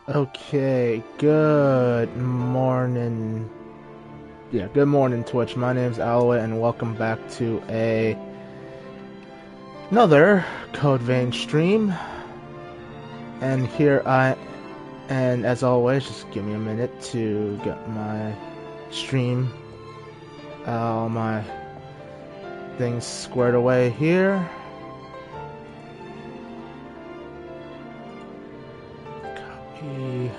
Okay, good morning. Yeah, good morning, Twitch. My name's Alwa, and welcome back to another Code Vein stream. And and as always, just give me a minute to get my stream, all my things squared away here. Copy.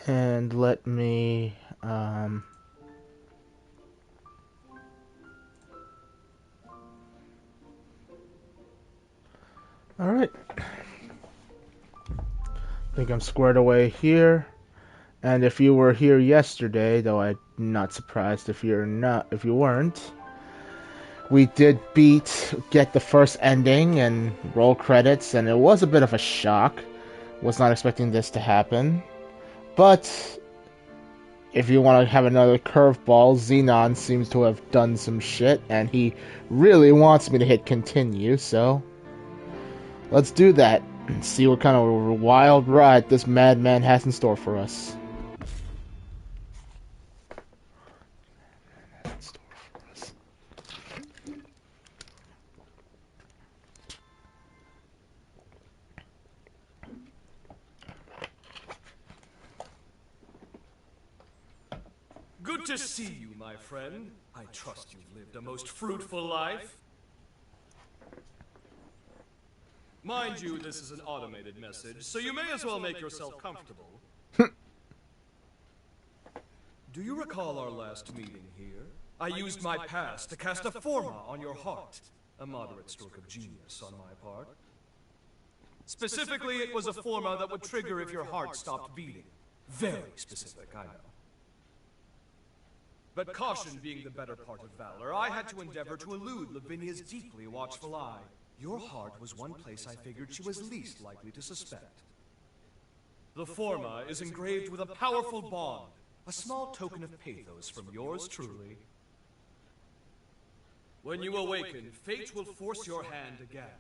And let me, alright. I think I'm squared away here. And if you were here yesterday, though I'm not surprised if you weren't, we did get the first ending and roll credits, and it was a bit of a shock. Was not expecting this to happen. But if you want to have another curveball, Xenon seems to have done some shit, and he really wants me to hit continue, so let's do that and see what kind of wild ride this madman has in store for us. Good to see you, my friend. I trust you've lived a most fruitful life. Mind you, this is an automated message, so you may as well make yourself comfortable. Do you recall our last meeting here? I used my past to cast a forma on your heart. A moderate stroke of genius on my part. Specifically, it was a forma that would trigger if your heart stopped beating. Very specific, I know. But caution being the better part of valor, I had to endeavor to elude Lavinia's deeply watchful eye. Your heart was one place I figured she was least likely to suspect. The forma is engraved with a powerful bond, a small token of pathos from yours truly. When you awaken, fate will force your hand again.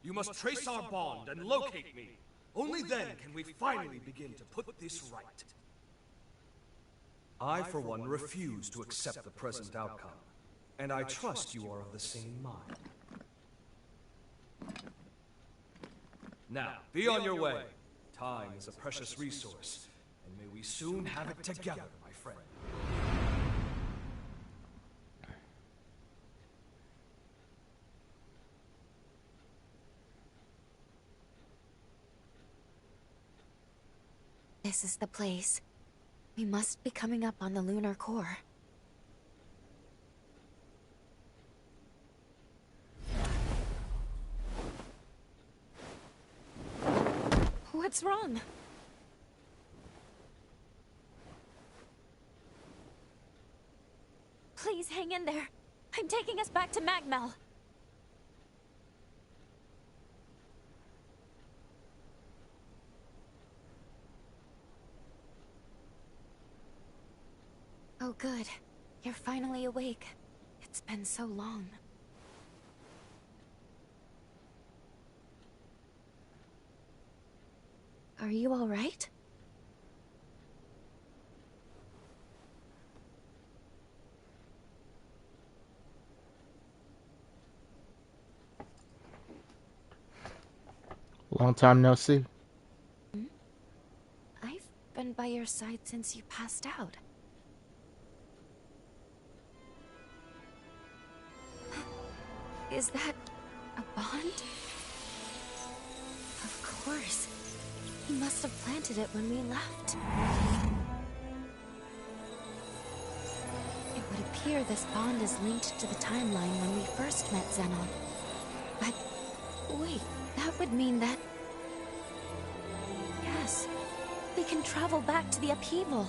You must trace our bond and locate me. Only then can we finally begin to put this right. I, for one, refuse to accept the present outcome, and I trust you are of the same mind. Now, be on your way. Time is a precious resource, and may we soon have it together, my friend. This is the place. We must be coming up on the lunar core. What's wrong? Please hang in there. I'm taking us back to Magmel. Oh, good. You're finally awake. It's been so long. Are you all right? Long time no see. I've been by your side since you passed out. Is that a bond? Of course. He must have planted it when we left. It would appear this bond is linked to the timeline when we first met Xenon. But wait, that would mean that... Yes, we can travel back to the upheaval.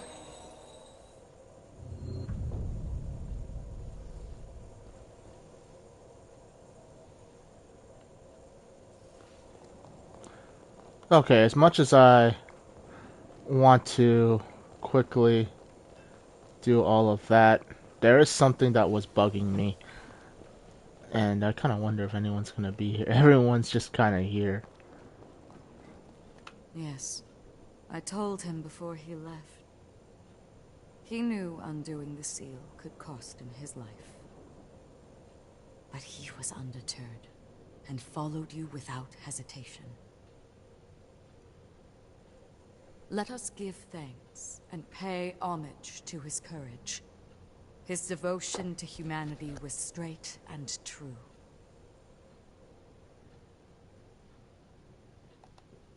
Okay, as much as I want to quickly do all of that, there is something that was bugging me. And I kind of wonder if anyone's going to be here. Everyone's just kind of here. Yes. I told him before he left. He knew undoing the seal could cost him his life. But he was undeterred, and followed you without hesitation. Let us give thanks and pay homage to his courage. His devotion to humanity was straight and true.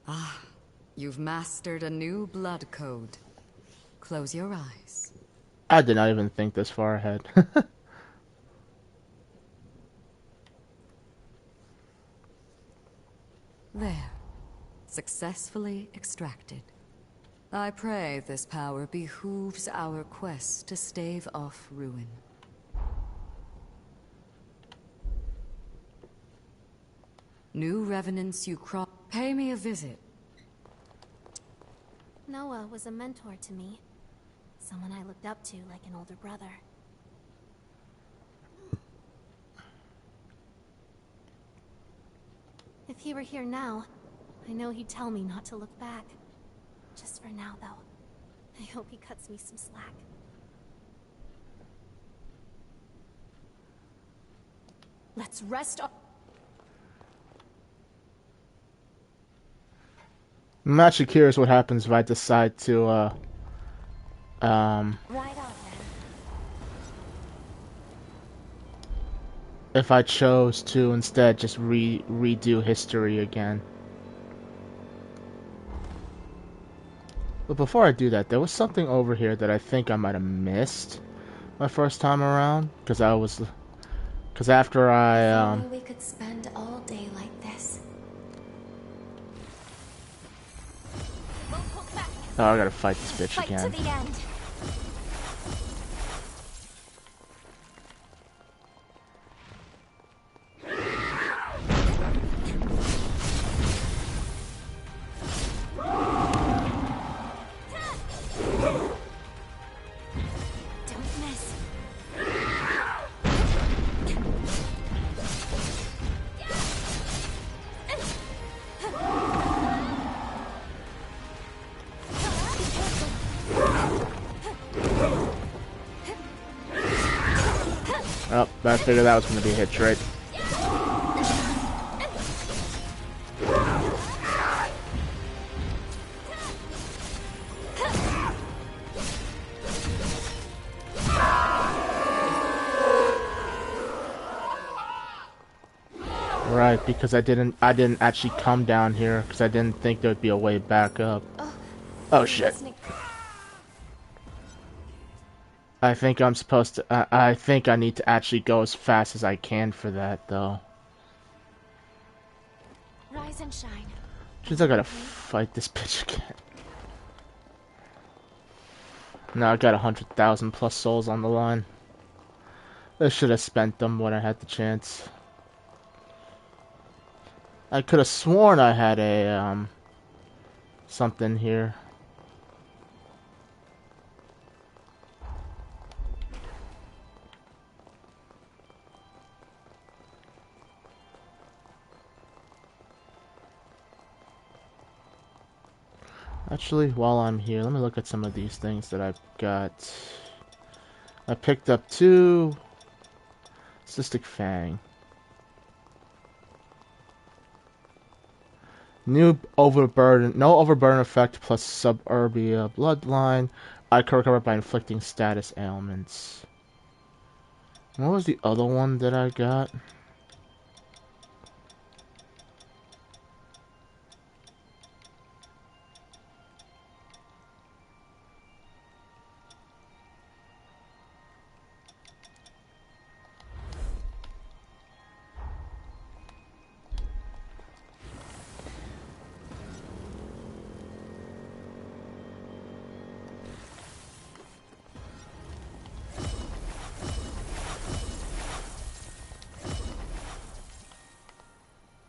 Ah, you've mastered a new blood code. Close your eyes. I did not even think this far ahead. There. Successfully extracted. I pray this power behooves our quest to stave off ruin. New revenants you cross. Pay me a visit. Noah was a mentor to me. Someone I looked up to like an older brother. If he were here now, I know he'd tell me not to look back. Just for now, though. I hope he cuts me some slack. Let's rest up. I'm actually curious what happens if I decide to, Right on, then. if I chose to instead just redo history again. But before I do that, there was something over here that I think I might have missed my first time around, because after I, If only we could spend all day like this. Won't hold back. oh, I gotta fight this bitch Fight again. to the end. Don't miss. Oh, I figured that was gonna be a hit trick. Right, because I didn't actually come down here because I didn't think there'd be a way back up. Oh shit. I think I'm supposed to, I think I need to actually go as fast as I can for that though. Rise and shine. Since I gotta fight this bitch again. Now I got 100,000 plus souls on the line. I should have spent them when I had the chance. I could have sworn I had a, something here. Actually, while I'm here, let me look at some of these things that I've got. I picked up 2 Cystic Fang. No overburden effect plus suburbia bloodline. I can recover by inflicting status ailments. What was the other one that I got?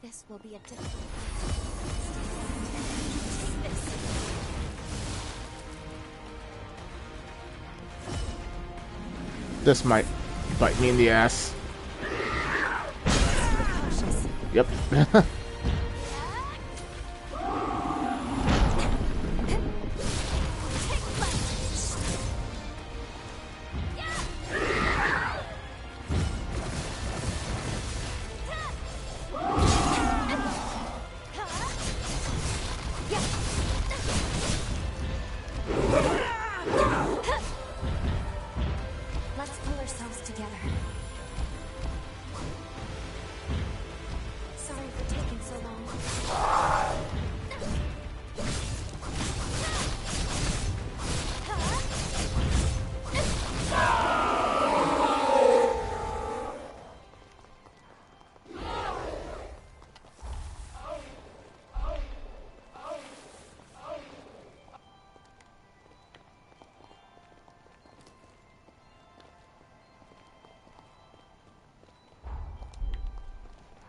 This will be a difficult place. This might bite me in the ass. Yep. Let's pull ourselves together. Sorry for taking so long.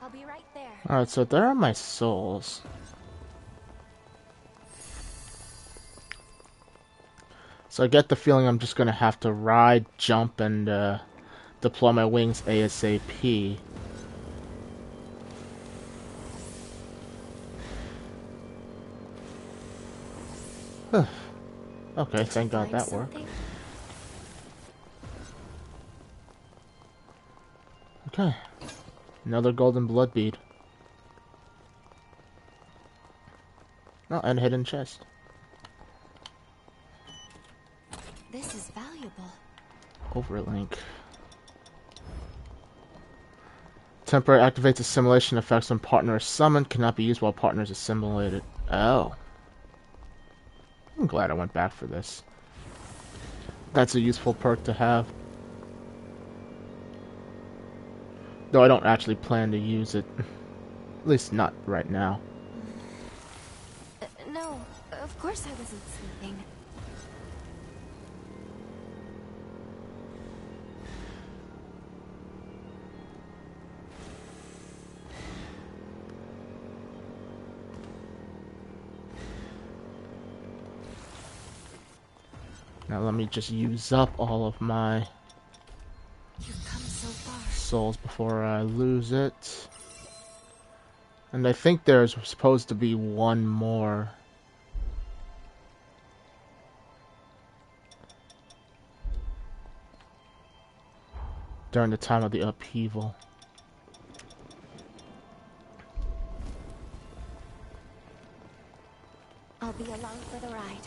I'll be right there. Alright, so there are my souls. So I get the feeling I'm just gonna have to ride, jump, and deploy my wings ASAP. Okay, thank God that worked. Okay. Another golden blood bead. Oh, and hidden chest. This is valuable. Overlink. Temporary activates assimilation effects when partner is summoned. Cannot be used while partner is assimilated. Oh. I'm glad I went back for this. That's a useful perk to have. Though I don't actually plan to use it. At least not right now. No, of course I wasn't sleeping. Now let me just use up all of my You've come so far. souls before I lose it. And I think there's supposed to be one more. During the time of the upheaval. I'll be along for the ride.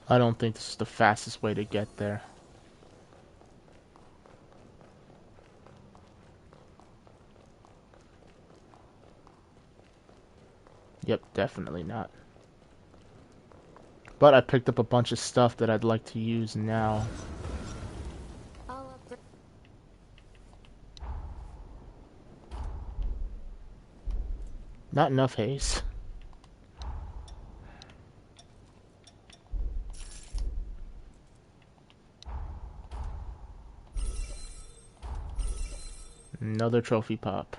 I don't think this is the fastest way to get there. Yep, definitely not. But I picked up a bunch of stuff that I'd like to use now. Not enough haste. Another trophy pop.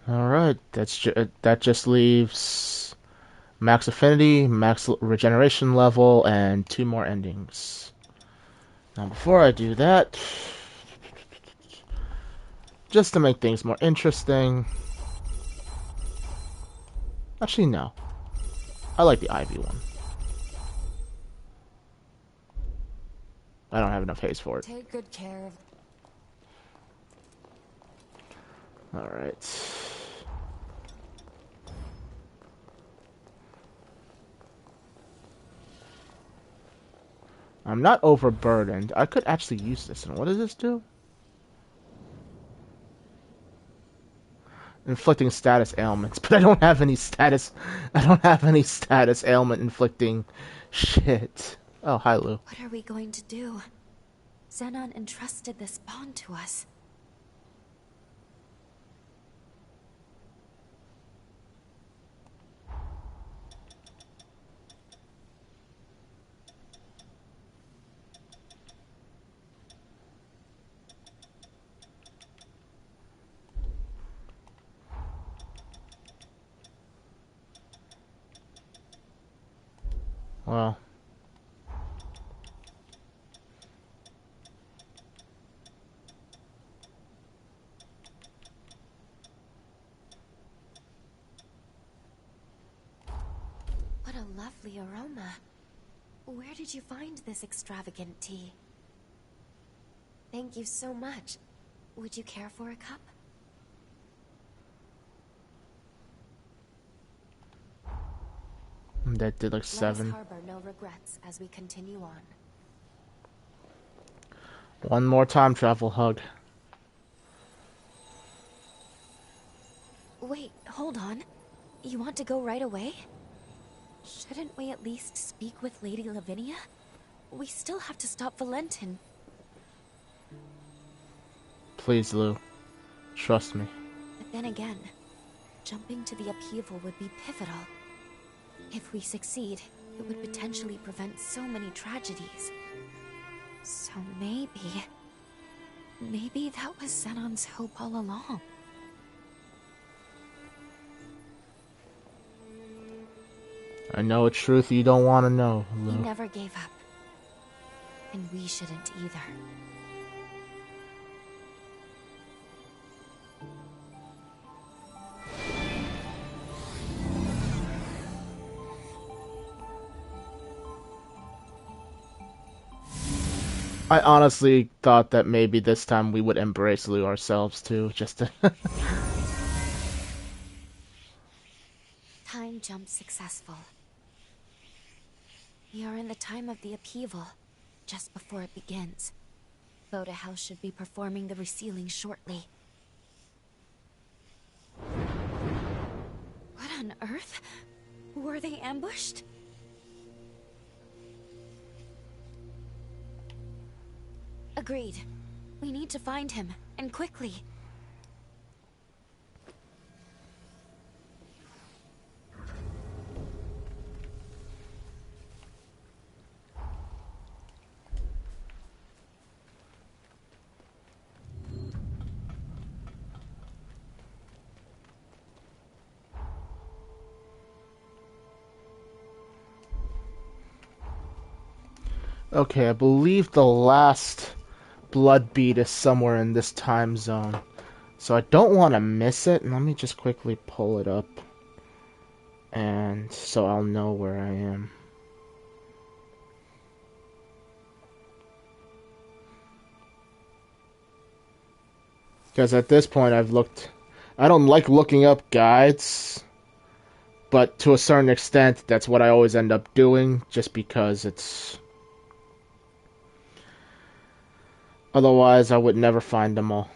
Alright, that just leaves max affinity, max regeneration level, and 2 more endings. Now before I do that, just to make things more interesting... Actually, no. I like the Ivy one. I don't have enough haste for it. Take good care of... Alright. I'm not overburdened. I could actually use this. And what does this do? Inflicting status ailments, but I don't have any status. I don't have any status ailment inflicting shit. Oh, hi, Lou. What are we going to do? Xenon entrusted this bond to us. Well. What a lovely aroma. Where did you find this extravagant tea? Thank you so much. Would you care for a cup? That did like 7. Let us harbor no regrets as we continue on. One more time travel hug. Wait, hold on. You want to go right away? Shouldn't we at least speak with Lady Lavinia? We still have to stop Valentin. Please, Lou. Trust me. But then again, jumping to the upheaval would be pivotal. If we succeed, it would potentially prevent so many tragedies. So maybe that was Xenon's hope all along. I know a truth you don't want to know, Lou. He never gave up. And we shouldn't either. I honestly thought that maybe this time we would embrace Lou ourselves too, just to... Time jump successful. We are in the time of the upheaval, just before it begins. Voda House should be performing the resealing shortly. What on earth? Were they ambushed? Agreed. We need to find him, and quickly. Okay, I believe the last blood bead is somewhere in this time zone. So I don't want to miss it. Let me just quickly pull it up. And so I'll know where I am. Because at this point I've looked... I don't like looking up guides. But to a certain extent, that's what I always end up doing. Just because it's... Otherwise, I would never find them all.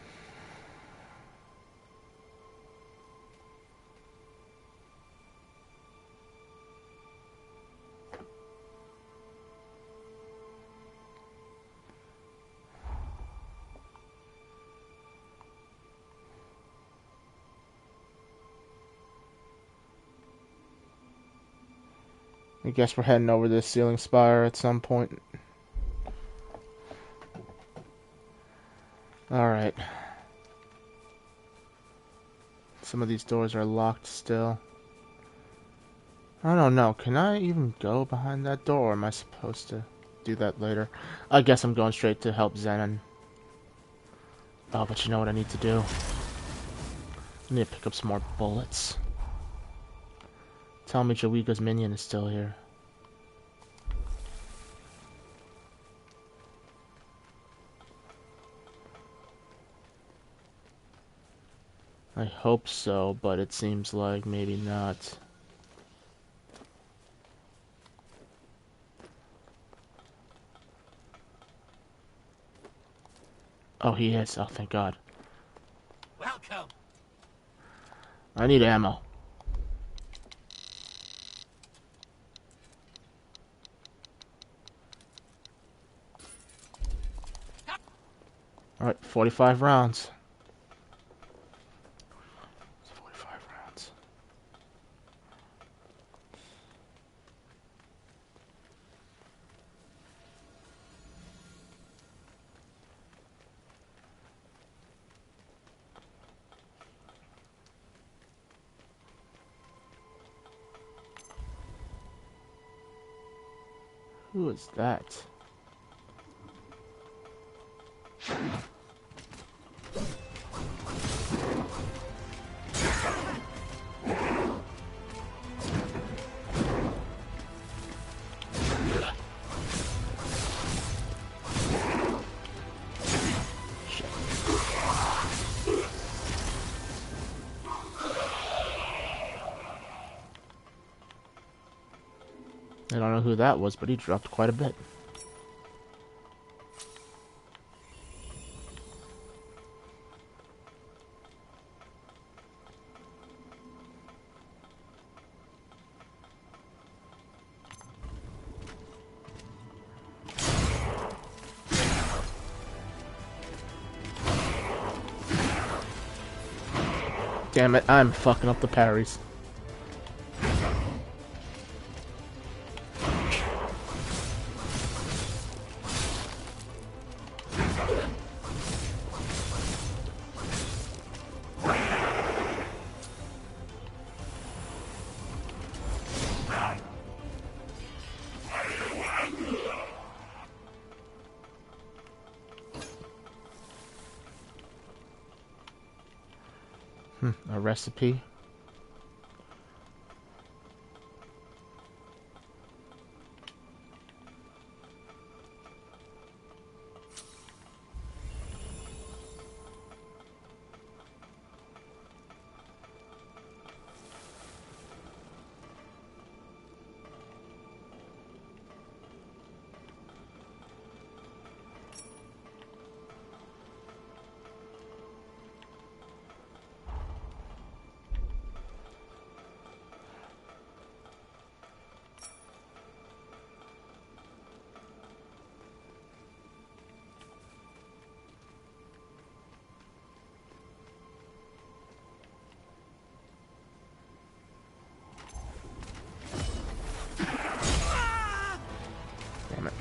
I guess we're heading over to the Sealing Spire at some point. Alright. Some of these doors are locked still. I don't know. Can I even go behind that door? Or am I supposed to do that later? I guess I'm going straight to help Xenon. Oh, but you know what I need to do? I need to pick up some more bullets. Tell me Jawiga's minion is still here. I hope so, but it seems like maybe not. Oh, he is. Oh, thank God. Welcome. I need ammo. Alright, 45 rounds. 45 rounds. Who is that? I don't know who that was, but he dropped quite a bit. Damn it, I'm fucking up the parries. A recipe. Damn it.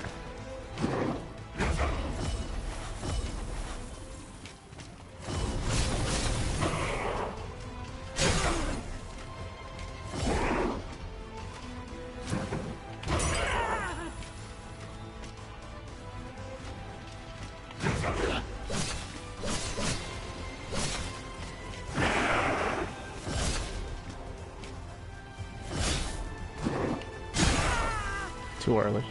Too early.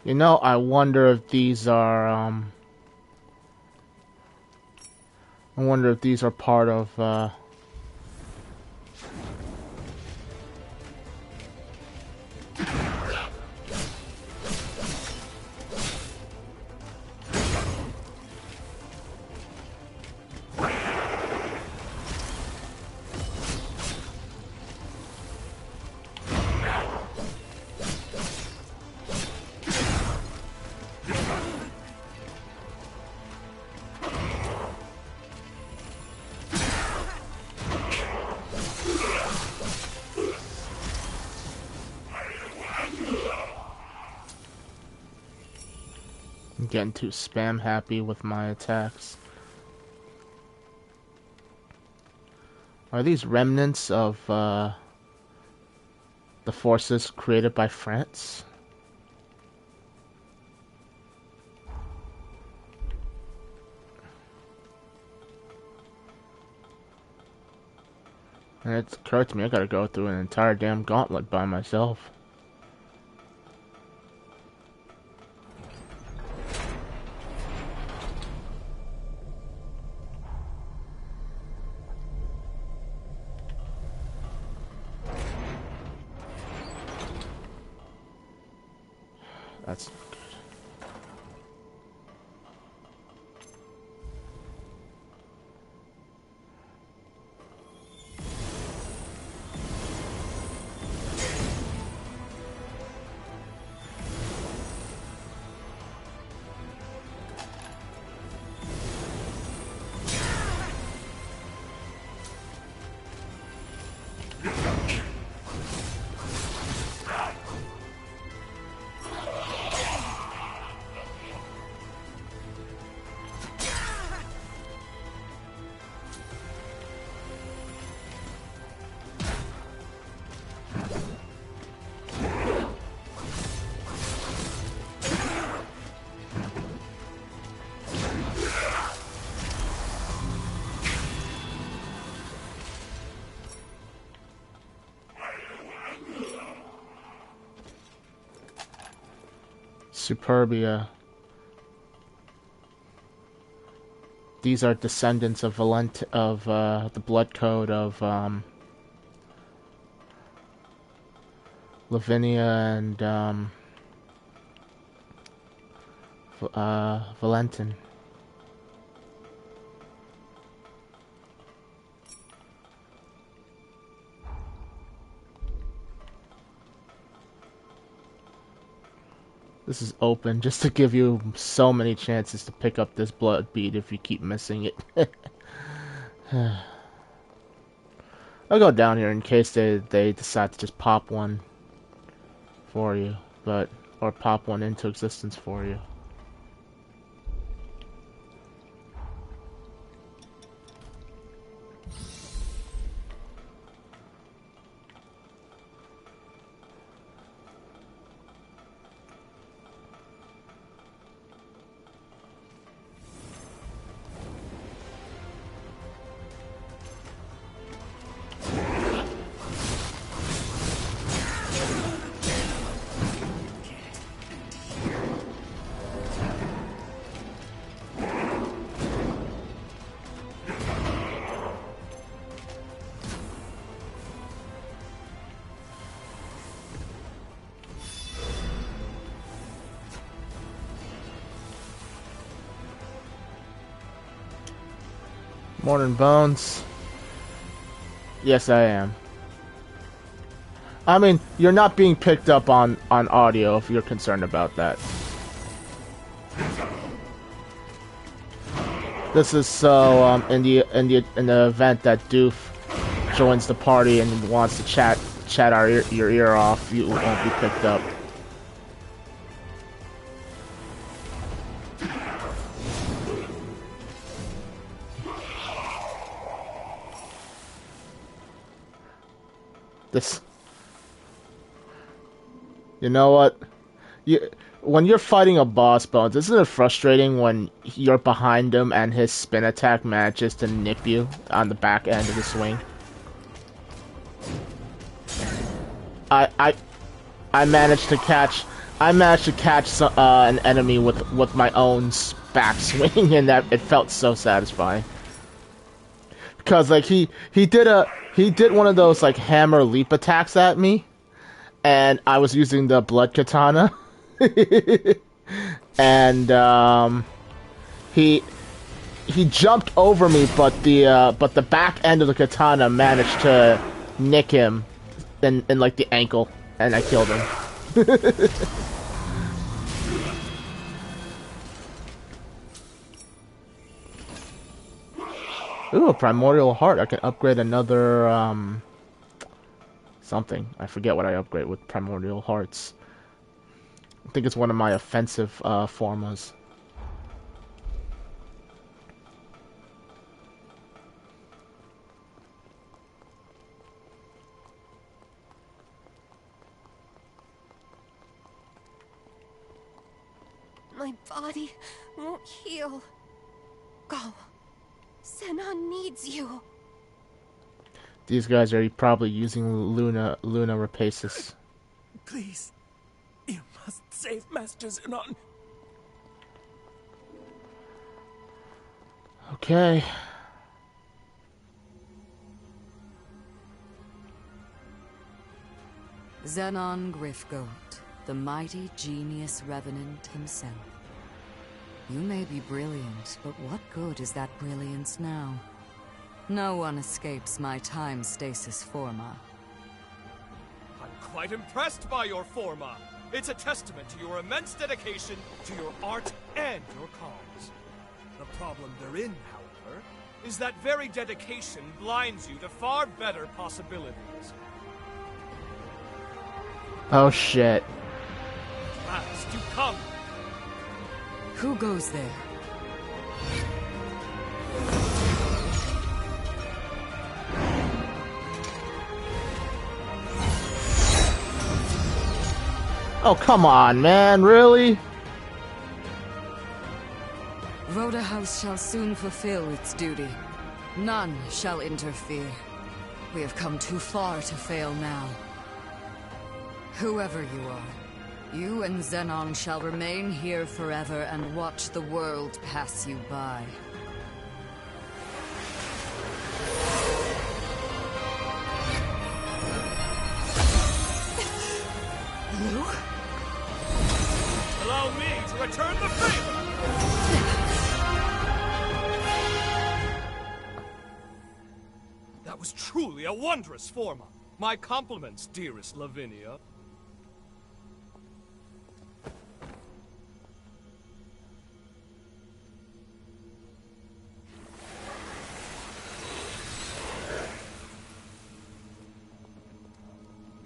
You know, I wonder if these are, I wonder if these are part of, I'm getting too spam happy with my attacks. Are these remnants of, the forces created by France? And it's occurred to me I gotta go through an entire damn gauntlet by myself. That's Superbia. These are descendants of the blood code of Lavinia and Valentin. This is open just to give you so many chances to pick up this blood bead if you keep missing it. I'll go down here in case they decide to just pop one for you, or pop one into existence for you. Morning, Bones. Yes, I am. I mean, you're not being picked up on audio if you're concerned about that. This is so in the event that Doof joins the party and wants to chat your ear off, you won't be picked up. This, you know what? When you're fighting a boss, Bones, isn't it frustrating when you're behind him and his spin attack manages to nip you on the back end of the swing? I managed to catch an enemy with my own back swing, and that it felt so satisfying. Because like he did one of those like hammer leap attacks at me, and I was using the blood katana, and he jumped over me, but the back end of the katana managed to nick him in like the ankle, and I killed him. Ooh, a primordial heart. I can upgrade another, something. I forget what I upgrade with primordial hearts. I think it's one of my offensive, formas. My body won't heal. Go. Zenon needs you. These guys are probably using Luna Rapaces. Please, you must save Master Zenon. Okay. Zenon Grifgoat, the mighty genius Revenant himself. You may be brilliant, but what good is that brilliance now? No one escapes my time stasis forma. I'm quite impressed by your forma. It's a testament to your immense dedication to your art and your cause. The problem therein, however, is that very dedication blinds you to far better possibilities. Oh shit. At last, you come! Who goes there? Oh, come on, man, really? Voda House shall soon fulfill its duty. None shall interfere. We have come too far to fail now. Whoever you are, you and Zenon shall remain here forever and watch the world pass you by. Lou? Allow me to return the favor! That was truly a wondrous forma. My compliments, dearest Lavinia.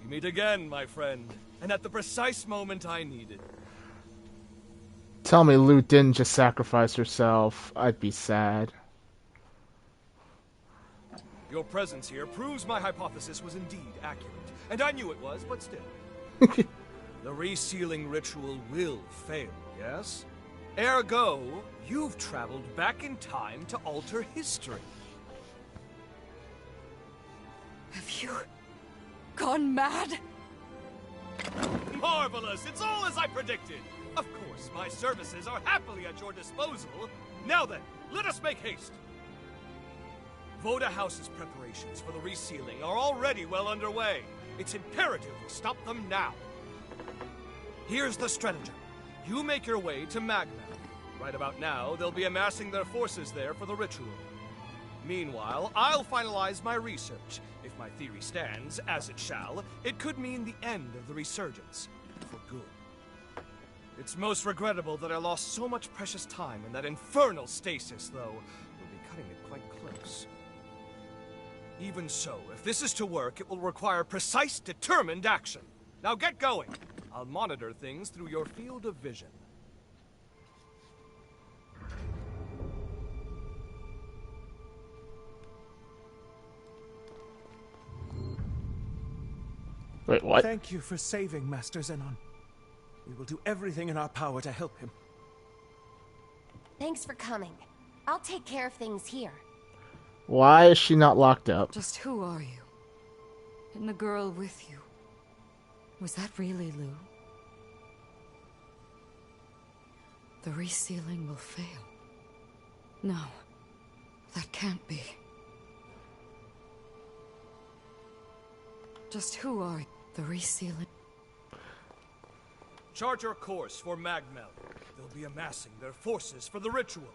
We meet again, my friend, and at the precise moment I needed. Tell me Lou didn't just sacrifice herself. I'd be sad. Your presence here proves my hypothesis was indeed accurate. And I knew it was, but still. The resealing ritual will fail, yes? Ergo, you've traveled back in time to alter history. Have you gone mad? Marvelous! It's all as I predicted! Of course, my services are happily at your disposal. Now then, let us make haste. Voda House's preparations for the resealing are already well underway. It's imperative we stop them now. Here's the stratagem. You make your way to Magmel. Right about now, they'll be amassing their forces there for the ritual. Meanwhile, I'll finalize my research. If my theory stands, as it shall, it could mean the end of the resurgence. For good. It's most regrettable that I lost so much precious time in that infernal stasis, though. We'll be cutting it quite close. Even so, if this is to work, it will require precise, determined action. Now get going. I'll monitor things through your field of vision. Wait, what? Thank you for saving Master Zenon. We will do everything in our power to help him. Thanks for coming. I'll take care of things here. Why is she not locked up? Just who are you? And the girl with you? Was that really Lou? The resealing will fail. No, that can't be. Just who are you? The resealing? Chart your course for Magmel. They'll be amassing their forces for the ritual.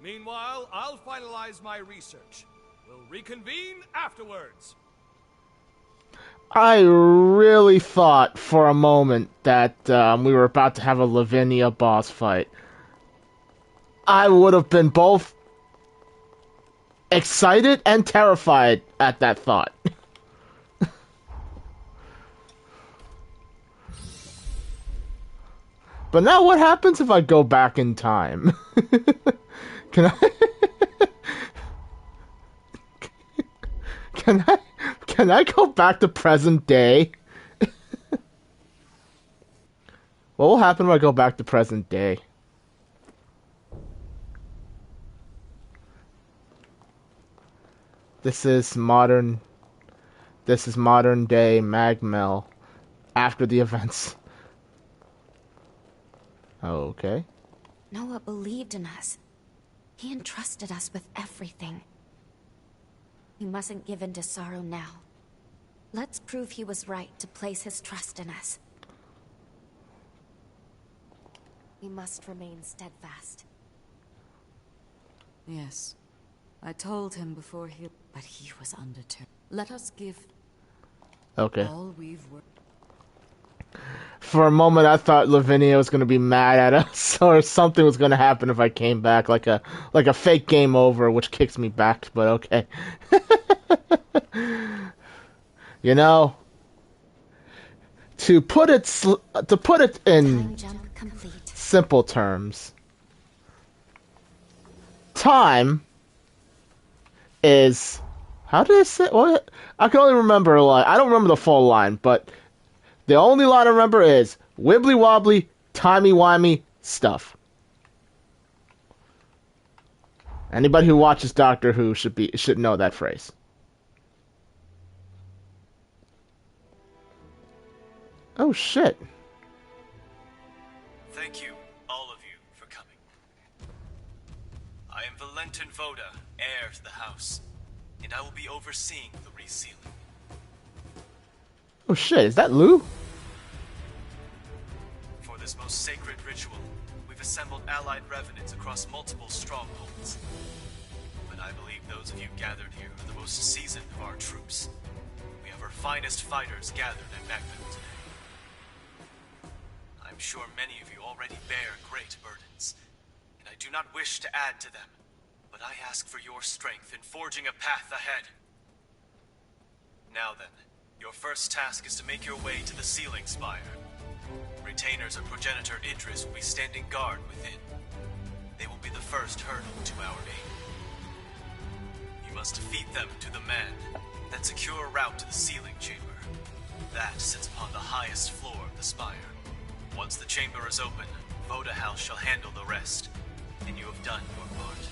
Meanwhile, I'll finalize my research. We'll reconvene afterwards. I really thought for a moment that we were about to have a Lavinia boss fight. I would have been both excited and terrified at that thought. But now what happens if I go back in time? Can I go back to present day? What will happen if I go back to present day? This is modern day Magmel after the events. Okay. Noah believed in us. He entrusted us with everything. We mustn't give in to sorrow now. Let's prove he was right to place his trust in us. We must remain steadfast. Yes. I told him before he... But he was undeterred. Let us give Okay. all we've worked... For a moment, I thought Lavinia was gonna be mad at us, or something was gonna happen if I came back, like a fake game over, which kicks me back. But okay. You know, to put it in Time jump complete. simple terms, time is, how did I say? What? I can only remember a line. I don't remember the full line, but the only line I remember is wibbly wobbly, timey wimey stuff. Anybody who watches Doctor Who should know that phrase. Oh shit. Thank you, all of you, for coming. I am Valentin Voda, heir to the house, and I will be overseeing the resealing. Oh shit, is that Lou? For this most sacred ritual, we've assembled allied revenants across multiple strongholds. But I believe those of you gathered here are the most seasoned of our troops. We have our finest fighters gathered at Magville today. I'm sure many of you already bear great burdens, and I do not wish to add to them, but I ask for your strength in forging a path ahead. Now then, your first task is to make your way to the Sealing Spire. Retainers of Progenitor Idris will be standing guard within. They will be the first hurdle to our aid. You must defeat them to the man, then secure a route to the sealing chamber. That sits upon the highest floor of the spire. Once the chamber is open, Voda House shall handle the rest, and you have done your part.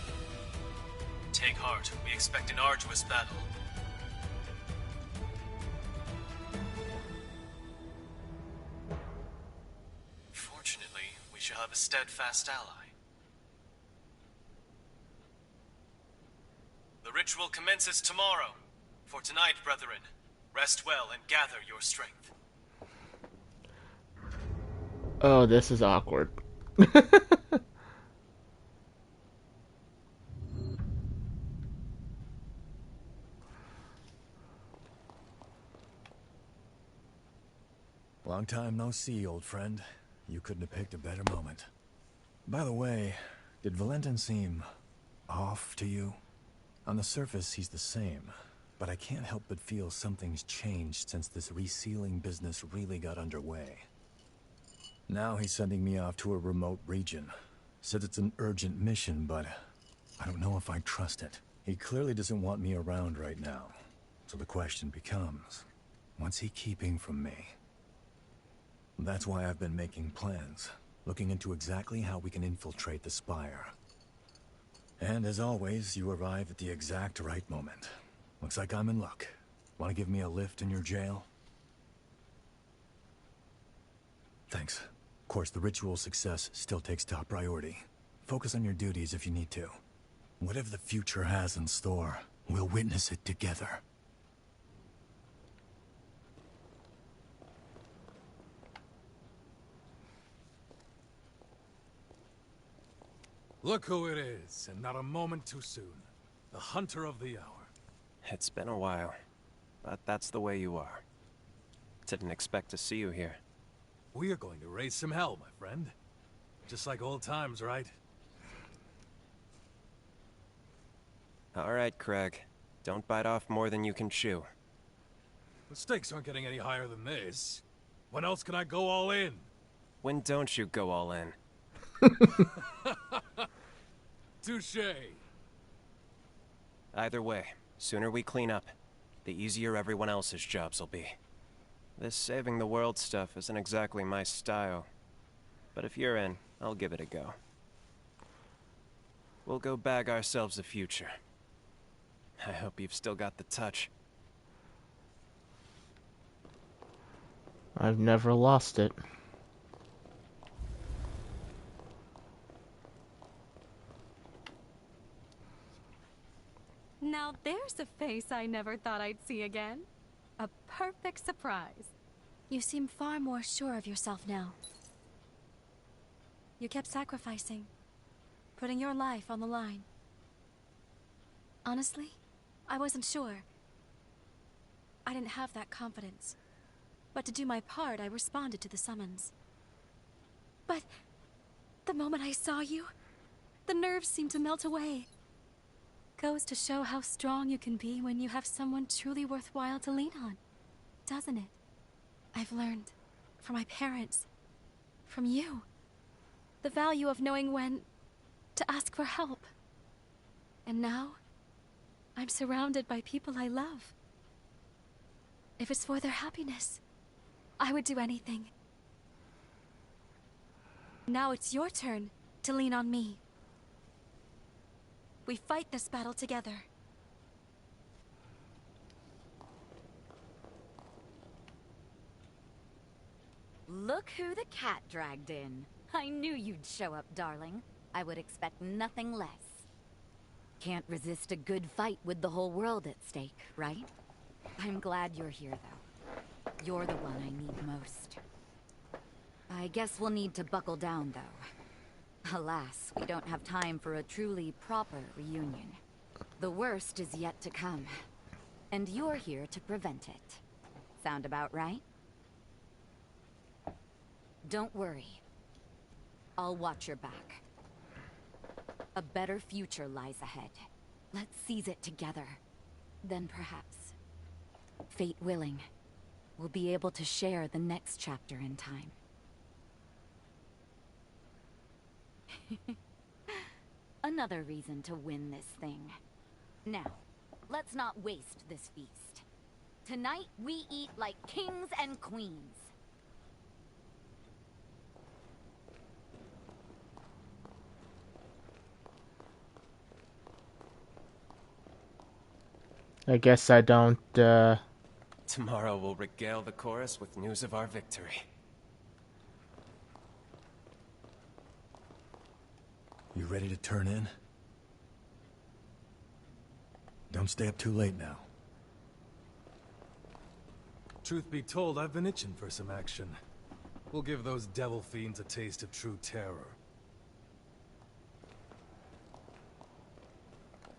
Take heart, we expect an arduous battle. Fortunately, we shall have a steadfast ally. The ritual commences tomorrow. For tonight, brethren, rest well and gather your strength. Oh, this is awkward. Long time no see, old friend. You couldn't have picked a better moment. By the way, did Valentin seem off to you? On the surface, he's the same, but I can't help but feel something's changed since this resealing business really got underway. Now he's sending me off to a remote region. Says it's an urgent mission, but I don't know if I trust it. He clearly doesn't want me around right now. So the question becomes, what's he keeping from me? That's why I've been making plans, looking into exactly how we can infiltrate the Spire. And as always, you arrive at the exact right moment. Looks like I'm in luck. Want to give me a lift in your jail? Thanks. Of course, the ritual success still takes top priority. Focus on your duties if you need to. Whatever the future has in store, we'll witness it together. Look who it is, and not a moment too soon. The Hunter of the Hour. It's been a while, but that's the way you are. Didn't expect to see you here. We are going to raise some hell, my friend. Just like old times, right? All right, Craig. Don't bite off more than you can chew. The stakes aren't getting any higher than this. When else can I go all in? When don't you go all in? Touché. Either way, sooner we clean up, the easier everyone else's jobs will be. This saving the world stuff isn't exactly my style. But if you're in, I'll give it a go. We'll go bag ourselves a future. I hope you've still got the touch. I've never lost it. Now there's a face I never thought I'd see again. A perfect surprise. You seem far more sure of yourself now. You kept sacrificing, putting your life on the line. Honestly, I wasn't sure. I didn't have that confidence. But to do my part, I responded to the summons. But the moment I saw you, the nerves seemed to melt away. Goes to show how strong you can be when you have someone truly worthwhile to lean on, doesn't it? I've learned from my parents, from you, the value of knowing when to ask for help. And now, I'm surrounded by people I love. If it's for their happiness, I would do anything. Now it's your turn to lean on me. We fight this battle together. Look who the cat dragged in. I knew you'd show up, darling. I would expect nothing less. Can't resist a good fight with the whole world at stake, right? I'm glad you're here, though. You're the one I need most. I guess we'll need to buckle down, though. Alas, we don't have time for a truly proper reunion. The worst is yet to come, and you're here to prevent it. Sound about right? Don't worry. I'll watch your back. A better future lies ahead. Let's seize it together. Then perhaps, fate willing, we'll be able to share the next chapter in time. Another reason to win this thing. Now, let's not waste this feast. Tonight, we eat like kings and queens. I guess I don't, Tomorrow we'll regale the chorus with news of our victory. You ready to turn in? Don't stay up too late now. Truth be told, I've been itching for some action. We'll give those devil fiends a taste of true terror.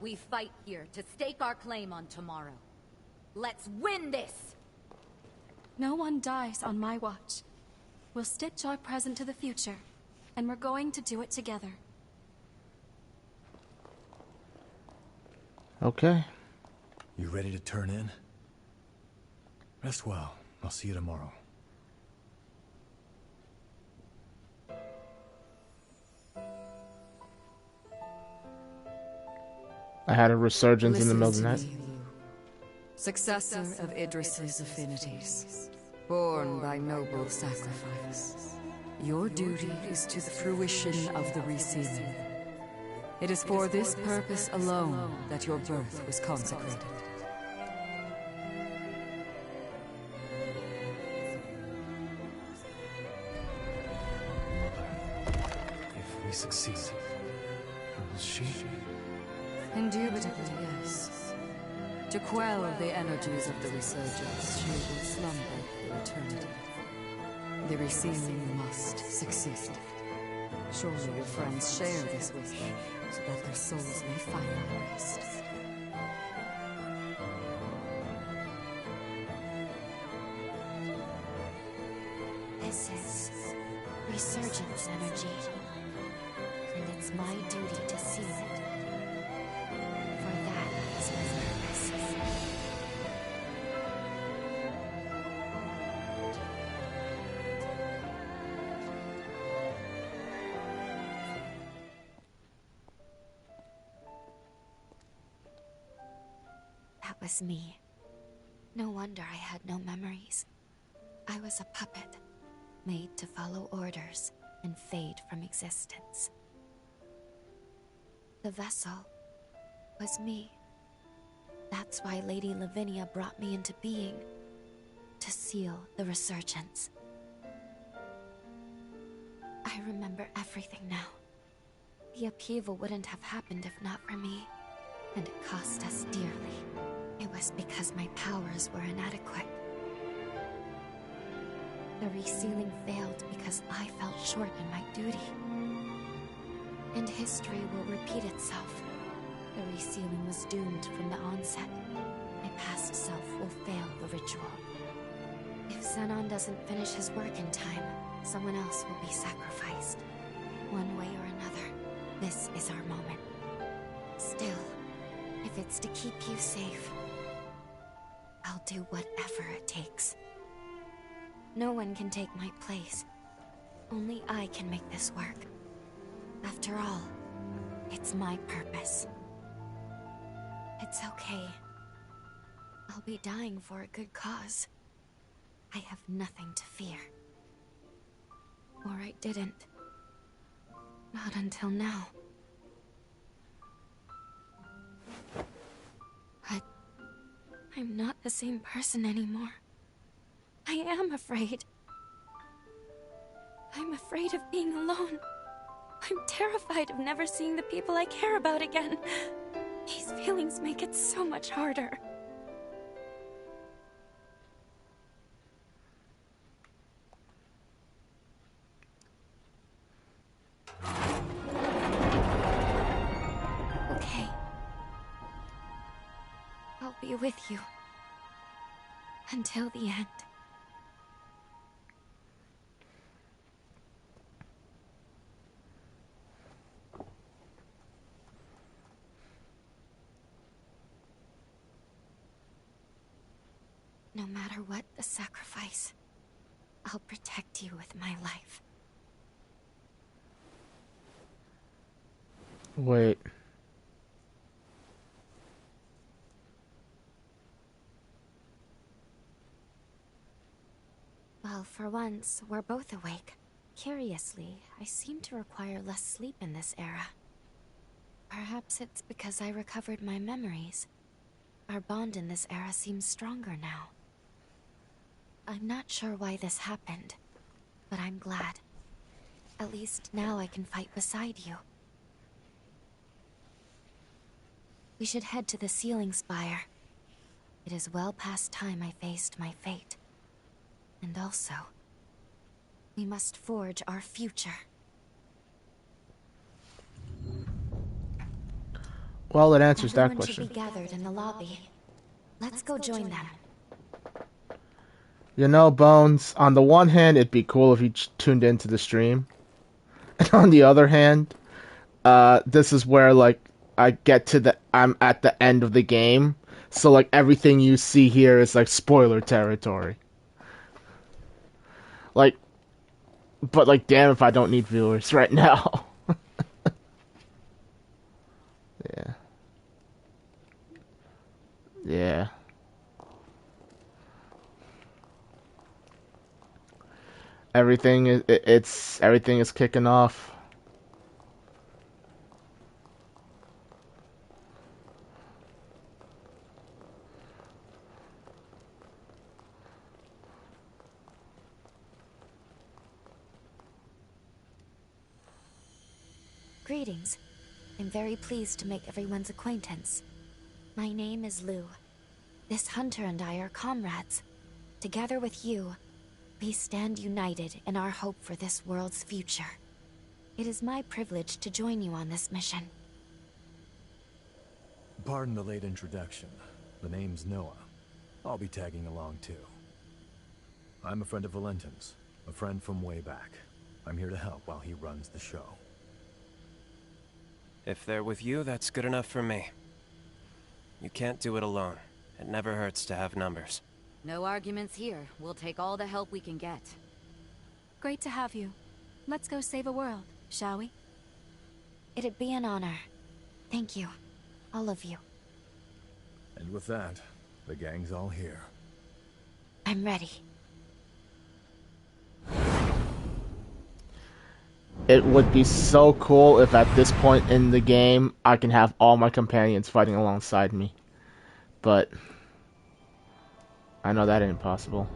We fight here to stake our claim on tomorrow. Let's win this! No one dies on my watch. We'll stitch our present to the future, and we're going to do it together. Okay. You ready to turn in? Rest well. I'll see you tomorrow. I had a resurgence in the middle of the night. Successor of Idris's affinities, born by noble sacrifice. Your duty is to the fruition of the resealing. It is for this purpose alone that your birth was consecrated. If we succeed, will she? Indubitably, yes. To quell the energies of the resurgence, she will slumber for eternity. The resealing must succeed. Surely your friends share this wish, so that their souls may find rest. This is resurgence energy, and it's my duty to seal it. For that is my purpose. That was me. No wonder I had no memories. I was a puppet, made to follow orders and fade from existence. The vessel was me. That's why Lady Lavinia brought me into being, to seal the resurgence. I remember everything now. The upheaval wouldn't have happened if not for me, and it cost us dearly. It was because my powers were inadequate. The resealing failed because I fell short in my duty. And history will repeat itself. The resealing was doomed from the onset. My past self will fail the ritual. If Xenon doesn't finish his work in time, someone else will be sacrificed. One way or another, this is our moment. Still, if it's to keep you safe, I'll do whatever it takes. No one can take my place. Only I can make this work. After all, it's my purpose. It's okay. I'll be dying for a good cause. I have nothing to fear. Or I didn't. Not until now. But I'm not the same person anymore. I am afraid. I'm afraid of being alone. I'm terrified of never seeing the people I care about again. These feelings make it so much harder. Okay. I'll be with you. Until the end. No matter what the sacrifice, I'll protect you with my life. Wait. Well, for once, we're both awake. Curiously, I seem to require less sleep in this era. Perhaps it's because I recovered my memories. Our bond in this era seems stronger now. I'm not sure why this happened, but I'm glad. At least now I can fight beside you. We should head to the Sealing Spire. It is well past time I faced my fate. And also, we must forge our future. Well, it answers that Everyone question. should be gathered in the lobby. Let's go join them. You know, Bones, on the one hand, it'd be cool if you tuned into the stream. And on the other hand, this is where, like, I'm at the end of the game. So, like, everything you see here is, like, spoiler territory. Like, but, like, damn if I don't need viewers right now. Yeah. Yeah. Everything is kicking off. Greetings. I'm very pleased to make everyone's acquaintance. My name is Lou. This hunter and I are comrades. Together with you, we stand united in our hope for this world's future. It is my privilege to join you on this mission. Pardon the late introduction. The name's Noah. I'll be tagging along too. I'm a friend of Valentin's, a friend from way back. I'm here to help while he runs the show. If they're with you, that's good enough for me. You can't do it alone. It never hurts to have numbers. No arguments here. We'll take all the help we can get. Great to have you. Let's go save a world, shall we? It'd be an honor. Thank you. All of you. And with that, the gang's all here. I'm ready. It would be so cool if at this point in the game I can have all my companions fighting alongside me. But I know that ain't possible.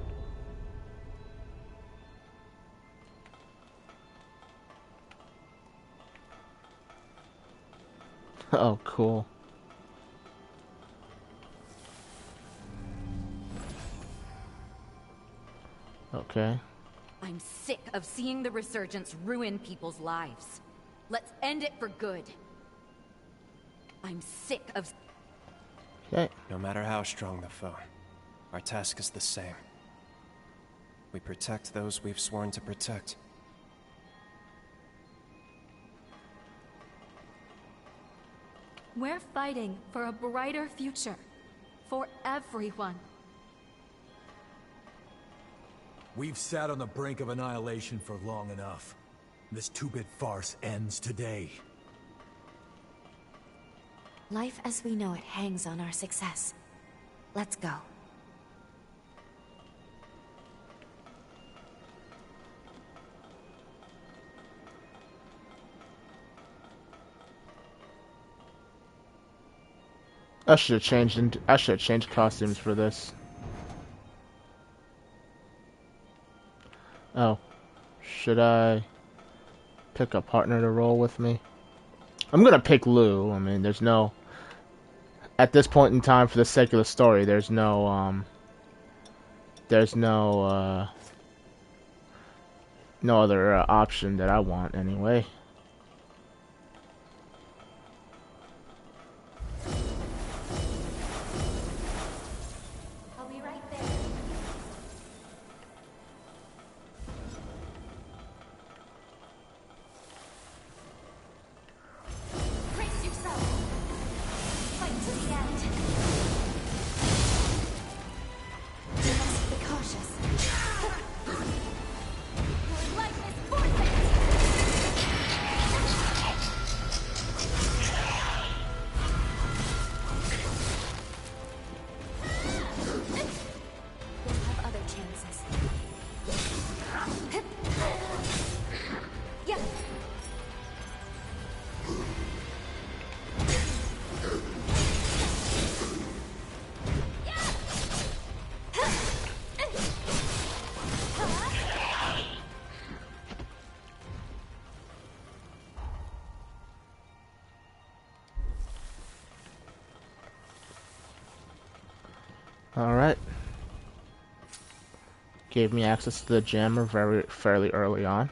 Oh, cool. Okay. I'm sick of seeing the Resurgence ruin people's lives. Let's end it for good. I'm sick of... Okay. No matter how strong the foe, our task is the same. We protect those we've sworn to protect. We're fighting for a brighter future. For everyone. We've sat on the brink of annihilation for long enough. This two-bit farce ends today. Life as we know it hangs on our success. Let's go. I should have changed costumes for this. Oh. Should I pick a partner to roll with me? I'm gonna pick Lou. I mean, there's no... At this point in time, for the sake of the story, there's no, no other option that I want, anyway. I'll be right there. Brace yourself. Fight to the end. We must be cautious. Your life is forfeit. We'll have other chances. Yeah. Alright. Gave me access to the jammer fairly early on.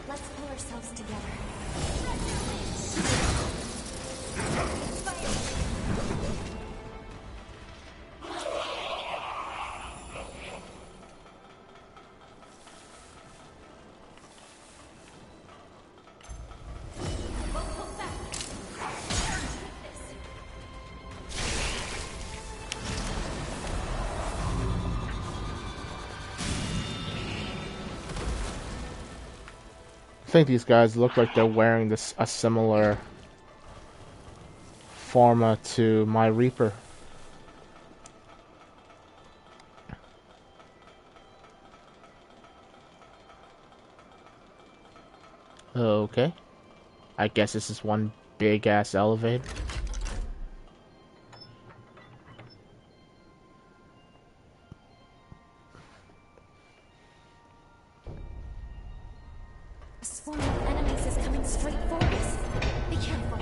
Let's pull ourselves together. I think these guys look like they're wearing a similar forma to my Reaper. Okay. I guess this is one big ass elevator. A swarm of enemies is coming straight for us. Be careful.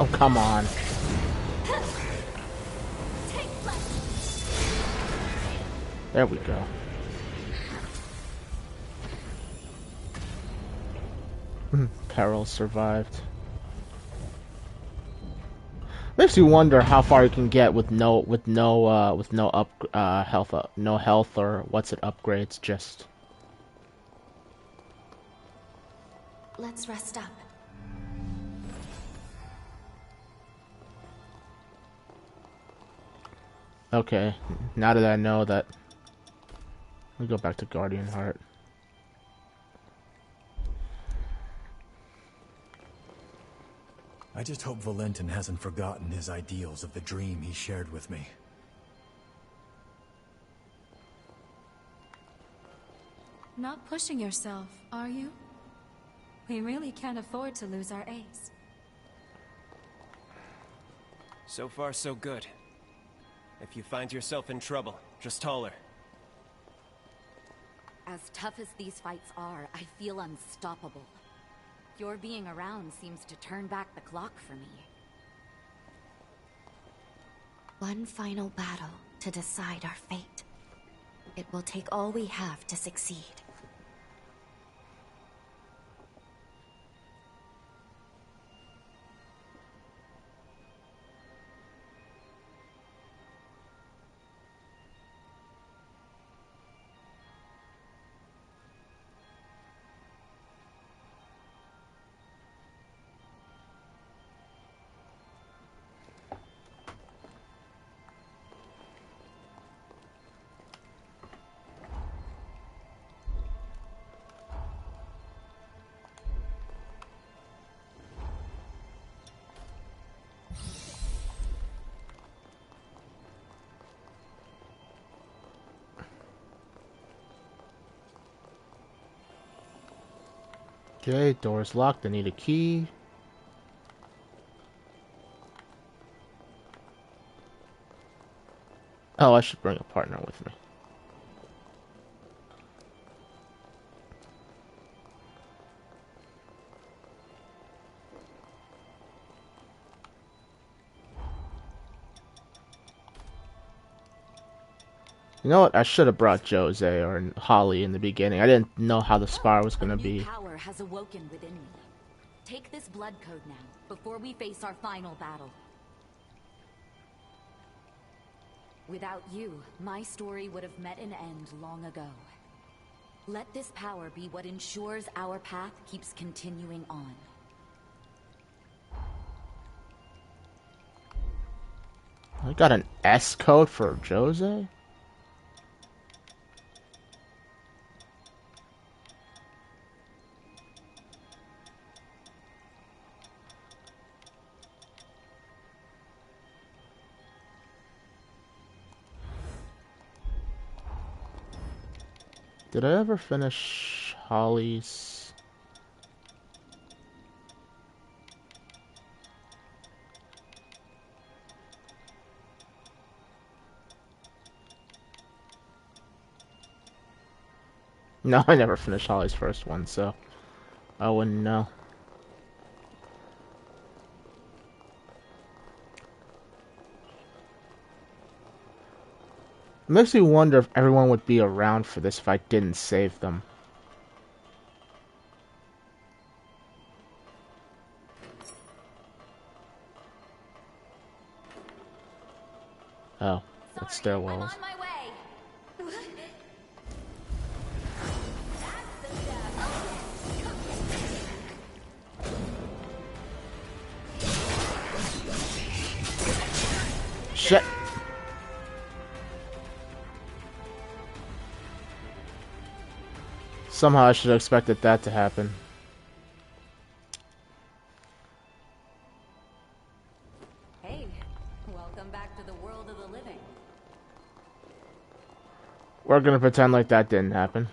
Oh, come on. There we go. Peril survived. Makes you wonder how far you can get with no health or what's it upgrades. Just let's rest up. Okay, now that I know that, let me go back to Guardian Heart. I just hope Valentin hasn't forgotten his ideals of the dream he shared with me. Not pushing yourself, are you? We really can't afford to lose our ace. So far, so good. If you find yourself in trouble, just holler. As tough as these fights are, I feel unstoppable. Your being around seems to turn back the clock for me. One final battle to decide our fate. It will take all we have to succeed. Okay, door's locked. I need a key. Oh, I should bring a partner with me. You know what? I should have brought Jose or Holly in the beginning. I didn't know how the spire was gonna be. Power has awoken within me. Take this blood code now, before we face our final battle. Without you, my story would have met an end long ago. Let this power be what ensures our path keeps continuing on. I got an S code for Jose? Did I ever finish Holly's? No, I never finished Holly's first one, so I wouldn't know. It makes me wonder if everyone would be around for this if I didn't save them. Oh, that's stairwells. Shit. Somehow I should have expected that to happen. Hey, welcome back to the world of the living. We're gonna pretend like that didn't happen.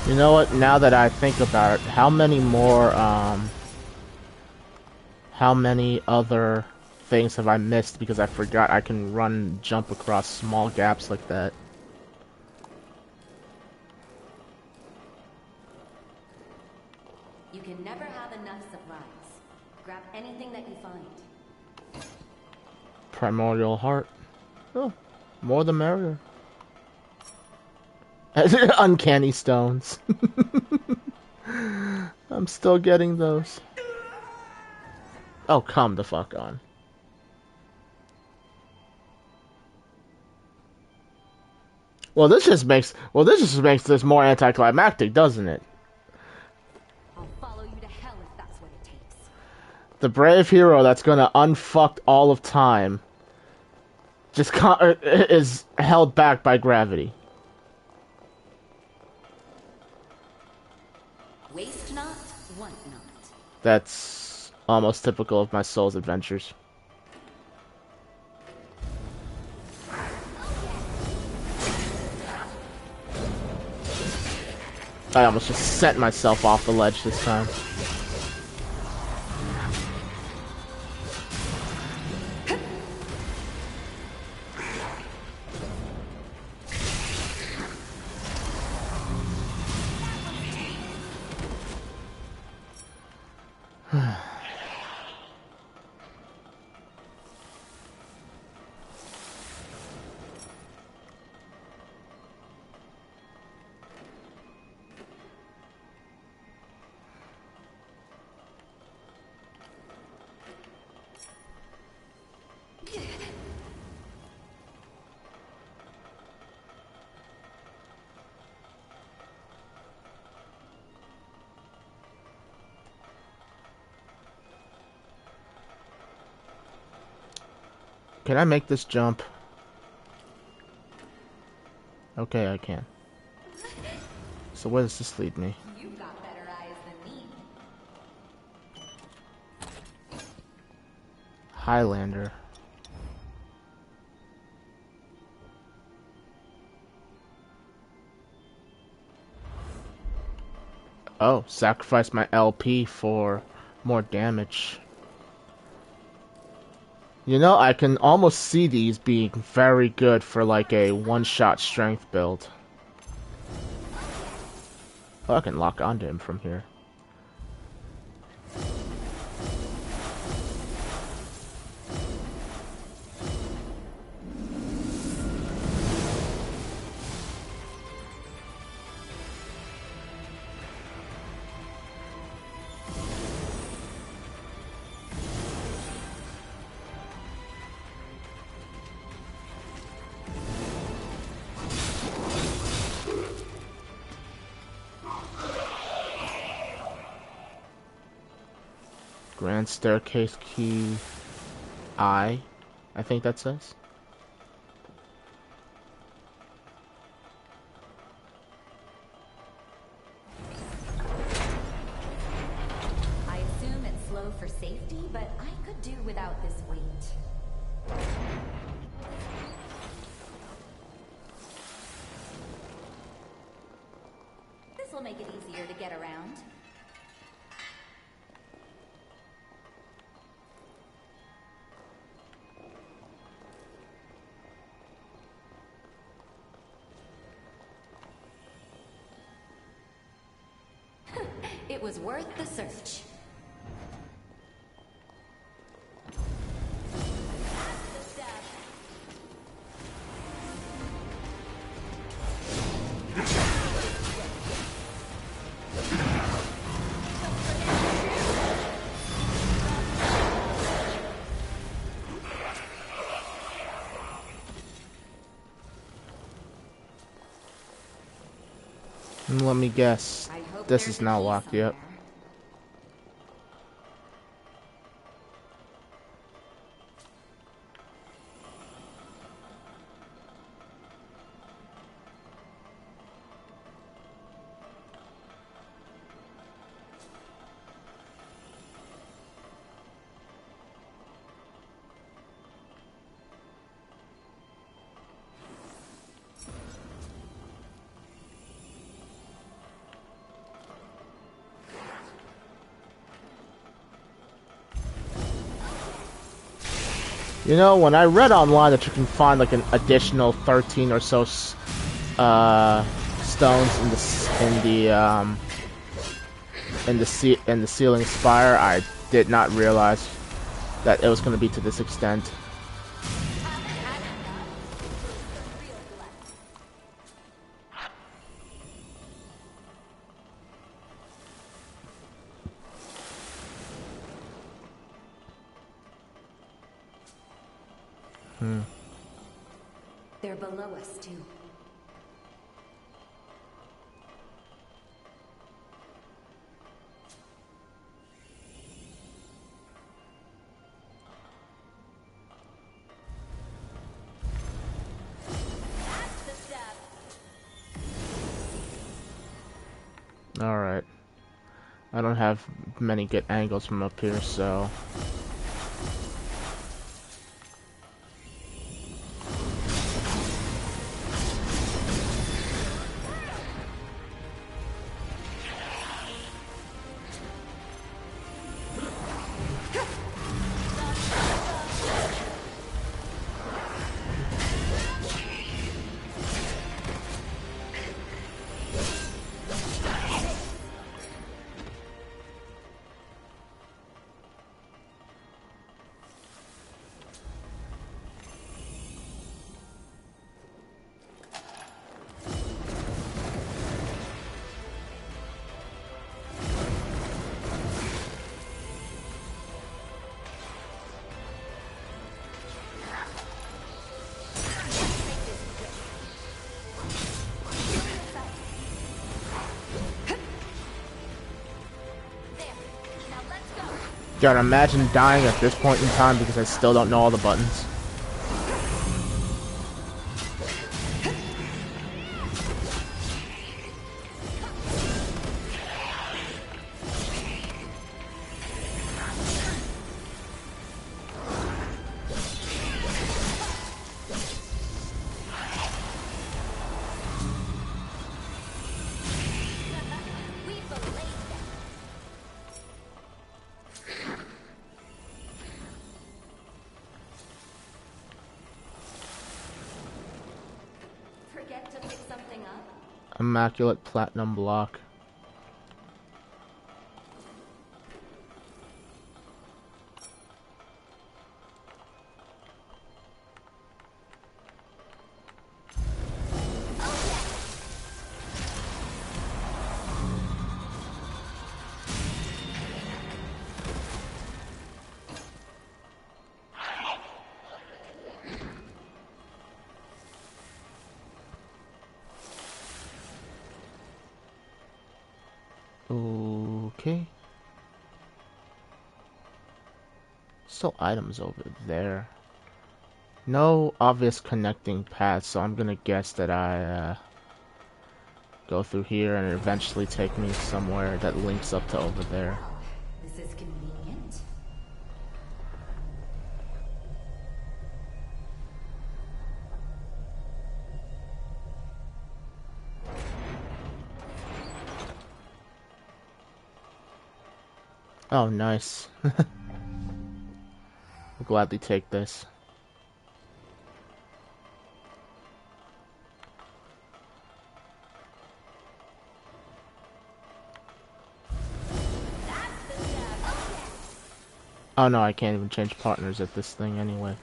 You know what? Now that I think about it, how many other things have I missed because I forgot I can run, jump across small gaps like that? You can never have enough supplies. Grab anything that you find. Primordial heart. Oh, more the merrier. Uncanny stones. I'm still getting those. Oh, come the fuck on. Well, this just makes this more anticlimactic, doesn't it? I'll follow you to hell if that's what it takes. The brave hero that's gonna unfuck all of time just is held back by gravity. Waste not, want not. That's almost typical of my soul's adventures. I almost just sent myself off the ledge this time. Can I make this jump? Okay, I can. So where does this lead me? You've got better eyes than me. Highlander. Oh, sacrifice my LP for more damage. You know, I can almost see these being very good for like a one-shot strength build. Oh, I can lock onto him from here. Grand Staircase Key I think that says. I assume it's slow for safety, but I could do without this weight. This will make it easier to get around. It was worth the search. Let me guess. This is not locked yet. You know, when I read online that you can find like an additional 13 or so stones in the ceiling spire, I did not realize that it was going to be to this extent. They're below us, too. Alright. I don't have many good angles from up here, so... God, imagine dying at this point in time because I still don't know all the buttons. Immaculate platinum block. Okay. Still items over there. No obvious connecting paths, so I'm gonna guess that I go through here and eventually take me somewhere that links up to over there. This is convenient. Oh, nice. I'll gladly take this. Oh no, I can't even change partners at this thing anyway.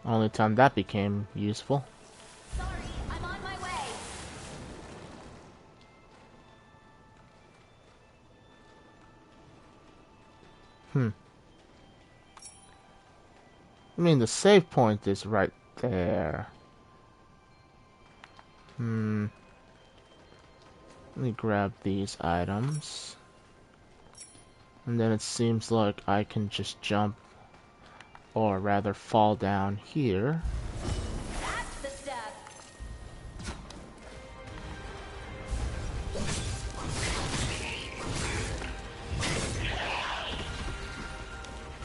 Only time that became useful. Sorry, I'm on my way. I mean, the save point is right there. Let me grab these items. And then it seems like I can just jump, or rather fall down here. That's the step.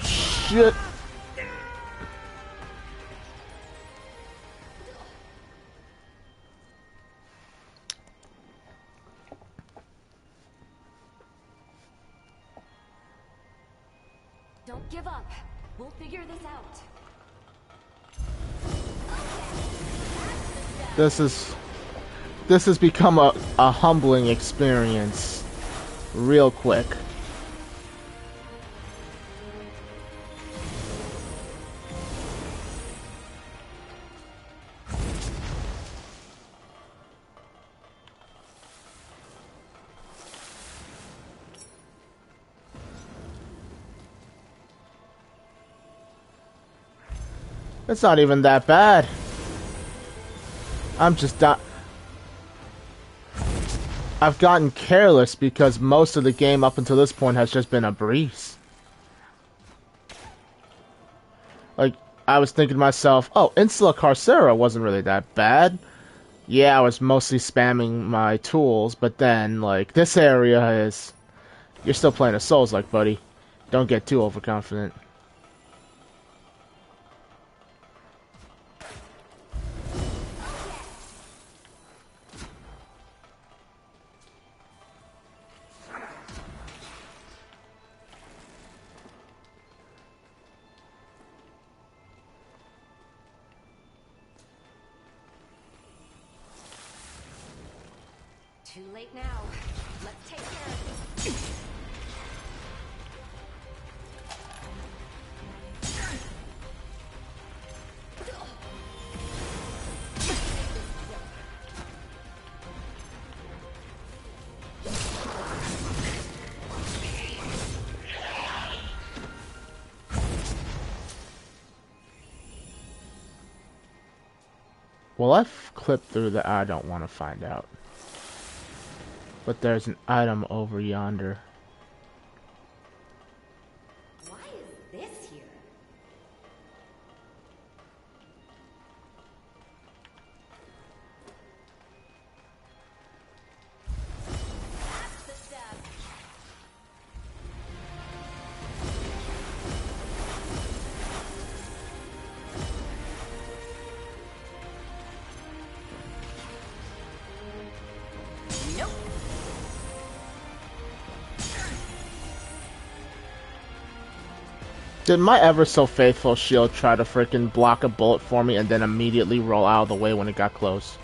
Shit! Don't give up. We'll figure this out. This has become a humbling experience real quick. It's not even that bad. I've gotten careless because most of the game up until this point has just been a breeze. Like, I was thinking to myself, oh, Insula Carcera wasn't really that bad. Yeah, I was mostly spamming my tools, but then, like, this area is... You're still playing a Souls-like, buddy. Don't get too overconfident. Too late now. Let's take care of this. Well, I've clipped through that. I don't want to find out. But there's an item over yonder. Why is this here? That's the step. Nope. Did my ever so faithful shield try to frickin' block a bullet for me and then immediately roll out of the way when it got close?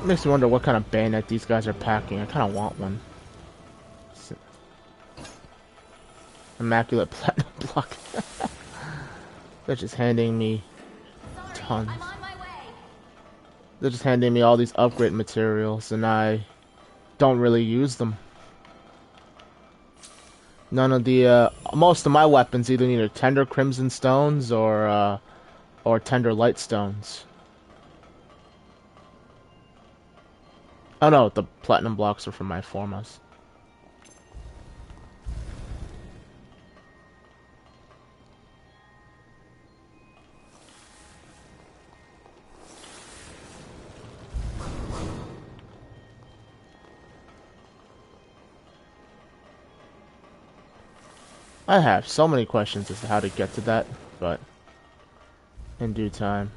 Makes me wonder what kind of bayonet these guys are packing. I kind of want one. Immaculate Platinum Block. They're just handing me tons. I'm on my way. They're just handing me all these upgrade materials, and I don't really use them. None of the most of my weapons either need tender crimson stones or tender light stones. Oh no, the platinum blocks are from my formas. I have so many questions as to how to get to that, but in due time.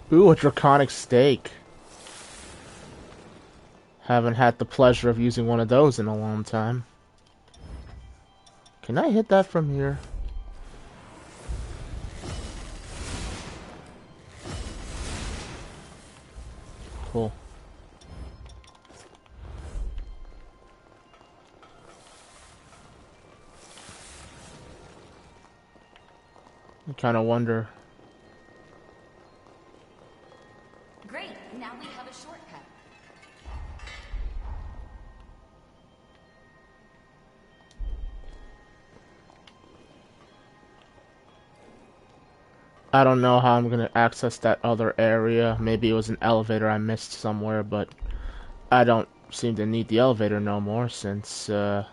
Ooh, a draconic stake. Haven't had the pleasure of using one of those in a long time. Can I hit that from here? Cool. I kind of wonder. Great, now we have a shortcut. I don't know how I'm gonna access that other area. Maybe it was an elevator I missed somewhere, but I don't seem to need the elevator no more since, I'm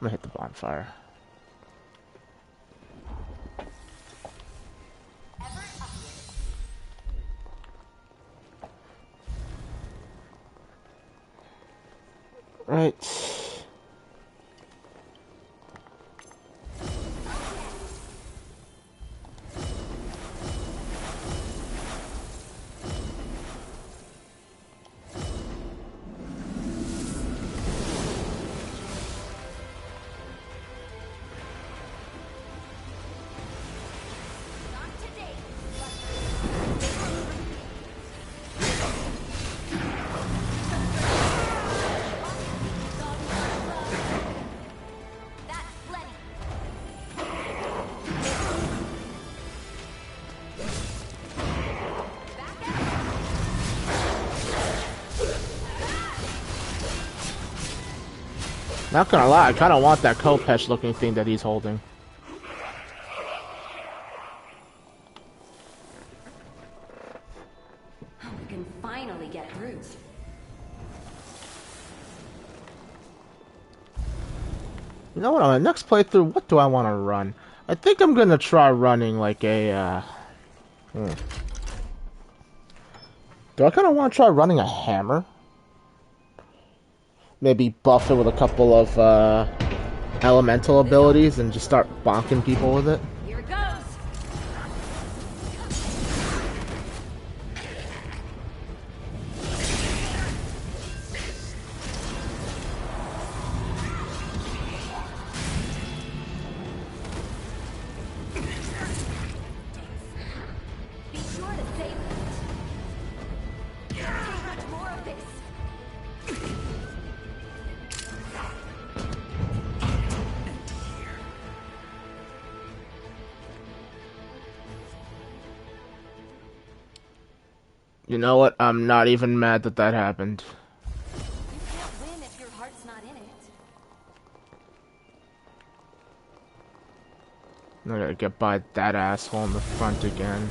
gonna hit the bonfire. Right. Not gonna lie, I kinda want that Khopesh looking thing that he's holding. We can finally get through. You know what, on the next playthrough, what do I want to run? I think I'm gonna try running like a, Do I kinda want to try running a hammer? Maybe buff it with a couple of, elemental abilities and just start bonking people with it? Here it goes. Be sure to save it. More of this. You know what? I'm not even mad that that happened. You can't win if your heart's not in it. I gotta get by that asshole in the front again.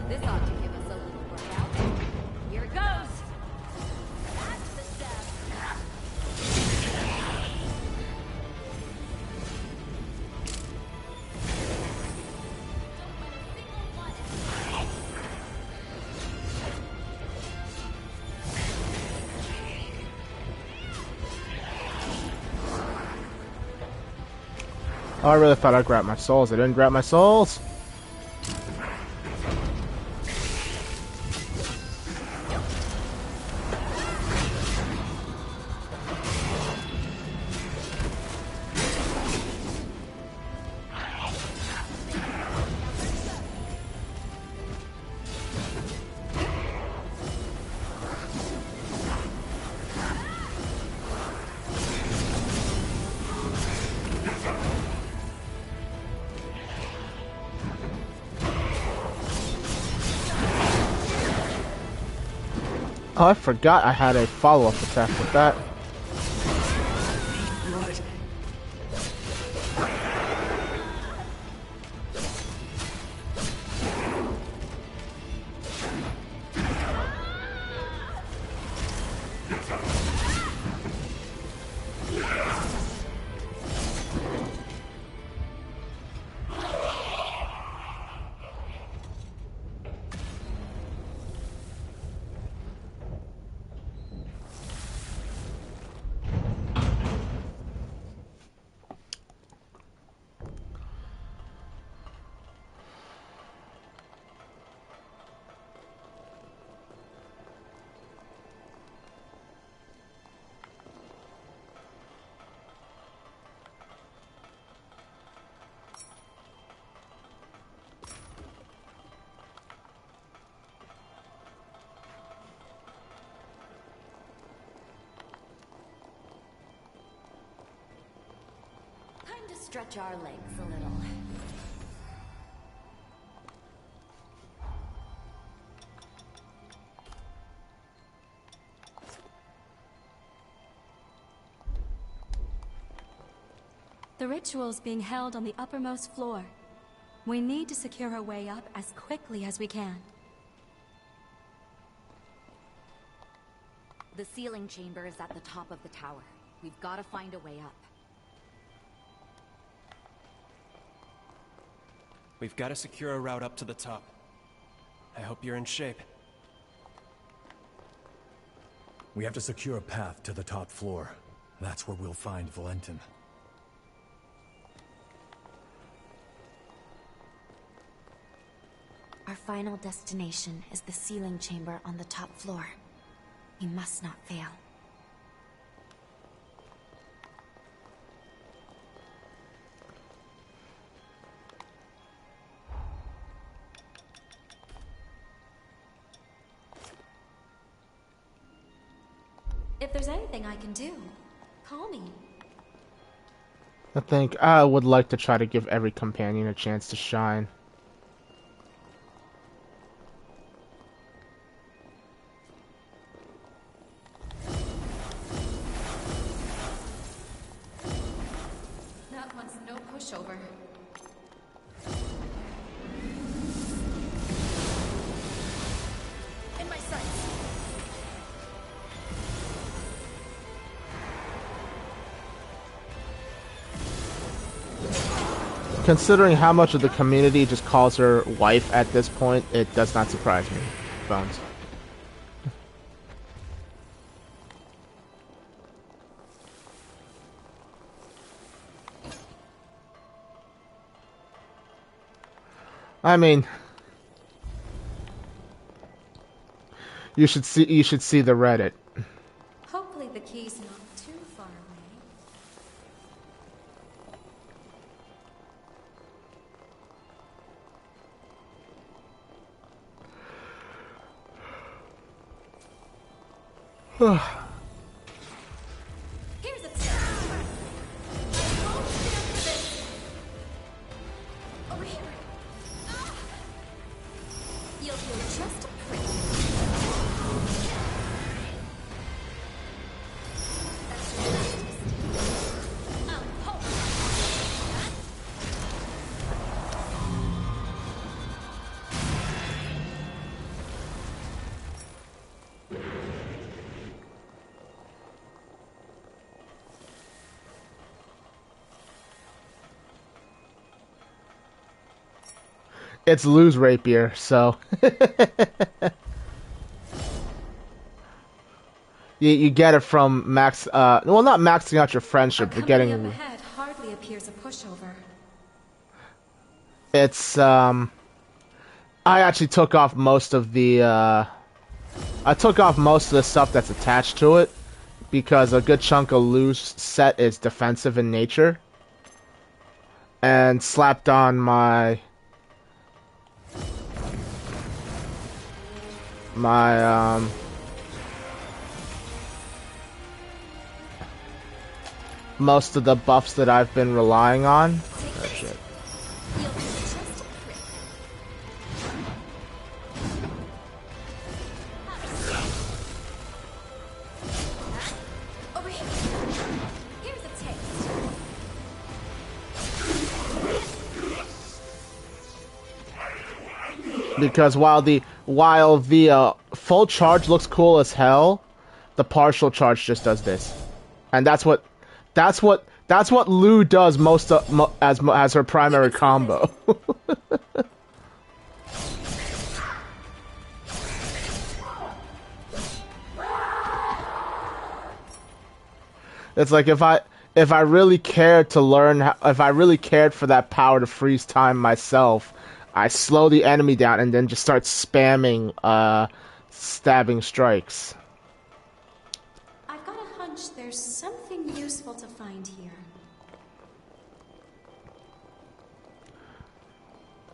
This ought to give us a little workout. Here it goes. That's the stuff. Oh, I really thought I grabbed my souls. I didn't grab my souls. Oh, I forgot I had a follow-up attack with that. Time to stretch our legs a little. The ritual's being held on the uppermost floor. We need to secure our way up as quickly as we can. The sealing chamber is at the top of the tower. We've got to find a way up. We've got to secure a route up to the top. I hope you're in shape. We have to secure a path to the top floor. That's where we'll find Valentin. Our final destination is the sealing chamber on the top floor. We must not fail. If there's anything I can do, call me. I think I would like to try to give every companion a chance to shine. That one's no pushover. In my sights. Considering how much of the community just calls her wife at this point, it does not surprise me. Bones. I mean, you should see the Reddit. Hopefully the key's not too far away. Here's a Over here. You'll feel just a prick. It's Lou's rapier, so you get it from max. Well, not maxing out your friendship, but getting. Up ahead hardly appears a pushover. It's I actually took off most of the. I took off most of the stuff that's attached to it because a good chunk of Lou's set is defensive in nature, and slapped on my most of the buffs that I've been relying on. Oh, shit. Because while the full charge looks cool as hell, the partial charge just does this, and that's what Lou does as her primary combo. It's like if I really cared to learn, if I really cared for that power to freeze time myself, I slow the enemy down and then just start spamming stabbing strikes. I've got a hunch there's something useful to find here.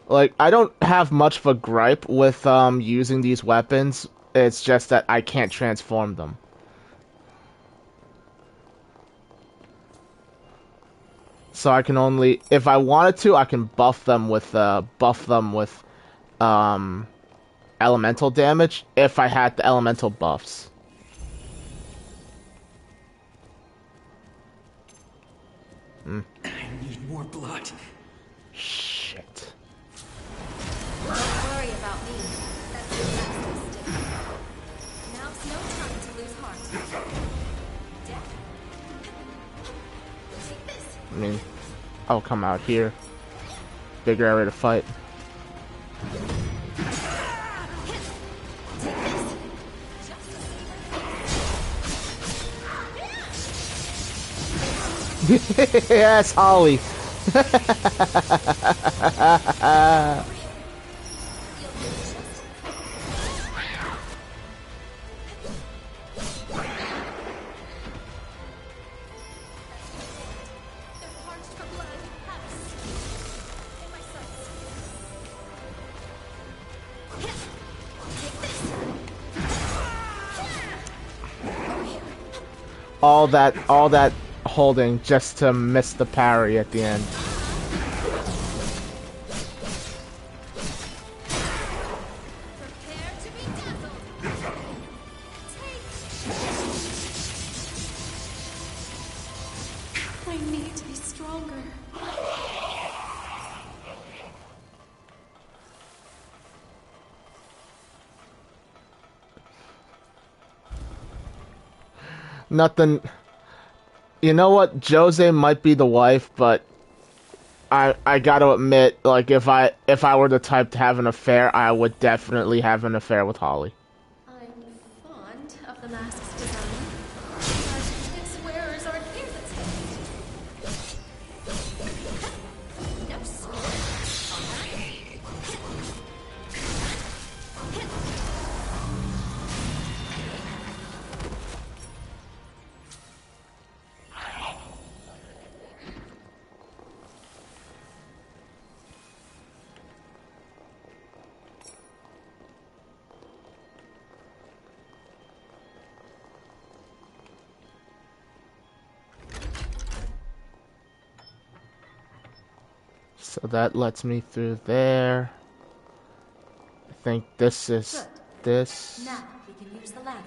Like, I don't have much of a gripe with using these weapons. It's just that I can't transform them. So I can only, if I wanted to, I can buff them with elemental damage if I had the elemental buffs. I need more blood. Shit. Don't worry about me. That's the last mistake. Now's no time to lose heart. Death. Take this. I mean, I'll come out here. Bigger area to fight. Yes, Holly. All that holding just to miss the parry at the end. I need to be stronger. Nothing. You know what? Jose might be the wife, but I gotta admit, like, if I were the type to have an affair, I would definitely have an affair with Holly. I'm fond of the mask's design, but its wearers aren't here that's no So that lets me through there. I think this is this. Now we can use the ladder.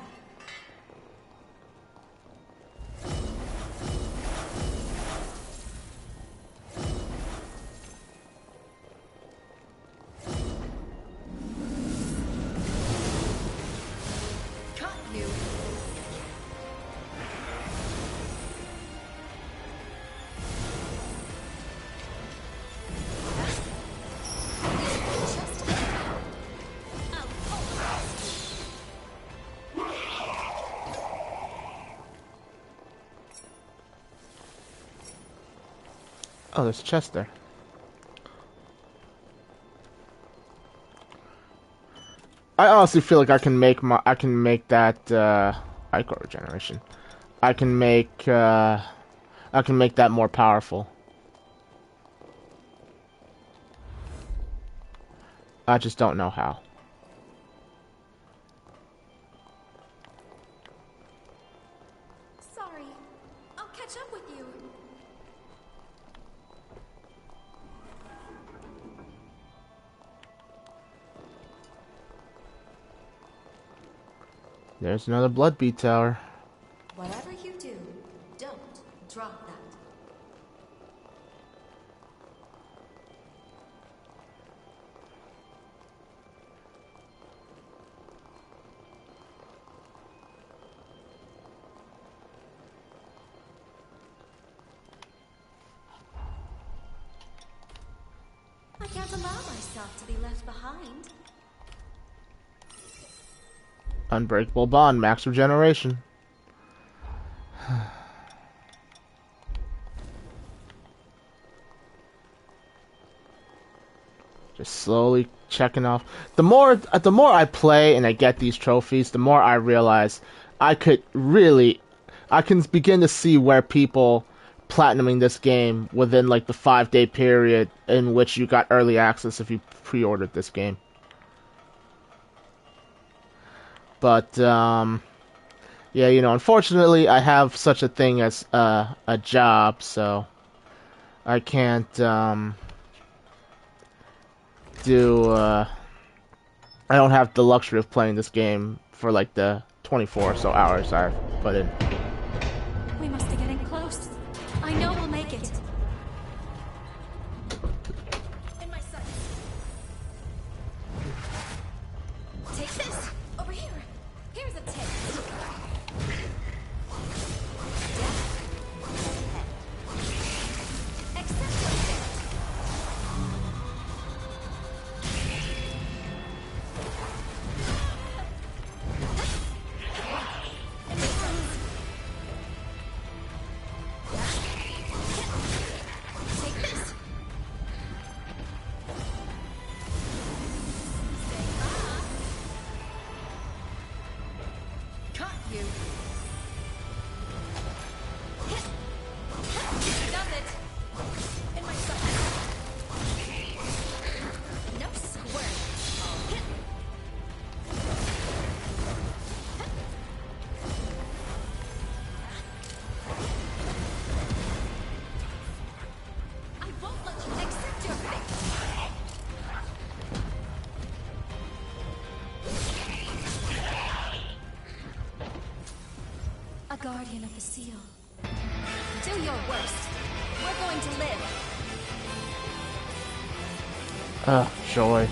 Cut you. Oh, there's a chest there. I honestly feel like I can make that Ichor regeneration. I can make that more powerful. I just don't know how. Sorry. I'll catch up with you. There's another Bloodbeat Tower. Whatever you do, don't drop that. can't allow myself to be left behind. Unbreakable bond, max regeneration. Just slowly checking off. The more I play and I get these trophies, the more I realize I can begin to see where people platinuming this game within like the 5-day period in which you got early access if you pre-ordered this game. But yeah, you know, unfortunately I have such a thing as a job, so I can't I don't have the luxury of playing this game for like the 24 or so hours I've put in. We must be getting close. I know we'll make it. In my sights. Take this! Over here! Here's a taste. Accept your fate. Guardian of the seal. Do your worst. We're going to live. Ah, joy.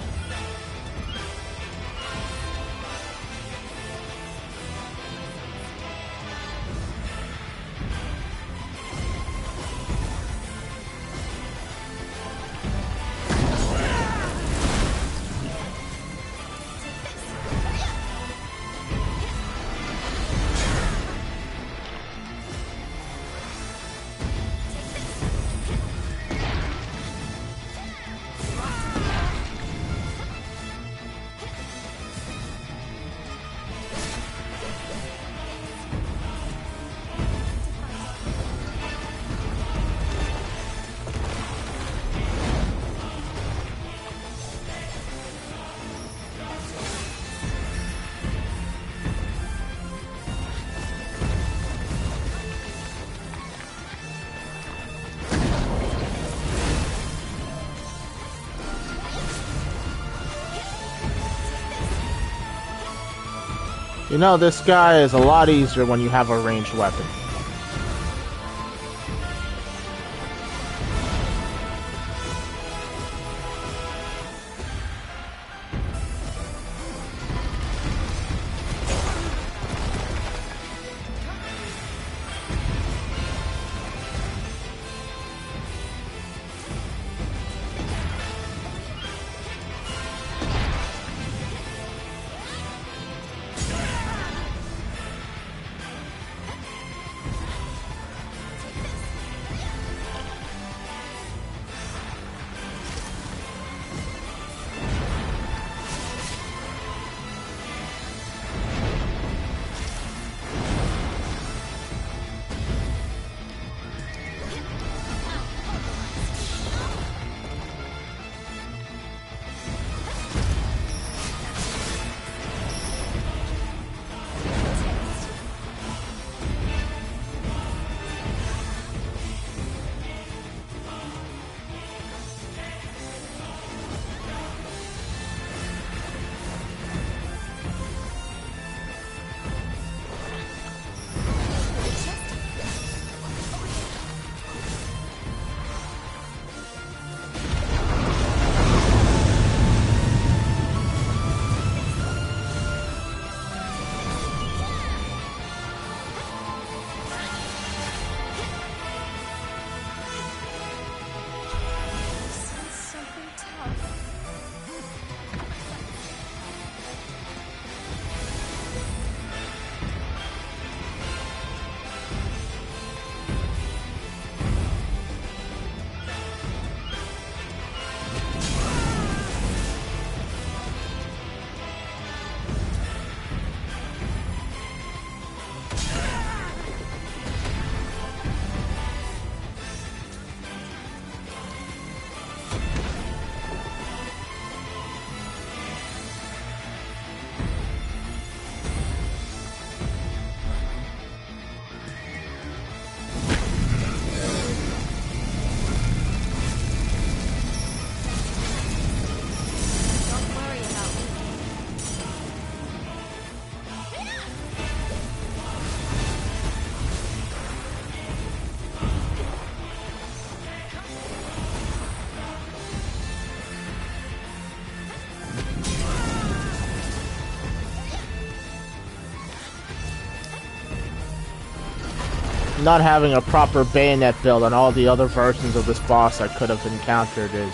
You know, this guy is a lot easier when you have a ranged weapon. not having a proper bayonet build on all the other versions of this boss I could have encountered is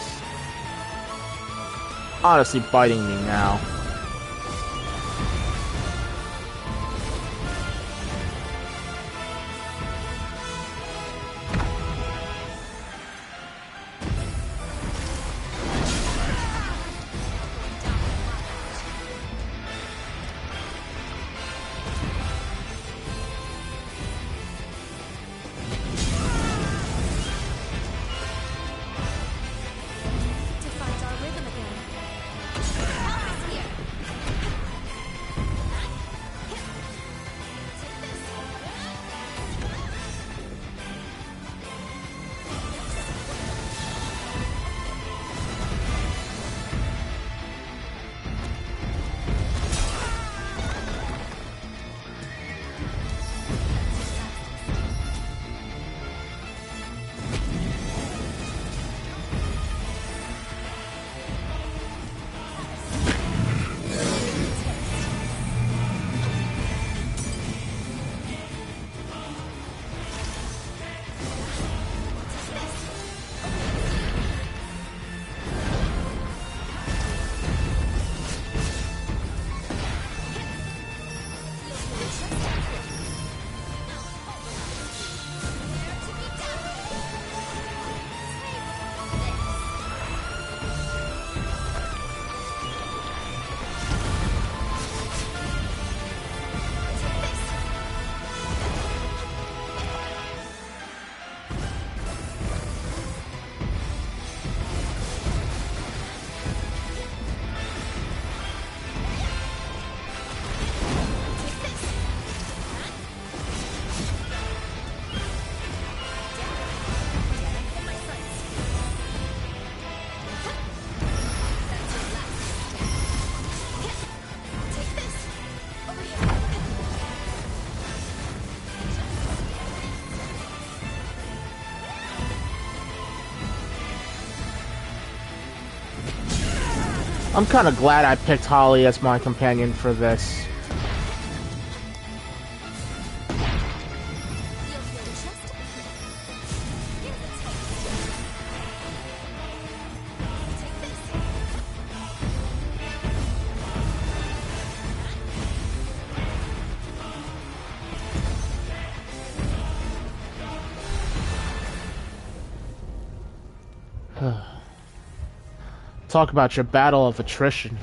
honestly biting me now. I'm kind of glad I picked Holly as my companion for this. Talk about your battle of attrition.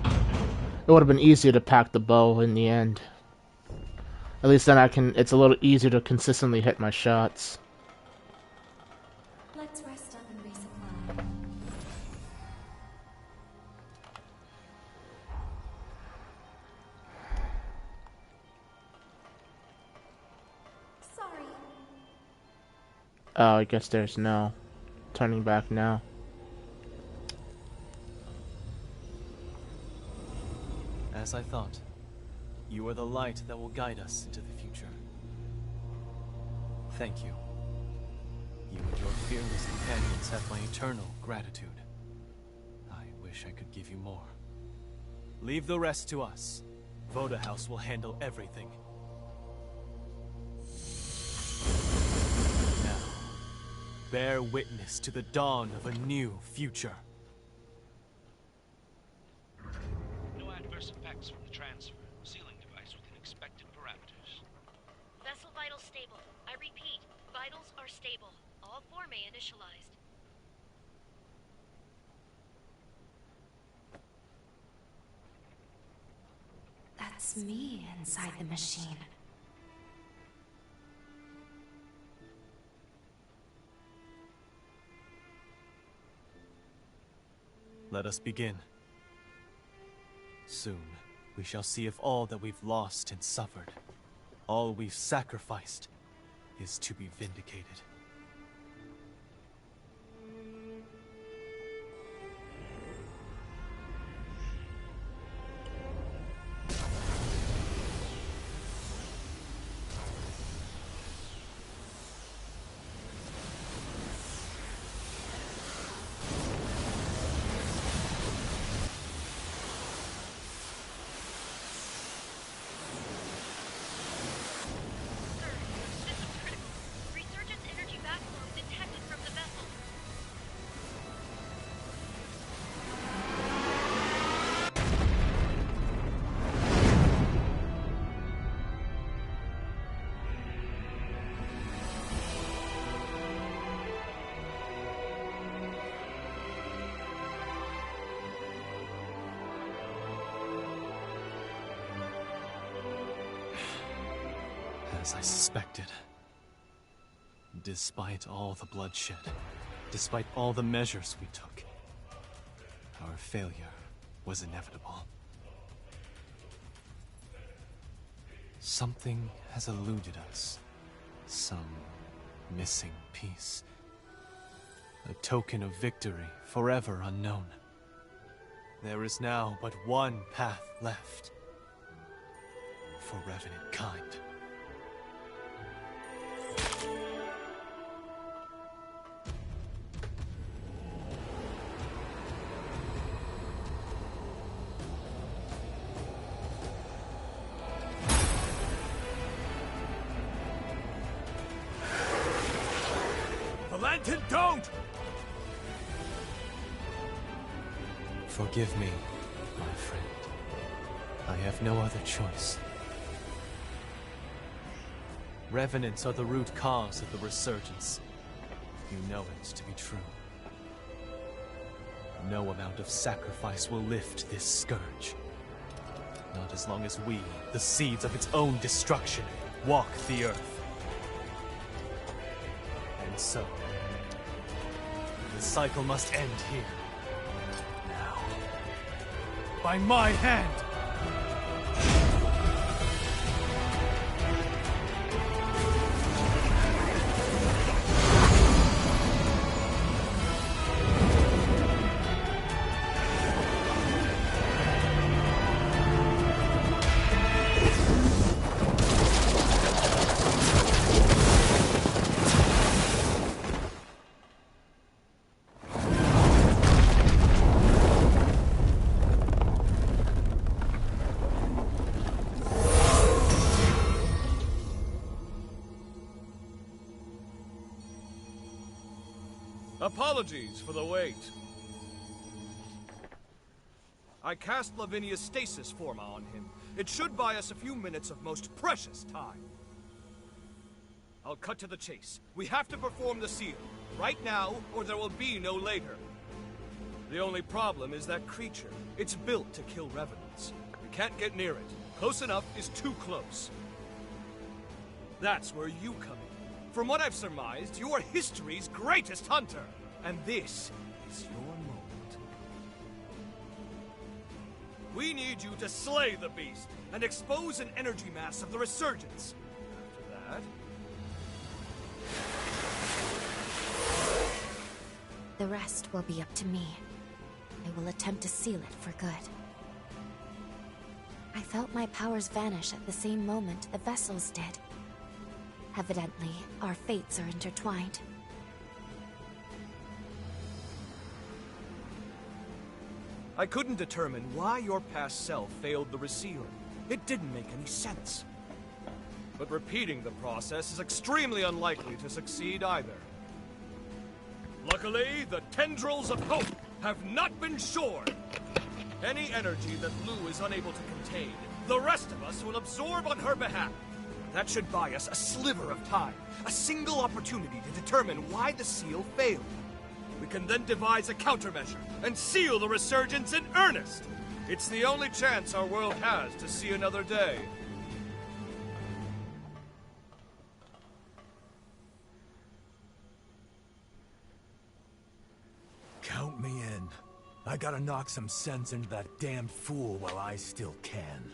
It would have been easier to pack the bow in the end. At least then it's a little easier to consistently hit my shots. Let's rest up and resupply. Sorry. Oh, I guess there's no turning back now. As I thought, you are the light that will guide us into the future. Thank you. You and your fearless companions have my eternal gratitude. I wish I could give you more. Leave the rest to us. Voda House will handle everything. Now, bear witness to the dawn of a new future. No adverse effects from the transfer. Sealing device within expected parameters. Vessel vitals stable. I repeat, vitals are stable. All 4 may initialized. That's me inside the machine. Let us begin. Soon, we shall see if all that we've lost and suffered, all we've sacrificed, is to be vindicated. As I suspected. Despite all the bloodshed, despite all the measures we took, our failure was inevitable. Something has eluded us. Some missing piece. A token of victory forever unknown. There is now but one path left. For Revenant kind. Valentin, don't! Forgive me, my friend. I have no other choice. Revenants are the root cause of the resurgence. You know it to be true. No amount of sacrifice will lift this scourge. Not as long as we, the seeds of its own destruction, walk the earth. And so, the cycle must end here. Now. By my hand! Apologies for the wait. I cast Lavinia's stasis forma on him. It should buy us a few minutes of most precious time. I'll cut to the chase. We have to perform the seal. Right now, or there will be no later. The only problem is that creature. It's built to kill revenants. We can't get near it. Close enough is too close. That's where you come in. From what I've surmised, you are history's greatest hunter. And this is your moment. We need you to slay the beast and expose an energy mass of the resurgence. After that... The rest will be up to me. I will attempt to seal it for good. I felt my powers vanish at the same moment the vessels did. Evidently, our fates are intertwined. I couldn't determine why your past self failed the resealing. It didn't make any sense. But repeating the process is extremely unlikely to succeed either. Luckily, the tendrils of hope have not been shorn. Any energy that Lou is unable to contain, the rest of us will absorb on her behalf. That should buy us a sliver of time, a single opportunity to determine why the seal failed. We can then devise a countermeasure and seal the resurgence in earnest. It's the only chance our world has to see another day. Count me in. I gotta knock some sense into that damn fool while I still can.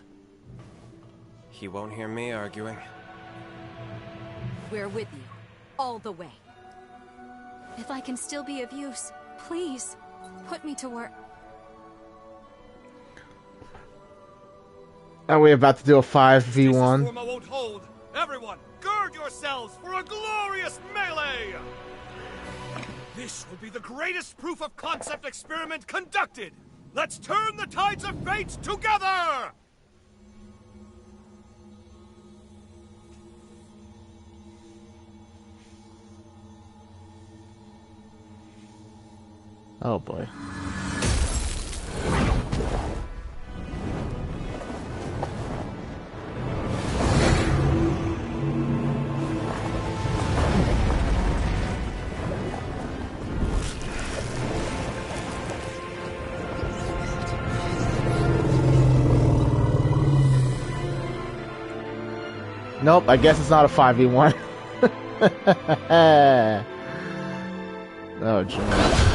He won't hear me arguing. We're with you, all the way. If I can still be of use, please, put me to work. Are we about to do a 5v1? Stasis forma won't hold. Everyone, gird yourselves for a glorious melee! This will be the greatest proof of concept experiment conducted! Let's turn the tides of fate together! Oh boy. Nope, I guess it's not a 5v1. Oh, jeez.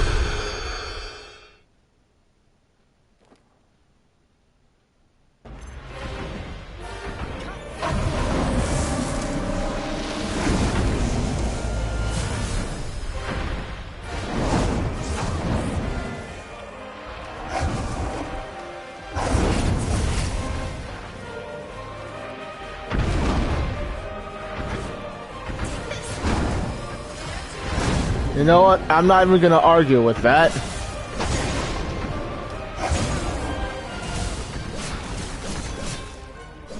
You know what? I'm not even gonna argue with that.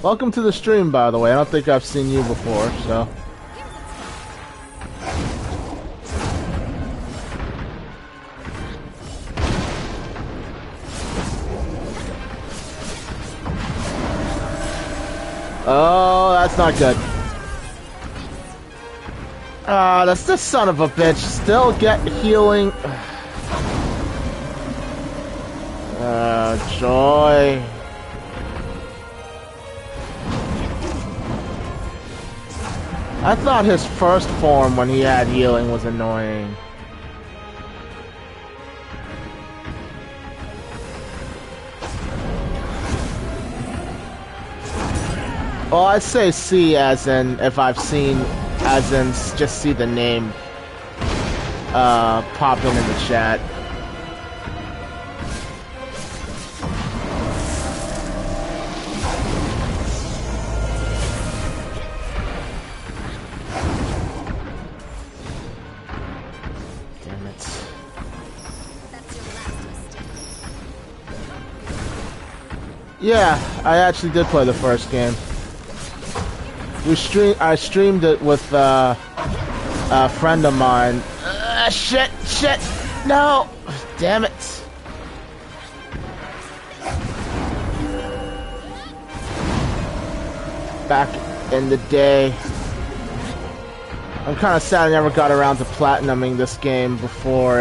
Welcome to the stream, by the way. I don't think I've seen you before, so. Oh, that's not good. Ah, that's the son of a bitch. Still get healing. Joy. I thought his first form when he had healing was annoying. Well, I say see as in if I've seen, as in just see the name popping in the chat. Damn it. Yeah, I actually did play the first game. I streamed it with a friend of mine. Shit! No! Damn it! Back in the day. I'm kind of sad I never got around to platinuming this game before.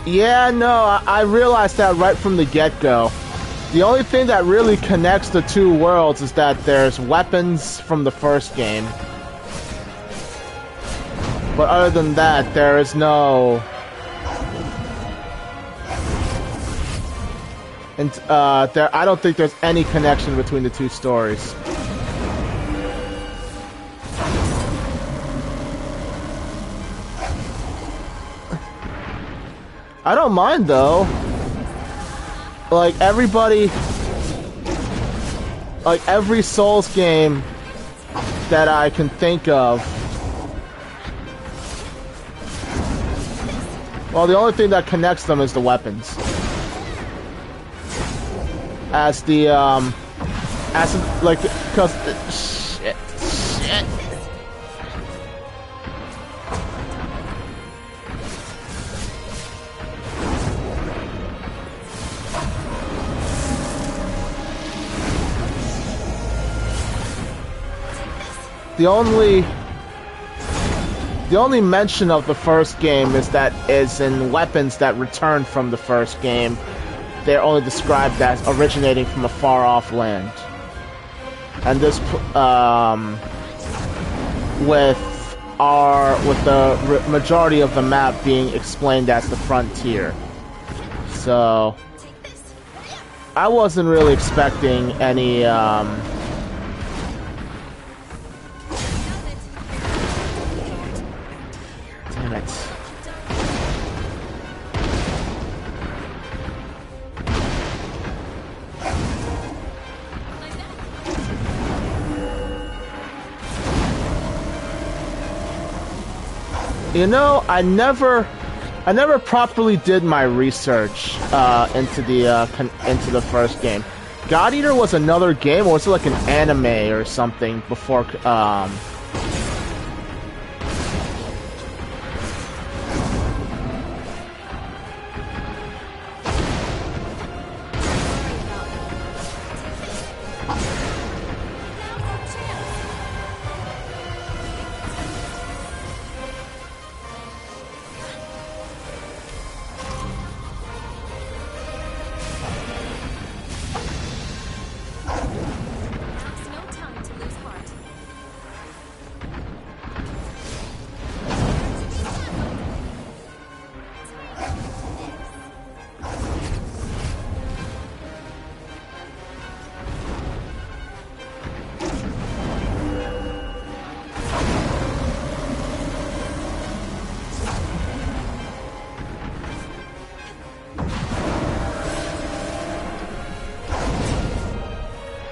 Yeah, no, I realized that right from the get-go. The only thing that really connects the two worlds is that there's weapons from the first game. But other than that, there is no... And I don't think there's any connection between the two stories. I don't mind though. Like everybody, like every Souls game that I can think of. Well, the only thing that connects them is the weapons. As the because shit. The only mention of the first game is in weapons that return from the first game. They're only described as originating from a far-off land. And this, with the majority of the map being explained as the frontier. So, I wasn't really expecting any, Damn it. You know, I never properly did my research into the first game. God Eater was another game, or was it like an anime or something before?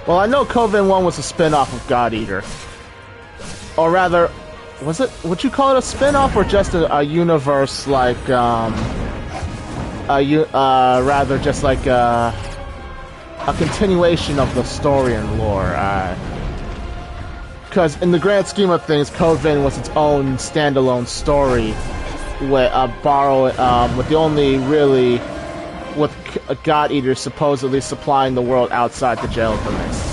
Well, I know Coven 1 was a spin-off of God Eater. Or rather, was it, would you call it a spin-off or just a universe like, rather just like a continuation of the story and lore? Because in the grand scheme of things, Coven was its own standalone story with with the only really with God Eater supposedly supplying the world outside the Jail of the Mist.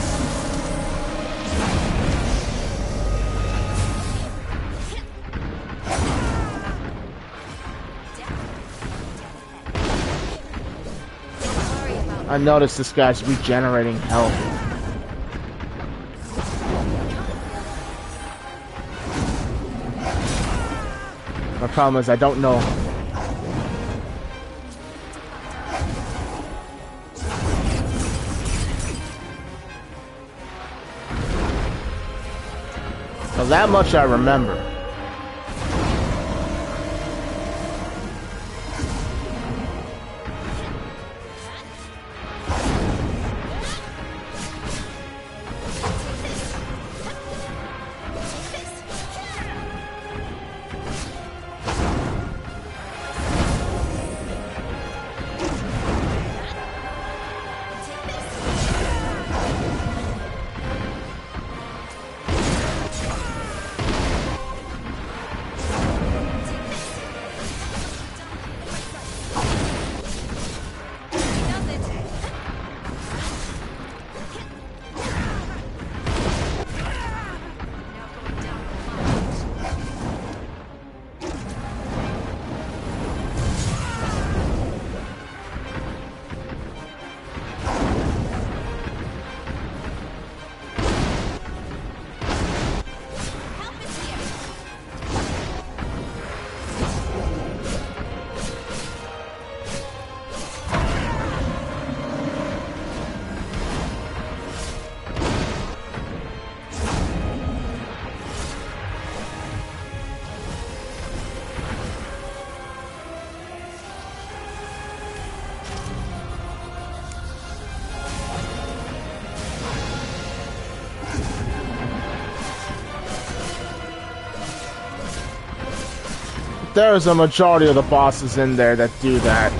I noticed this guy's regenerating health. My problem is I don't know. Well, that much I remember. There's a majority of the bosses in there that do that.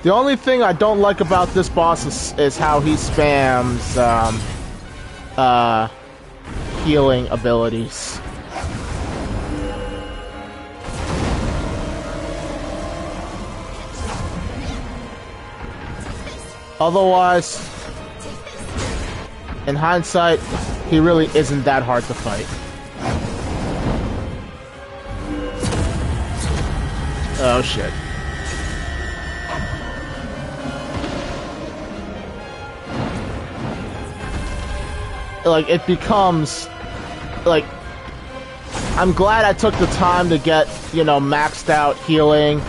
The only thing I don't like about this boss is how he spams healing abilities. Otherwise, in hindsight, he really isn't that hard to fight. Oh shit. Like, it becomes, like, I'm glad I took the time to get, you know, maxed out healing.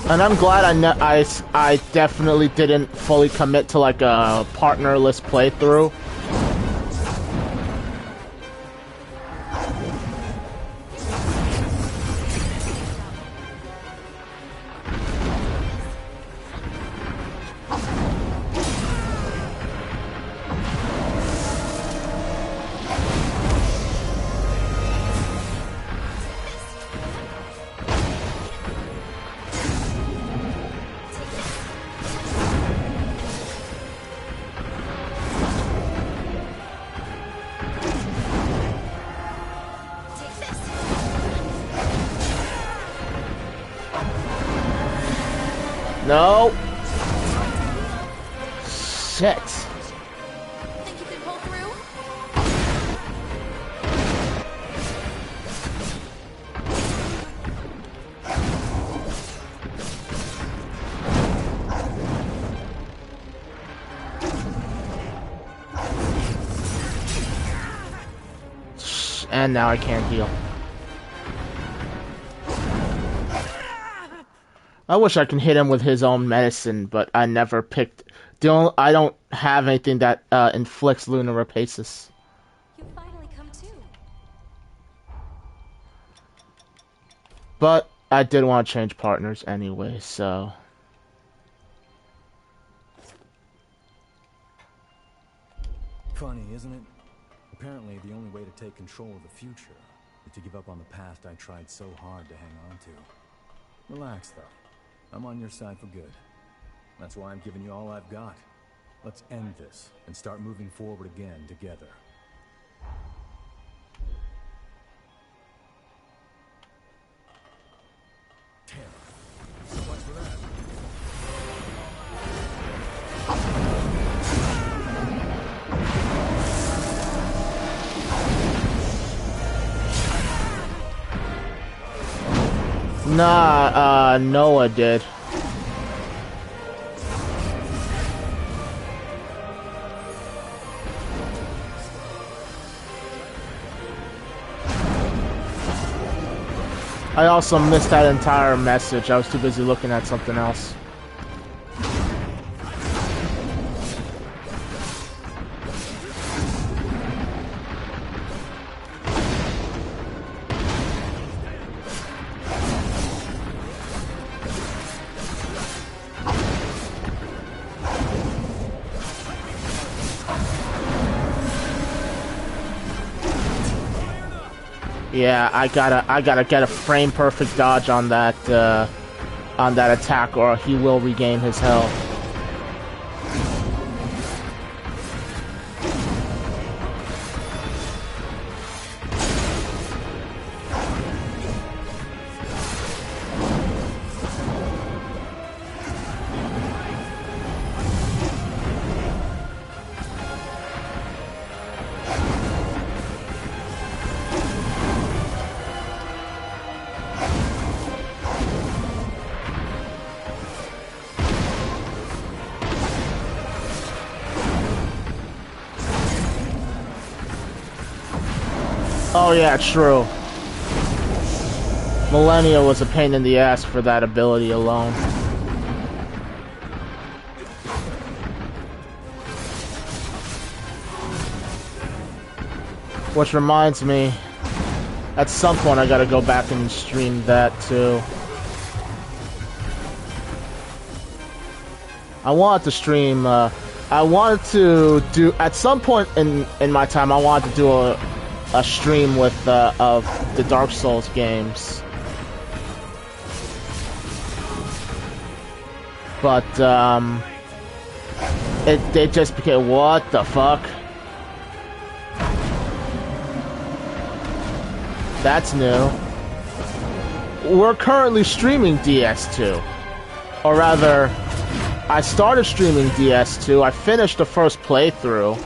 And I'm glad I definitely didn't fully commit to, like, a partnerless playthrough. No. Shit. Think you can pull through? And now I can't heal. I wish I can hit him with his own medicine, but I never picked... I don't have anything that inflicts Lunar Rapaces. You finally come to. But I did want to change partners anyway, so... Funny, isn't it? Apparently, the only way to take control of the future is to give up on the past I tried so hard to hang on to. Relax, though. I'm on your side for good. That's why I'm giving you all I've got. Let's end this and start moving forward again together. Terra. So much for that. Nah, Noah did. I also missed that entire message. I was too busy looking at something else. Yeah, I gotta get a frame perfect dodge on that attack, or he will regain his health. Oh yeah, true. Millennia was a pain in the ass for that ability alone. Which reminds me, at some point I gotta go back and stream that too. I wanted to stream, I wanted to do, at some point in my time, I wanted to do a stream with of the Dark Souls games, but it just became, what the fuck? That's new. We're currently streaming DS2, or rather, I started streaming DS2. I finished the first playthrough.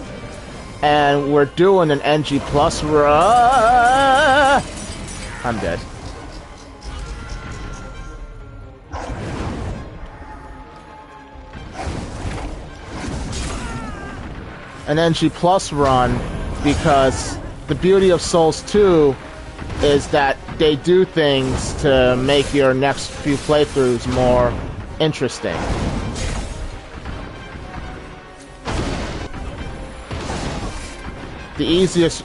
And we're doing an NG Plus run. I'm dead. An NG Plus run, because the beauty of Souls 2 is that they do things to make your next few playthroughs more interesting. The easiest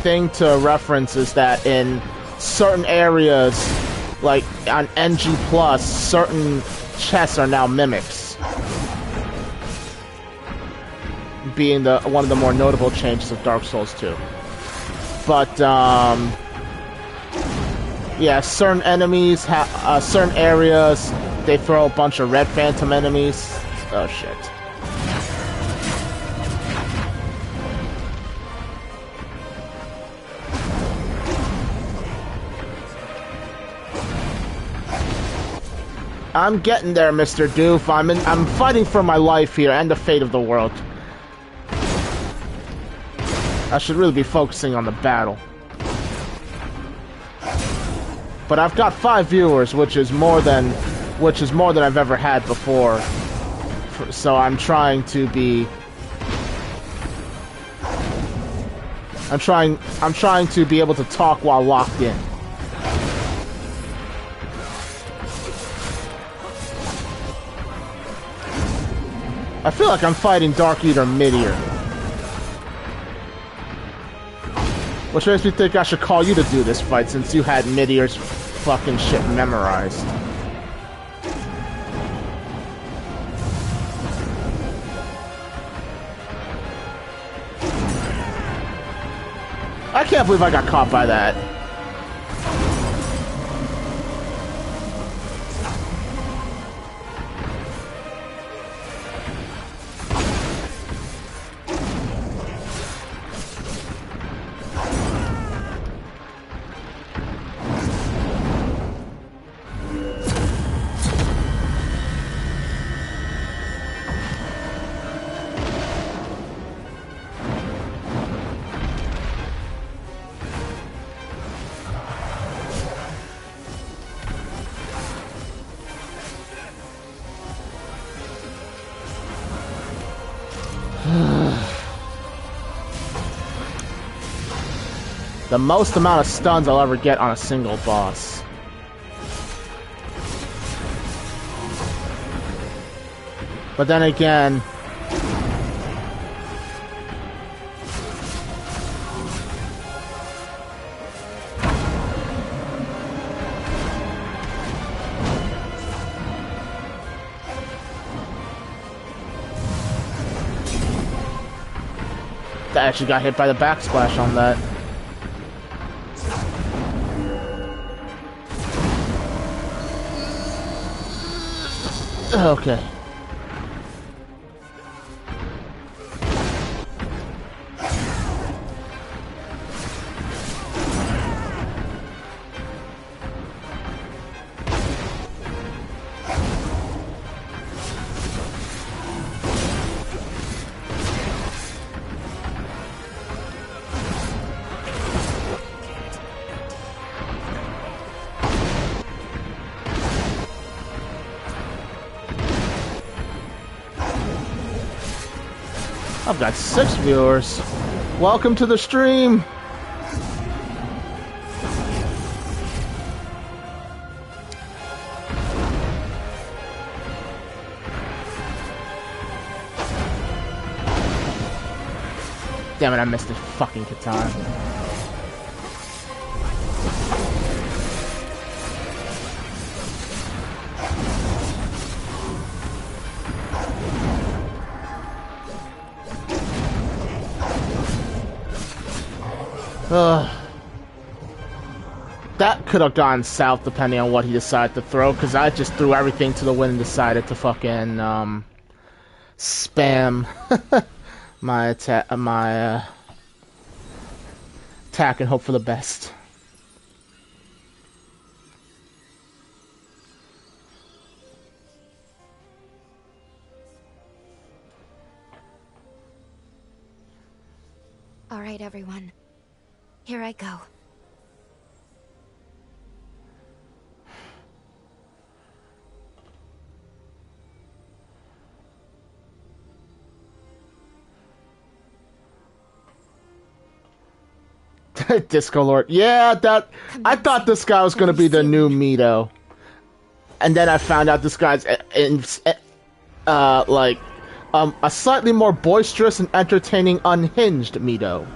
thing to reference is that in certain areas, like on NG+, certain chests are now mimics, being one of the more notable changes of Dark Souls 2. But yeah, certain enemies certain areas, they throw a bunch of red phantom enemies. Oh shit. I'm getting there, Mr. Doof. I'm fighting for my life here and the fate of the world. I should really be focusing on the battle. But I've got 5 viewers, which is more than I've ever had before. So I'm trying to be I'm trying to be able to talk while locked in. I feel like I'm fighting Dark Eater mid-ear. Which makes me think I should call you to do this fight since you had mid-ear's fucking shit memorized. I can't believe I got caught by that. The most amount of stuns I'll ever get on a single boss. But then again... I actually got hit by the backsplash on that. Okay. I've got 6 viewers. Welcome to the stream. Damn it, I missed the fucking katana. That could have gone south depending on what he decided to throw, because I just threw everything to the wind and decided to fucking spam my attack and hope for the best. All right, everyone. Here I go. Disco Lord. Yeah, that I thought this guy was gonna be the new Mito, and then I found out this guy's a slightly more boisterous and entertaining, unhinged Mito.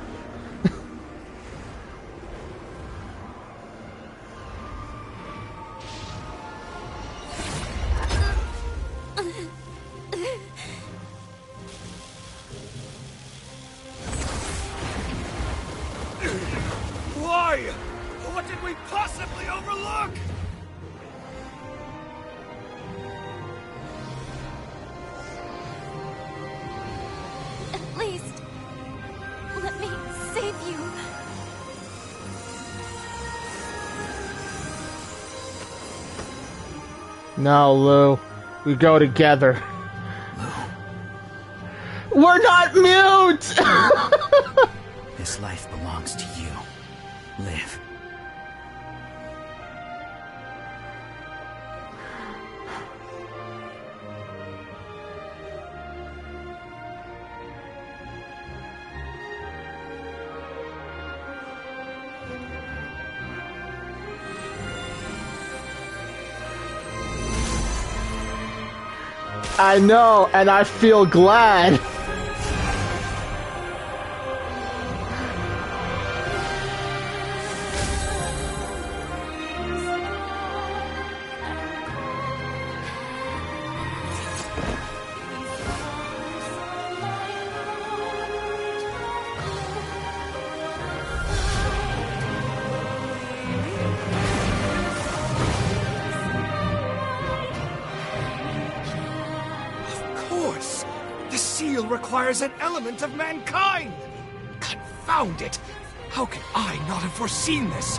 Why? What did we possibly overlook? At least, let me save you. No, Lou. We go together. We're not mute! This life belongs to you. Live. I know, and I feel glad. Requires an element of mankind! Confound it! How can I not have foreseen this?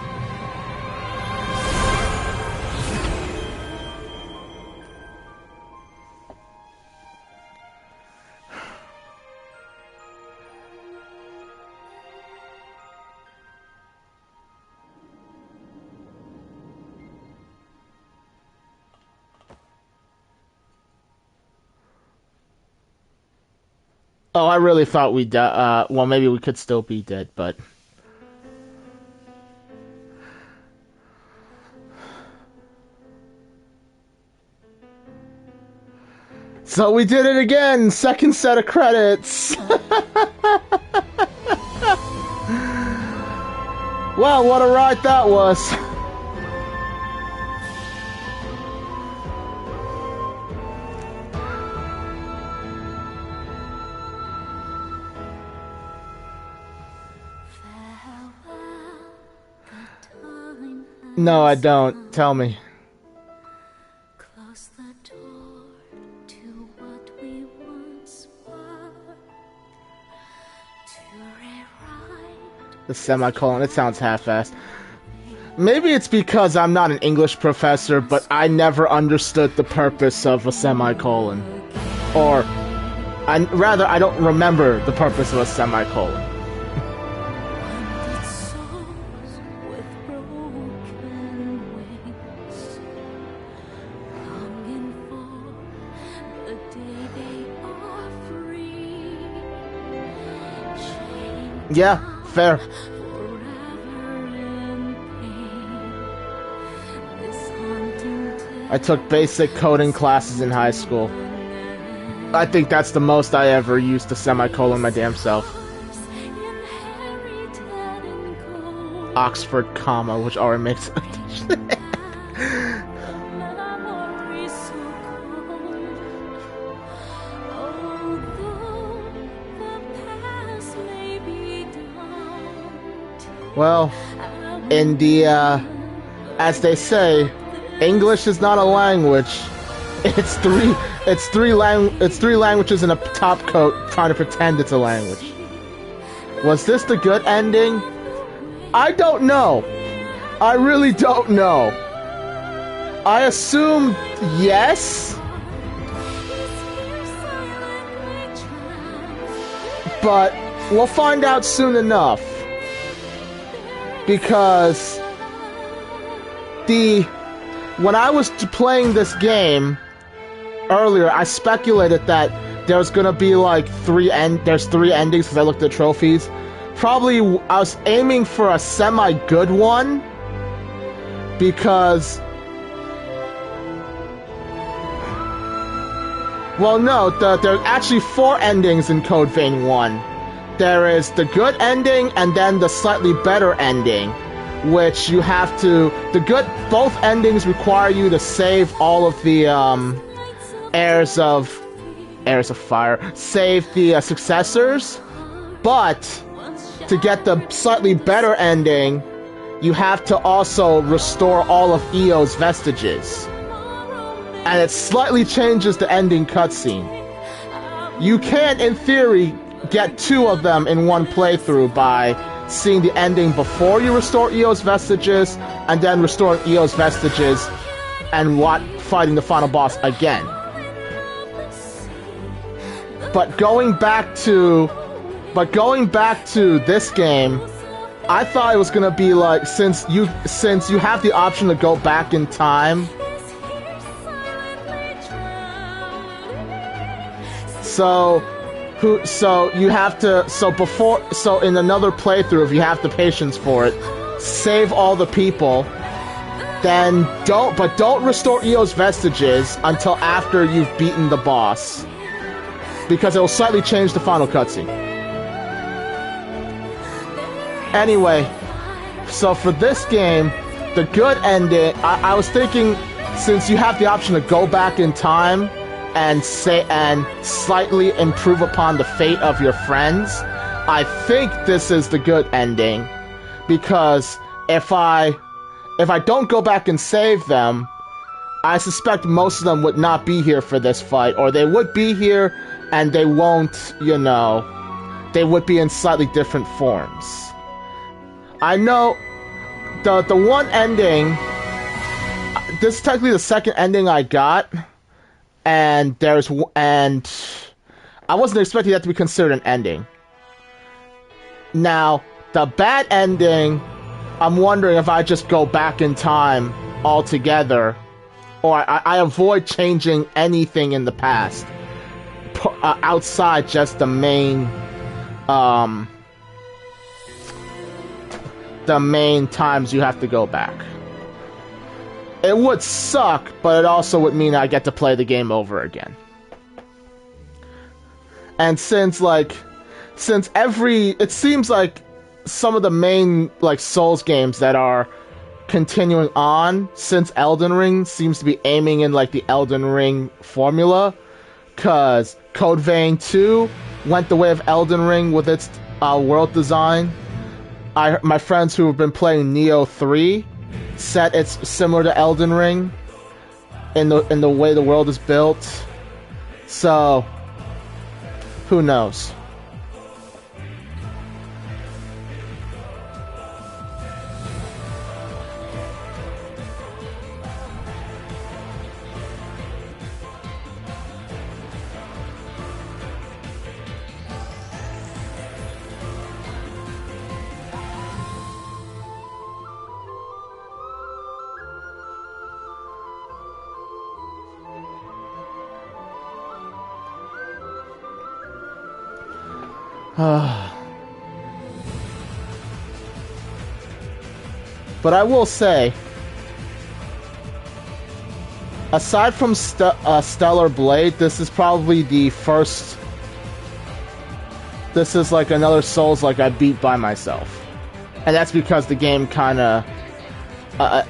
Oh, I really thought we died. Well, maybe we could still be dead, but... So we did it again! Second set of credits! Well, what a ride that was! No, I don't. Tell me. Close the door to what we once were. To rewrite. The semicolon, it sounds half-assed. Maybe it's because I'm not an English professor, but I never understood the purpose of a semicolon. Or, I don't remember the purpose of a semicolon. Yeah, fair. I took basic coding classes in high school. I think that's the most I ever used a semicolon my damn self. Oxford comma, which already makes Well, in the, as they say, English is not a language. It's three languages in a top coat trying to pretend it's a language. Was this the good ending? I don't know. I really don't know. I assume yes. But we'll find out soon enough. Because when I was playing this game earlier, I speculated that there's gonna be like there's three endings because I looked at trophies. Probably I was aiming for a semi-good one because, well, no, there are actually 4 endings in Code Vein 1. There is the good ending and then the slightly better ending, which you have to... Both endings require you to save all of the heirs of fire. Save the successors, but to get the slightly better ending, you have to also restore all of Eo's vestiges. And it slightly changes the ending cutscene. You can, in theory, get 2 of them in one playthrough by seeing the ending before you restore Eo's vestiges, and then restoring Eo's vestiges and fighting the final boss again. But going back to this game, I thought it was gonna be like, since you have the option to go back in time, so you have to, so in another playthrough, if you have the patience for it, save all the people, then don't restore Eo's vestiges until after you've beaten the boss, because it will slightly change the final cutscene. Anyway, so for this game, the good ending, I was thinking, since you have the option to go back in time and slightly improve upon the fate of your friends, I think this is the good ending, because if I don't go back and save them, I suspect most of them would not be here for this fight, or they would be here and they won't, you know, they would be in slightly different forms. I know the one ending, this is technically the second ending I got, and I wasn't expecting that to be considered an ending. Now, the bad ending, I'm wondering if I just go back in time altogether, or I avoid changing anything in the past outside just the main times you have to go back. It would suck, but it also would mean I get to play the game over again. And since it seems like some of the main, like, Souls games that are continuing on since Elden Ring seems to be aiming in, like, the Elden Ring formula, because Code Vein 2 went the way of Elden Ring with its world design. My friends who have been playing Neo 3 said it's similar to Elden Ring in the way the world is built. So, who knows? But I will say, aside from Stellar Blade, this is probably the first. This is like another Souls like I beat by myself, and that's because the game kind of by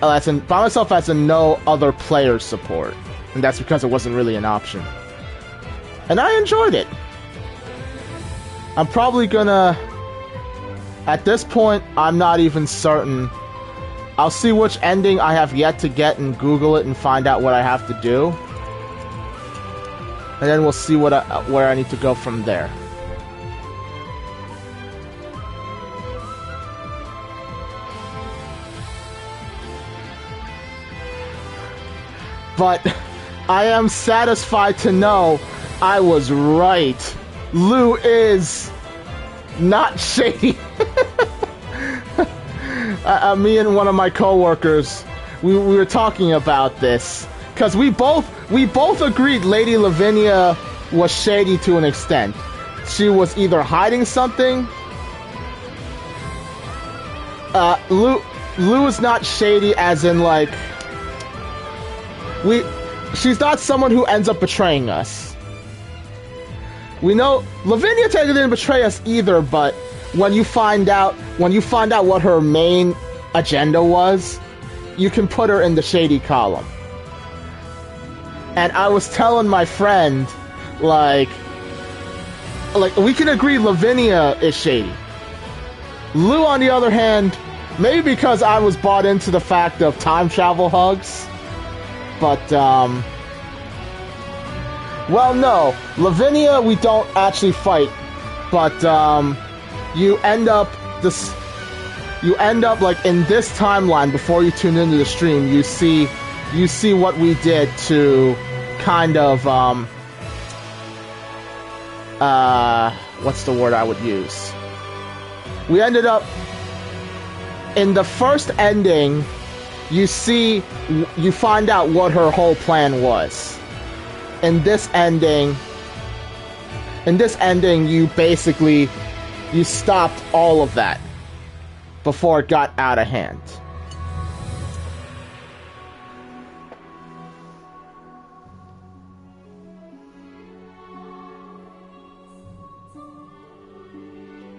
myself has a no other player support, and that's because it wasn't really an option, and I enjoyed it. I'm probably gonna, at this point, I'm not even certain. I'll see which ending I have yet to get and Google it and find out what I have to do. And then we'll see where I need to go from there. But I am satisfied to know I was right. Lou is not shady. Me and one of my coworkers, we were talking about this because we both agreed Lady Lavinia was shady to an extent. She was either hiding something. Lou is not shady as in like she's not someone who ends up betraying us. We know Lavinia technically didn't betray us either, but when you find out what her main agenda was, you can put her in the shady column. And I was telling my friend, like we can agree Lavinia is shady. Lou, on the other hand, maybe because I was bought into the fact of time travel hugs, but well, no, Lavinia we don't actually fight, but you end up like in this timeline before you tune into the stream. You see what we did to kind of what's the word I would use? We ended up in the first ending. You find out what her whole plan was. In this ending, you basically stopped all of that before it got out of hand.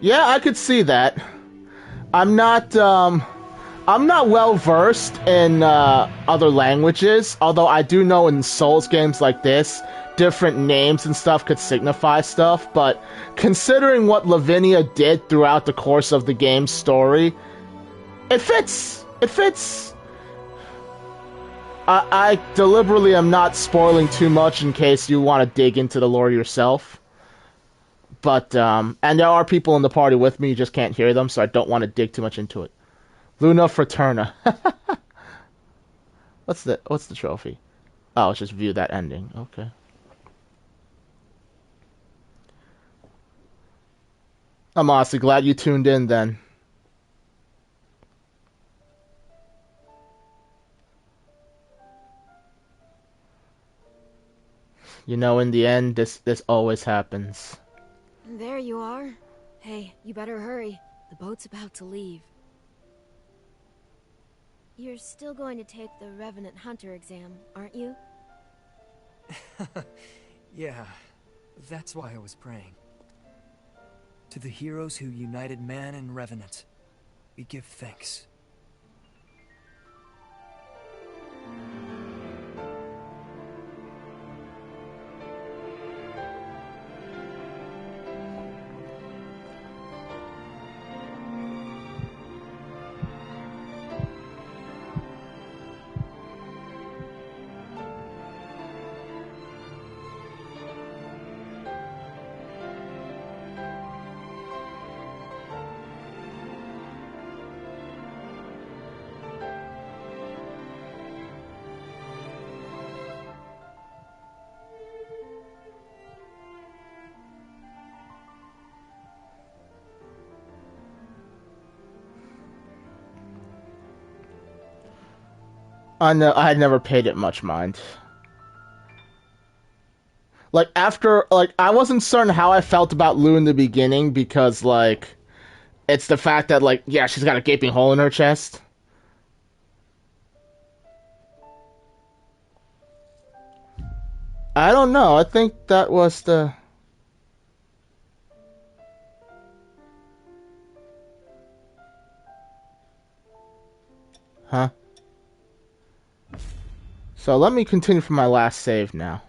Yeah, I could see that. I'm not well versed in other languages, although I do know in Souls games like this, different names and stuff could signify stuff, but considering what Lavinia did throughout the course of the game's story, it fits. It fits. I deliberately am not spoiling too much in case you want to dig into the lore yourself. But, and there are people in the party with me, you just can't hear them, so I don't want to dig too much into it. Luna Fraterna. What's the trophy? Oh, it's just view that ending. Okay. I'm honestly glad you tuned in then. You know, in the end, this always happens. There you are. Hey, you better hurry. The boat's about to leave. You're still going to take the Revenant Hunter exam, aren't you? Yeah, that's why I was praying. To the heroes who united man and Revenant, we give thanks. I had never paid it much mind. Like, after, like, I wasn't certain how I felt about Lou in the beginning because, like, it's the fact that, like, yeah, she's got a gaping hole in her chest. I don't know, I think that was the... Huh? So let me continue from my last save now.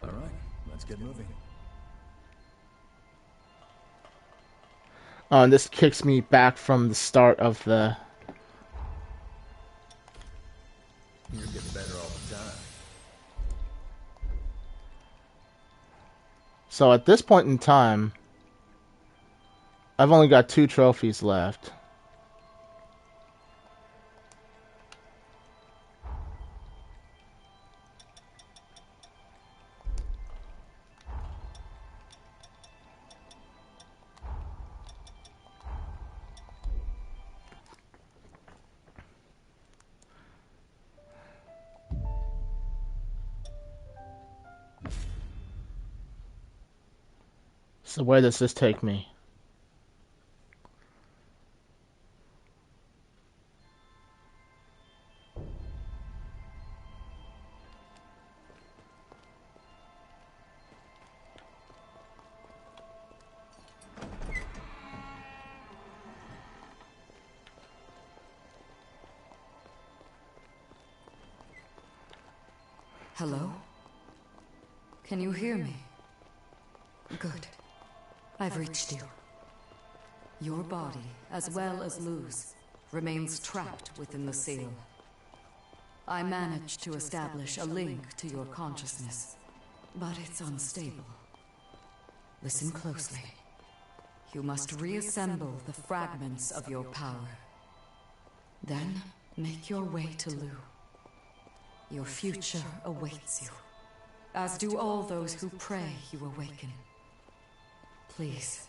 All right, let's get moving. Oh, and this kicks me back from the start of the... You're getting better all the time. So at this point in time, I've only got 2 trophies left. So where does this take me? Hello? Can you hear me? Good. I've reached you. Your body, as well as Lou's, remains trapped within the seal. I managed to establish a link to your consciousness, but it's unstable. Listen closely. You must reassemble the fragments of your power. Then, make your way to Lou. Your future awaits you, as do all those who pray you awaken. Please,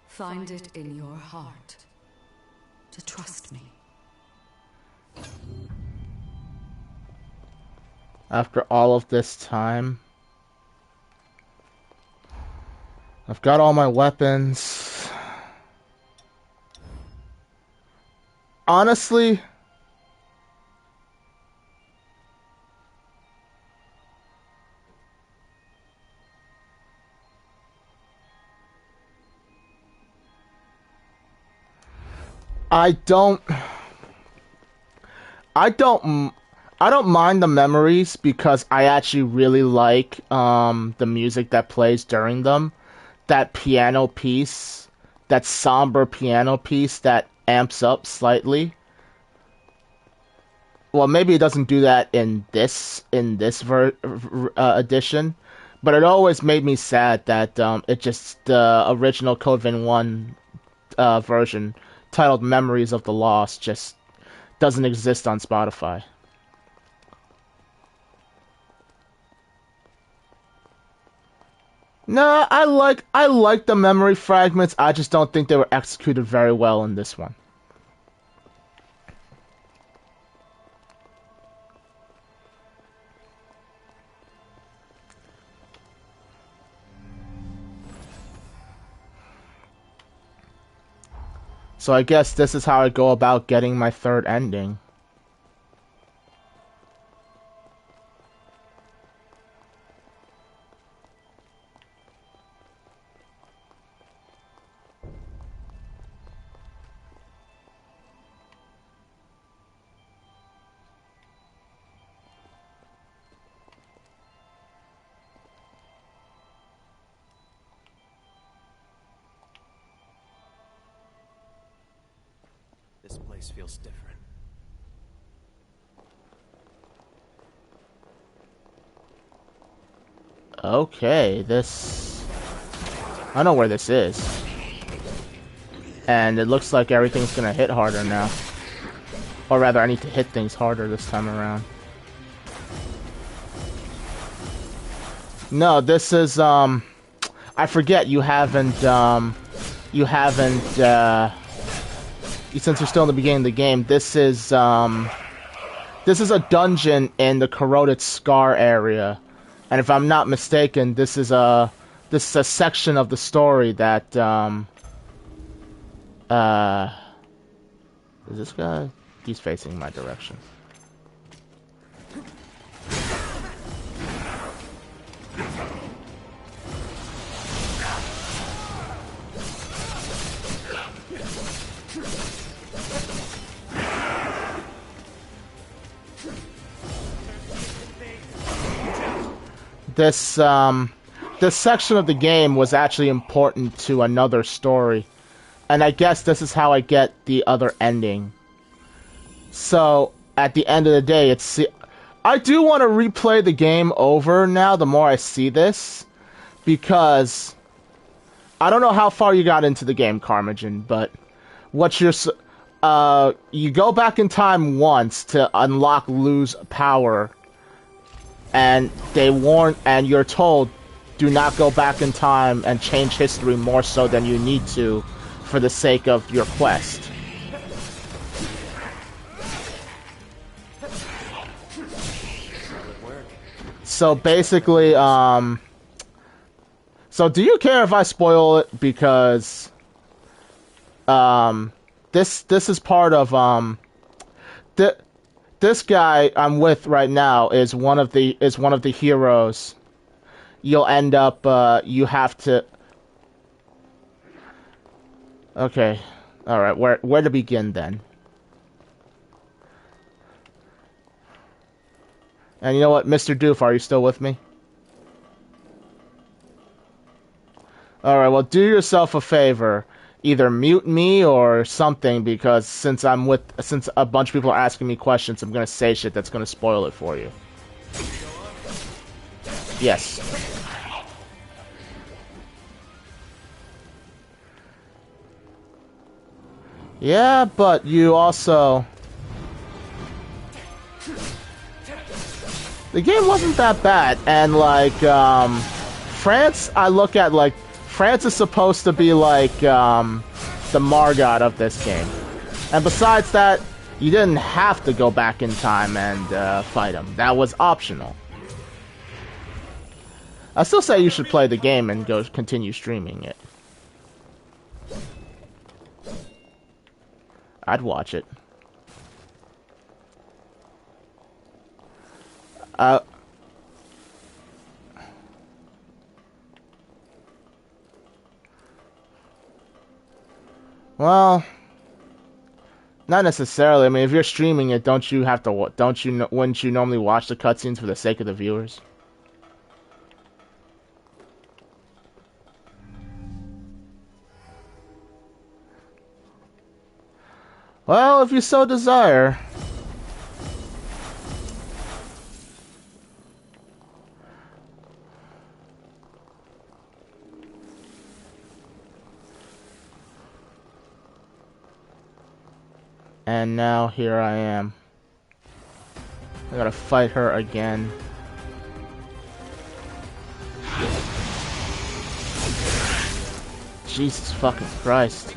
find it in your heart to trust me. After all of this time, I've got all my weapons. Honestly, I don't I don't I don't mind the memories because I actually really like the music that plays during them. That piano piece, that somber piano piece that amps up slightly. Well, maybe it doesn't do that in this edition, but it always made me sad that it just the original Code Vein 1 version titled Memories of the Lost just doesn't exist on Spotify. No, I like the memory fragments. I just don't think they were executed very well in this one. So I guess this is how I go about getting my third ending. This place feels different. Okay, this... I know where this is. And it looks like everything's gonna hit harder now. Or rather, I need to hit things harder this time around. No, this is, I forget you haven't, since you're still in the beginning of the game, this is a dungeon in the Corroded Scar area. And if I'm not mistaken, this is a section of the story that, is this guy? He's facing my direction. This section of the game was actually important to another story. And I guess this is how I get the other ending. So, at the end of the day, I do want to replay the game over now, the more I see this. Because, I don't know how far you got into the game, Carmagen, but you go back in time once to unlock Lu's power. And and you're told, do not go back in time and change history more so than you need to for the sake of your quest. So basically, so do you care if I spoil it? Because, this is part of, this guy I'm with right now is one of the heroes. You'll end up you have to. Okay, all right. Where to begin then? And you know what, Mr. Doof, are you still with me? All right. Well, do yourself a favor. Either mute me or something, because since a bunch of people are asking me questions, I'm gonna say shit that's gonna spoil it for you. Yes. Yeah, but you also... The game wasn't that bad, and like, France, I look at like, France is supposed to be like the Margot of this game. And besides that, you didn't have to go back in time and fight him. That was optional. I still say you should play the game and go continue streaming it. I'd watch it. Well, Not necessarily. I mean, if you're streaming it, don't you have to? Don't you? Wouldn't you normally watch the cutscenes for the sake of the viewers? Well, if you so desire. And now here I am. I gotta fight her again. Jesus fucking Christ.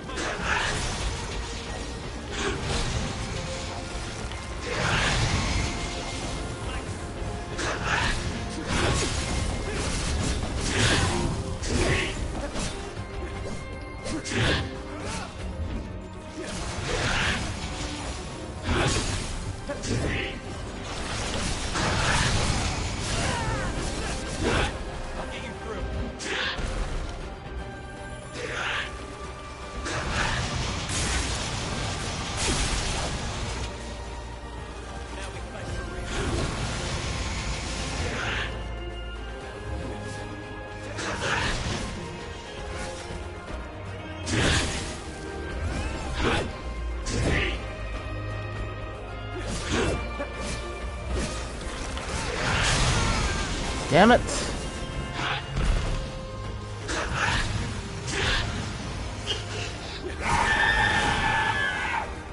Damn it!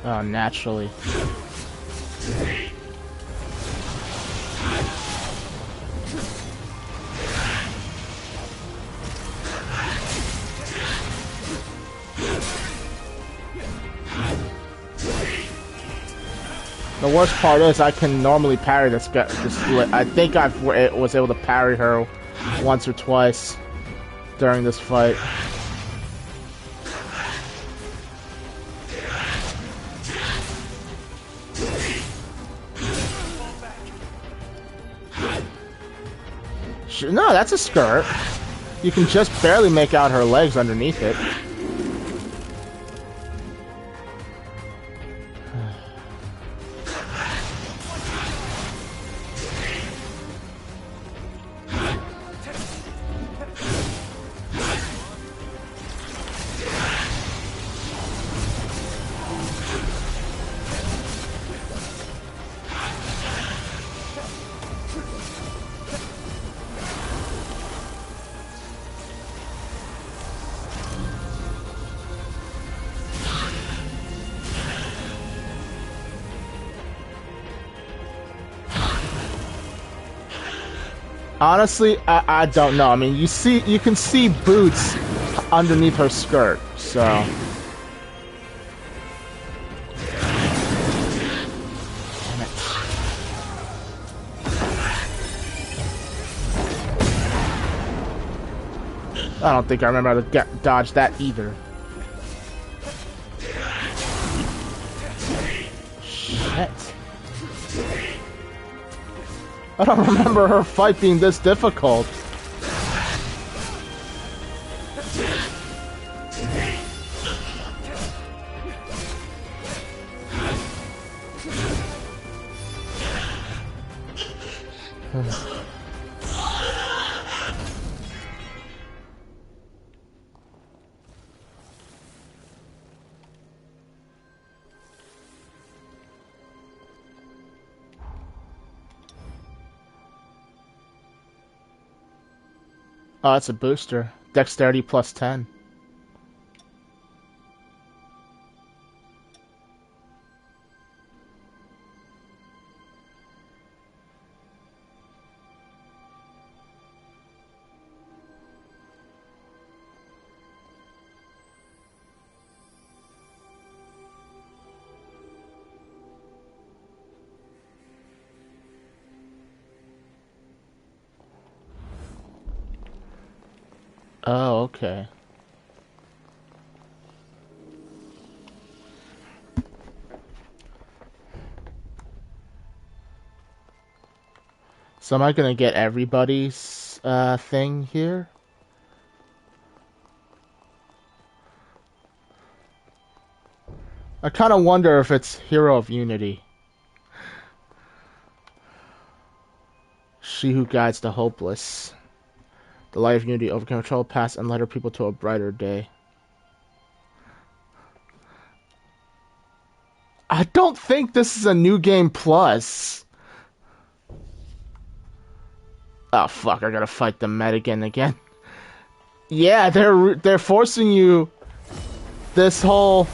Oh, naturally. The worst part is I can normally parry this guy. I think I was able to parry her once or twice during this fight. No, that's a skirt. You can just barely make out her legs underneath it. Honestly, I don't know. I mean, you can see boots underneath her skirt, so. Damn it. I don't think I remember how to dodge that either. Shit. I don't remember her fight being this difficult. Oh, it's a booster. Dexterity plus 10. Oh, okay. So am I gonna get everybody's thing here? I kind of wonder if it's Hero of Unity. She who guides the hopeless. The light of unity overcame troubled past and led her people to a brighter day. I don't think this is a new game plus. Oh fuck! I gotta fight the Medigan again. Yeah, they're forcing you. This whole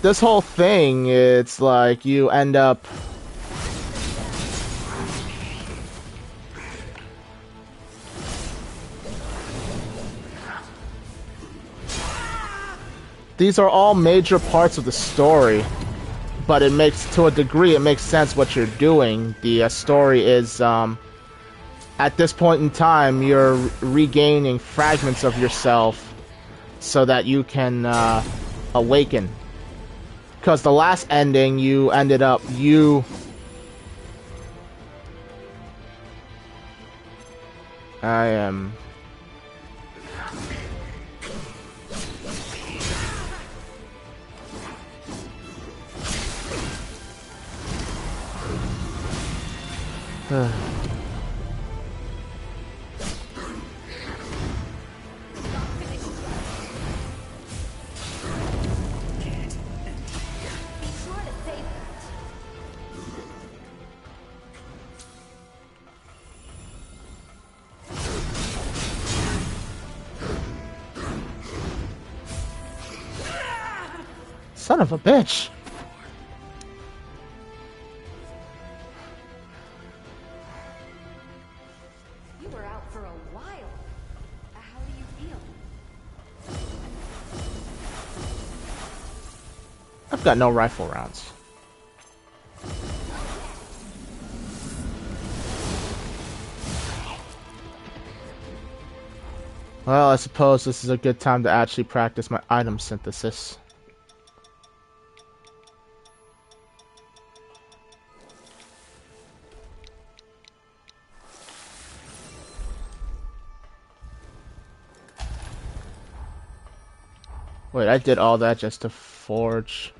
thing. It's like you end up. These are all major parts of the story, but it makes, to a degree, it makes sense what you're doing. The story is, at this point in time, you're regaining fragments of yourself so that you can awaken. Because the last ending, you ended up, I am... Son of a bitch! You were out for a while. How do you feel? I've got no rifle rounds. Well, I suppose this is a good time to actually practice my item synthesis. Wait, I did all that just to forge.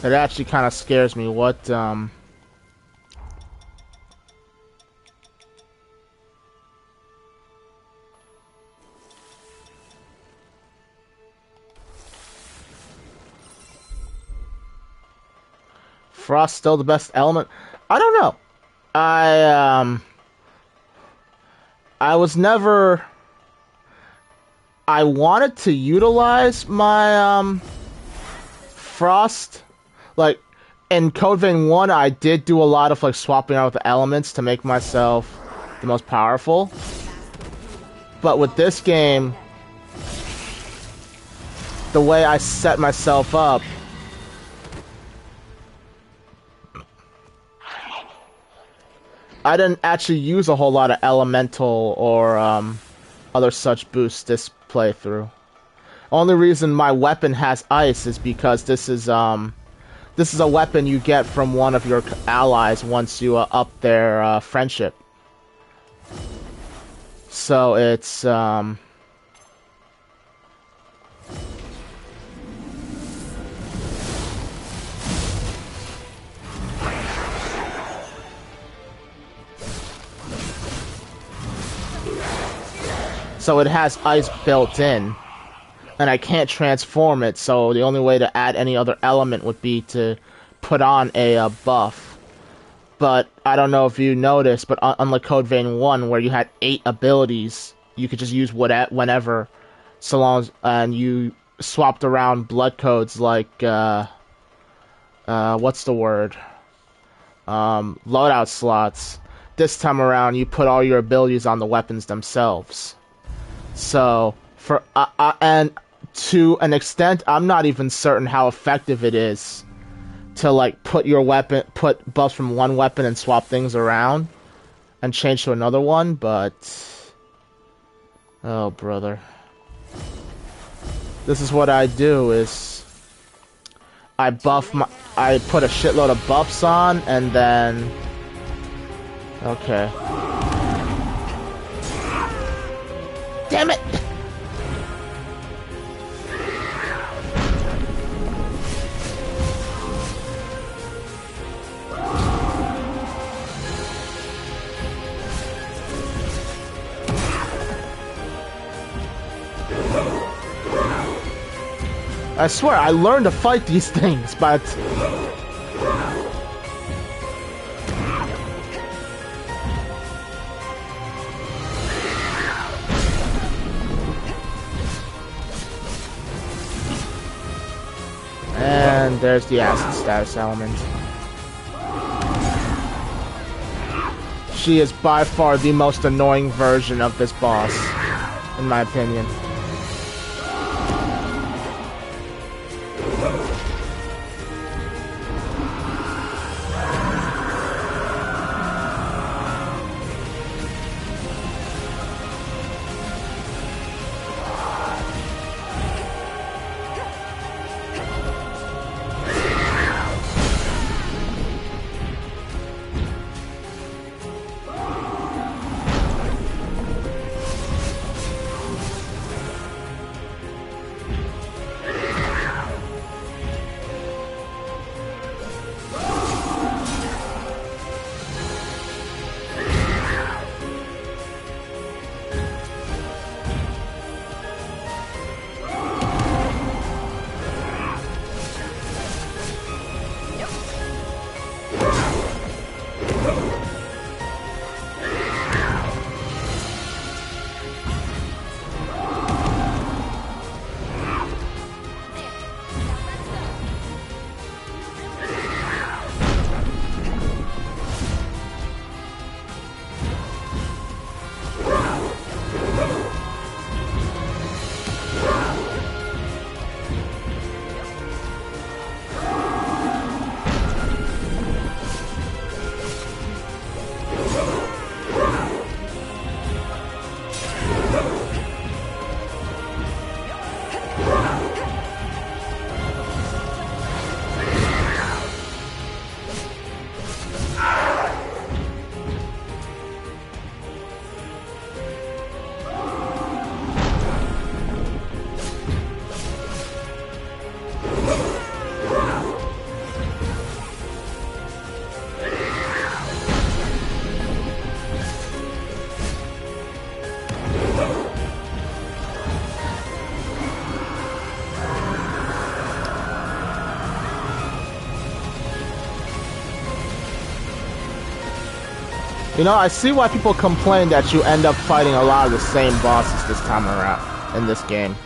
It actually kind of scares me. What, Frost still the best element? I don't know. I was never... I wanted to utilize my, Frost... Like, in Code Vein 1, I did do a lot of, like, swapping out the elements to make myself the most powerful. But with this game, the way I set myself up, I didn't actually use a whole lot of elemental or other such boosts this playthrough. Only reason my weapon has ice is because this is a weapon you get from one of your allies once you up their friendship. So it's so it has ice built in. And I can't transform it, so the only way to add any other element would be to put on a buff. But I don't know if you noticed, but unlike Code Vein 1, where you had 8 abilities, you could just use whenever, so long as, and you swapped around blood codes like, what's the word? Loadout slots. This time around, you put all your abilities on the weapons themselves. So, and to an extent, I'm not even certain how effective it is to, like, put buffs from one weapon and swap things around. and change to another one, but oh brother, this is what I do: is I put a shitload of buffs on, and then okay. Damn it! I swear, I learned to fight these things, but... And there's the acid status element. She is by far the most annoying version of this boss, in my opinion. You know, I see why people complain that you end up fighting a lot of the same bosses this time around in this game.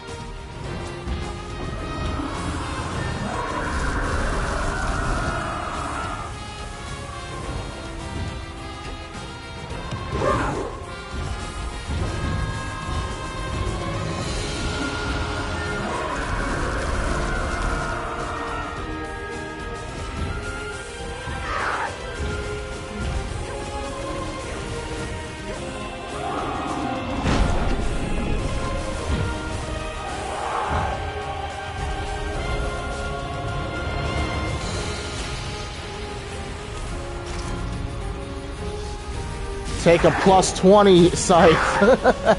Take a plus 20 scythe,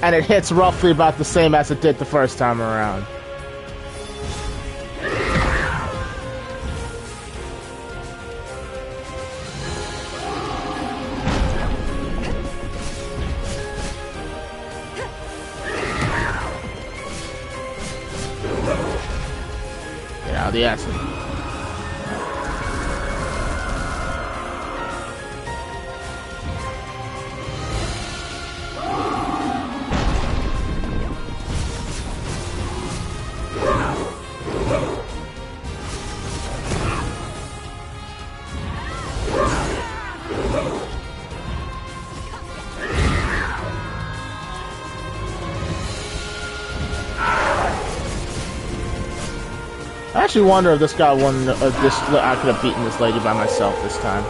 and it hits roughly about the same as it did the first time around. Get out of the acid. I actually wonder if this guy won. I could have beaten this lady by myself this time.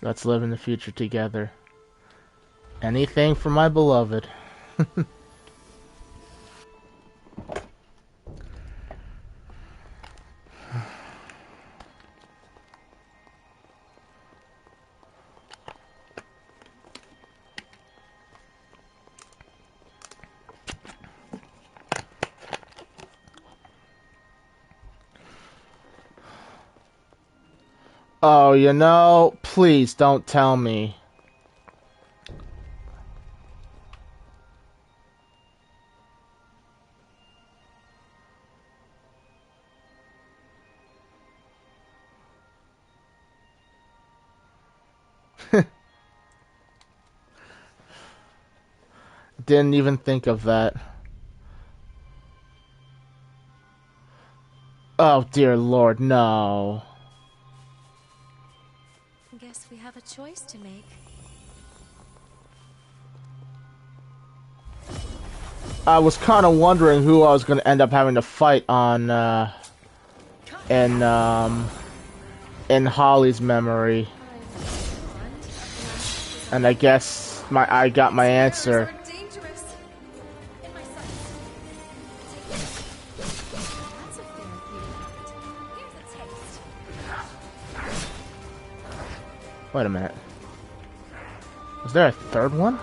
Let's live in the future together. Anything for my beloved. Oh, you know, please don't tell me. Didn't even think of that. Oh, dear Lord, no. Guess we have a choice to make. I was kind of wondering who I was going to end up having to fight on, in Holly's memory. And I guess I got my answer. Wait a minute. Was there a third one?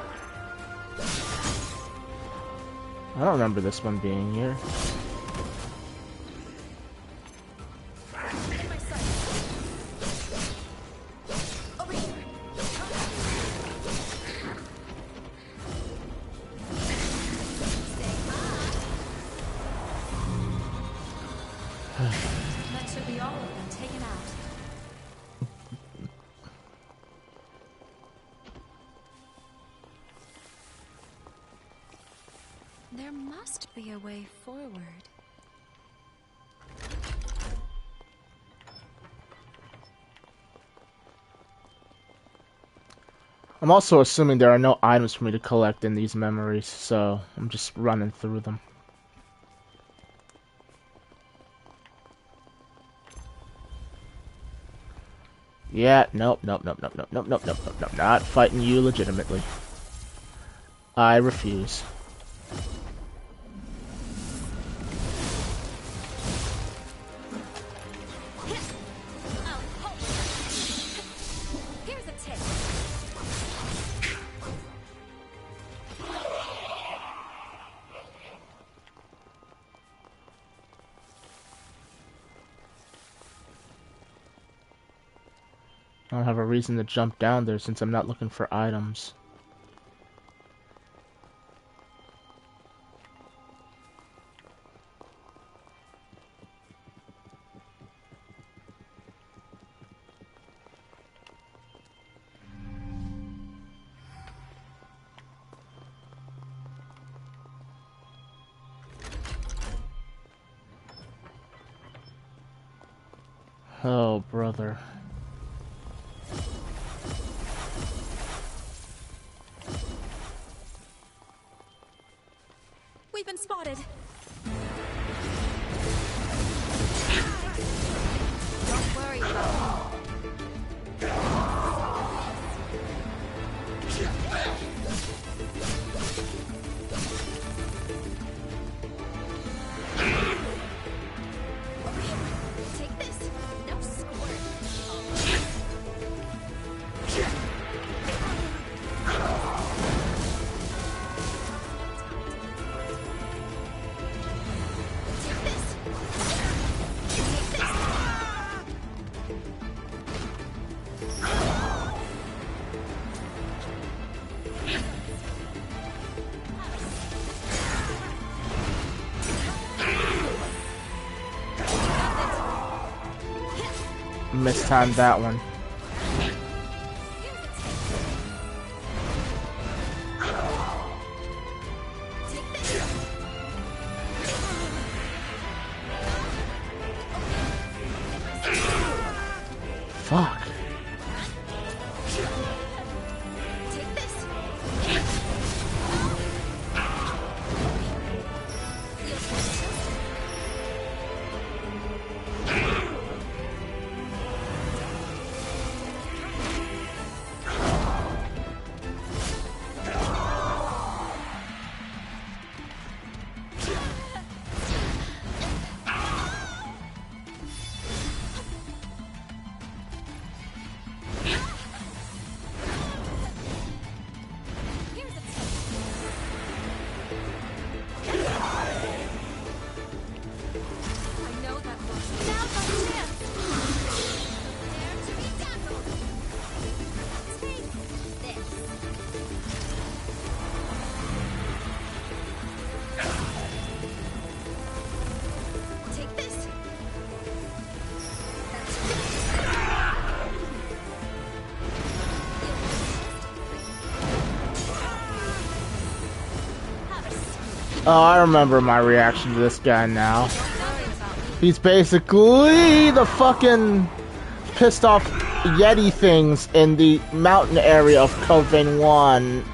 I don't remember this one being here. That should be all of them taken out. There must be a way forward. I'm also assuming there are no items for me to collect in these memories, so I'm just running through them. Yeah, nope, not fighting you legitimately. I refuse. Here's a tip. I don't have a reason to jump down there since I'm not looking for items. Oh, brother. We've been spotted. Don't worry about Take this. No squirt. Mistimed that one. Fuck. Oh, I remember my reaction to this guy now. He's basically the fucking pissed off Yeti things in the mountain area of Coven 1.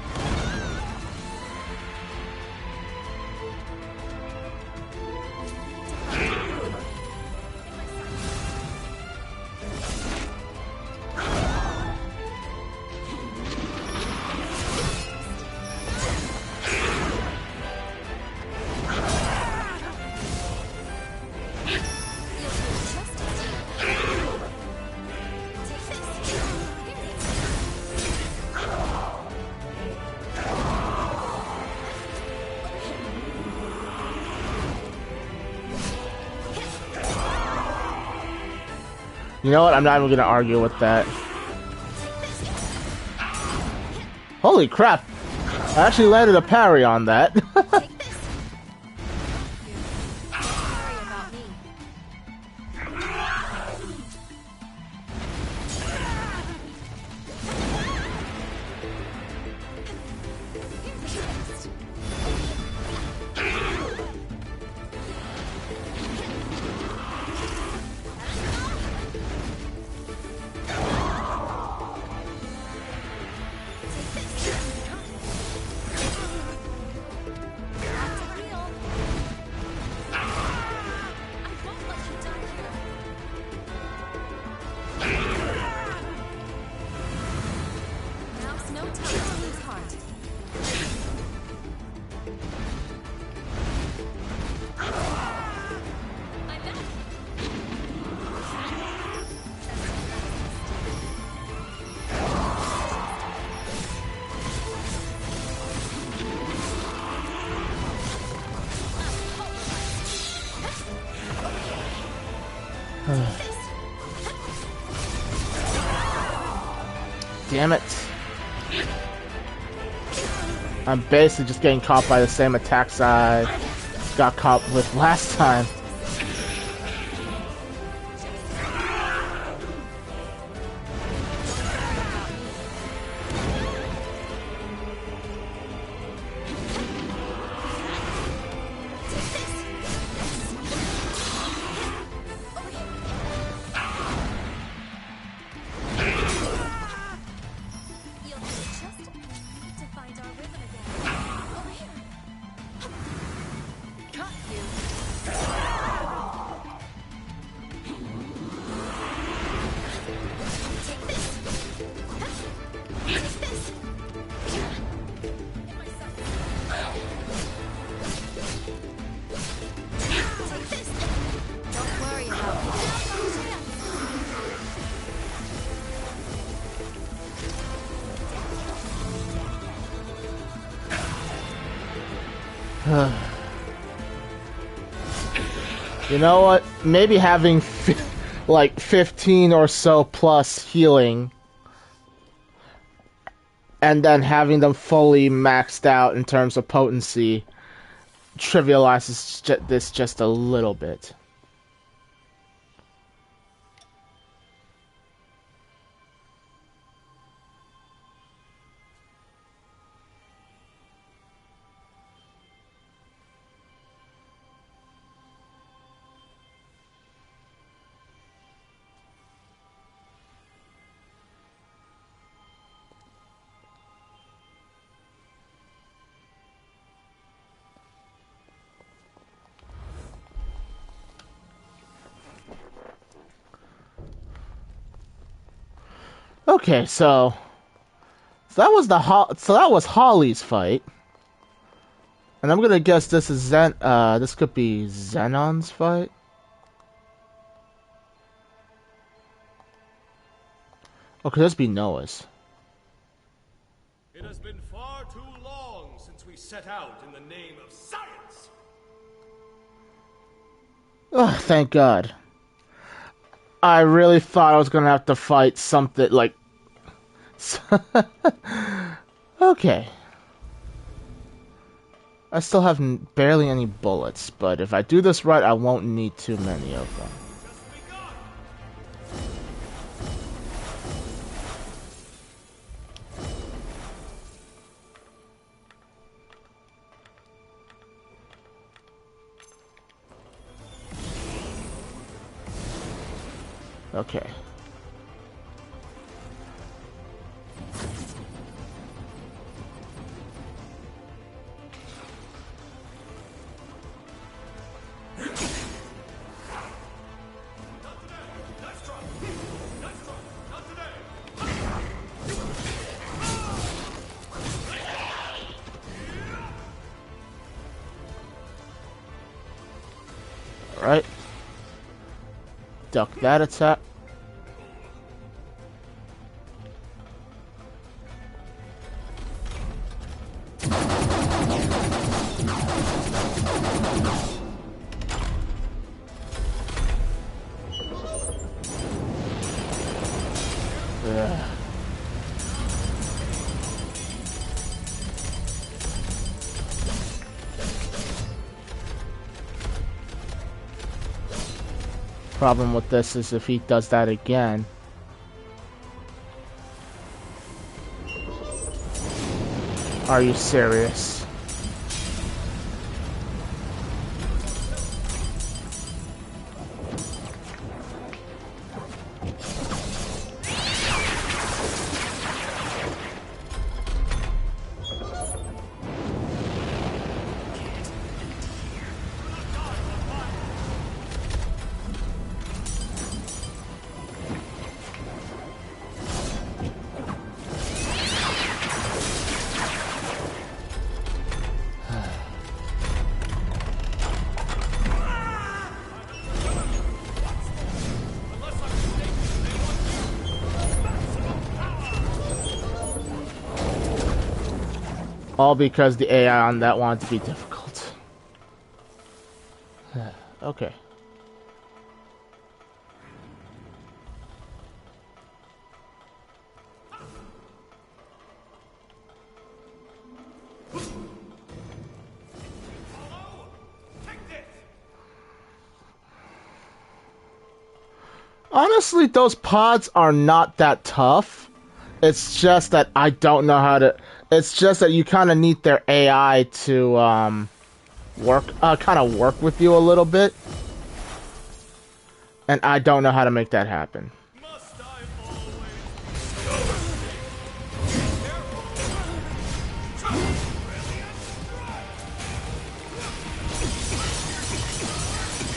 You know what? I'm not even gonna argue with that. Holy crap! I actually landed a parry on that. Damn it. I'm basically just getting caught by the same attacks I got caught with last time. You know what? Maybe having like 15 or so plus healing and then having them fully maxed out in terms of potency trivializes this just a little bit. Okay, so that was that was Holly's fight, and I'm gonna guess this is this could be Xenon's fight. Oh, could this be Noah's? It has been far too long since we set out in the name of science. Oh, thank God. I really thought I was gonna have to fight something like... Okay. I still have barely any bullets, but if I do this right, I won't need too many of them. Okay. Alright. Duck that attack. Yeah. Problem with this is if he does that again. Are you serious? All because the AI on that wanted to be difficult. Okay. Honestly, those pods are not that tough. It's just that I don't know how to... It's just that you kind of need their AI to kind of work with you a little bit. And I don't know how to make that happen.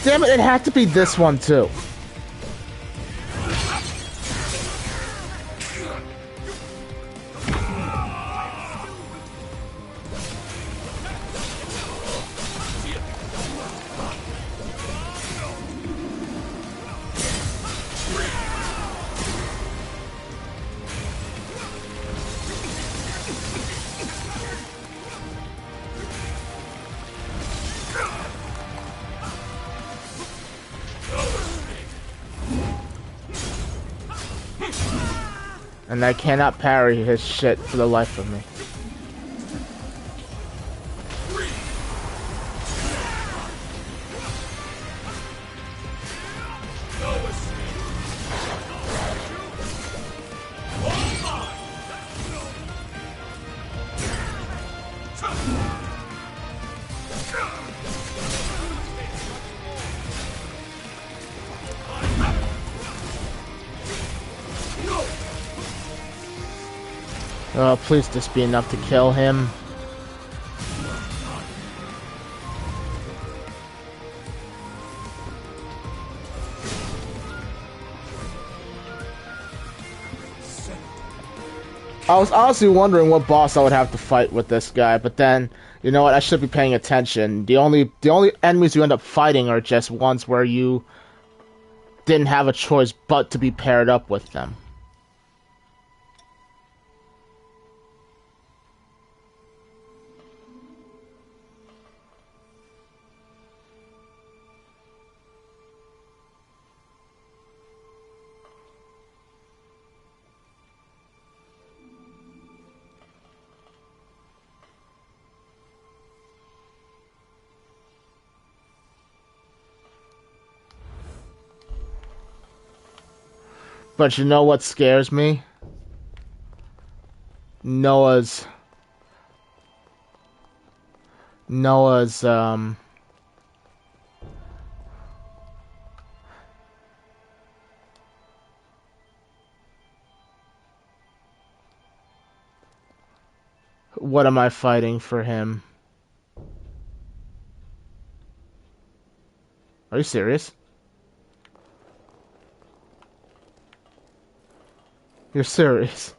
Damn it, it had to be this one too. And I cannot parry his shit for the life of me. Oh, please just be enough to kill him. I was honestly wondering what boss I would have to fight with this guy, but then, you know what, I should be paying attention. The only enemies you end up fighting are just ones where you didn't have a choice but to be paired up with them. But you know what scares me? Noah's What am I fighting for him? Are you serious? You're serious?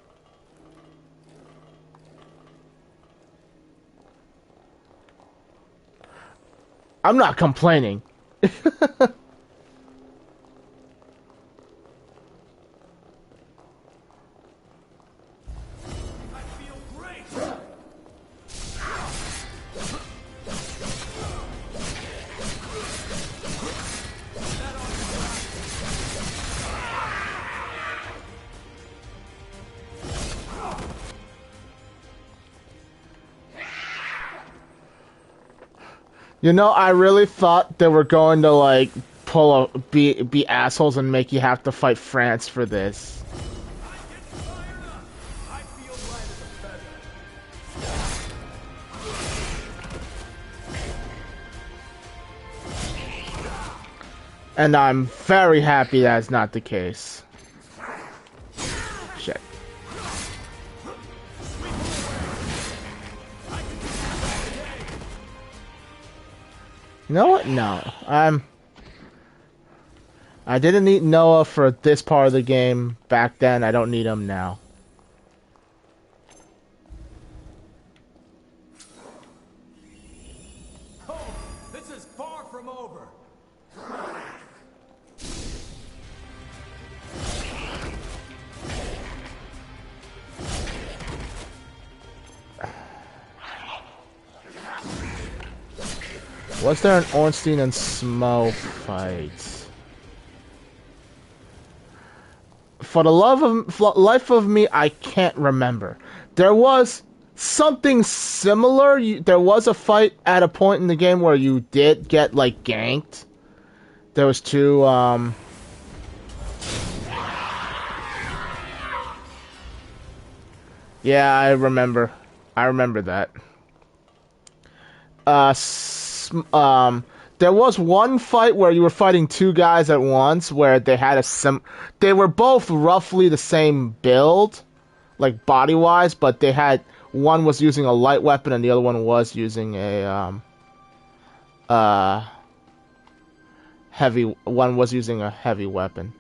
I'm not complaining. You know, I really thought they were going to like be assholes and make you have to fight France for this. And I'm very happy that's not the case. Shit. You know what? No. I didn't need Noah for this part of the game back then. I don't need him now. Oh, this is far from over. Was there an Ornstein and Smo fight? For the life of me, I can't remember. There was something similar. There was a fight at a point in the game where you did get like ganked. There was two. Yeah, I remember. I remember that. There was one fight where you were fighting two guys at once, where they had they were both roughly the same build, like body-wise, but they had one was using a light weapon and the other one was using a heavy. One was using a heavy weapon.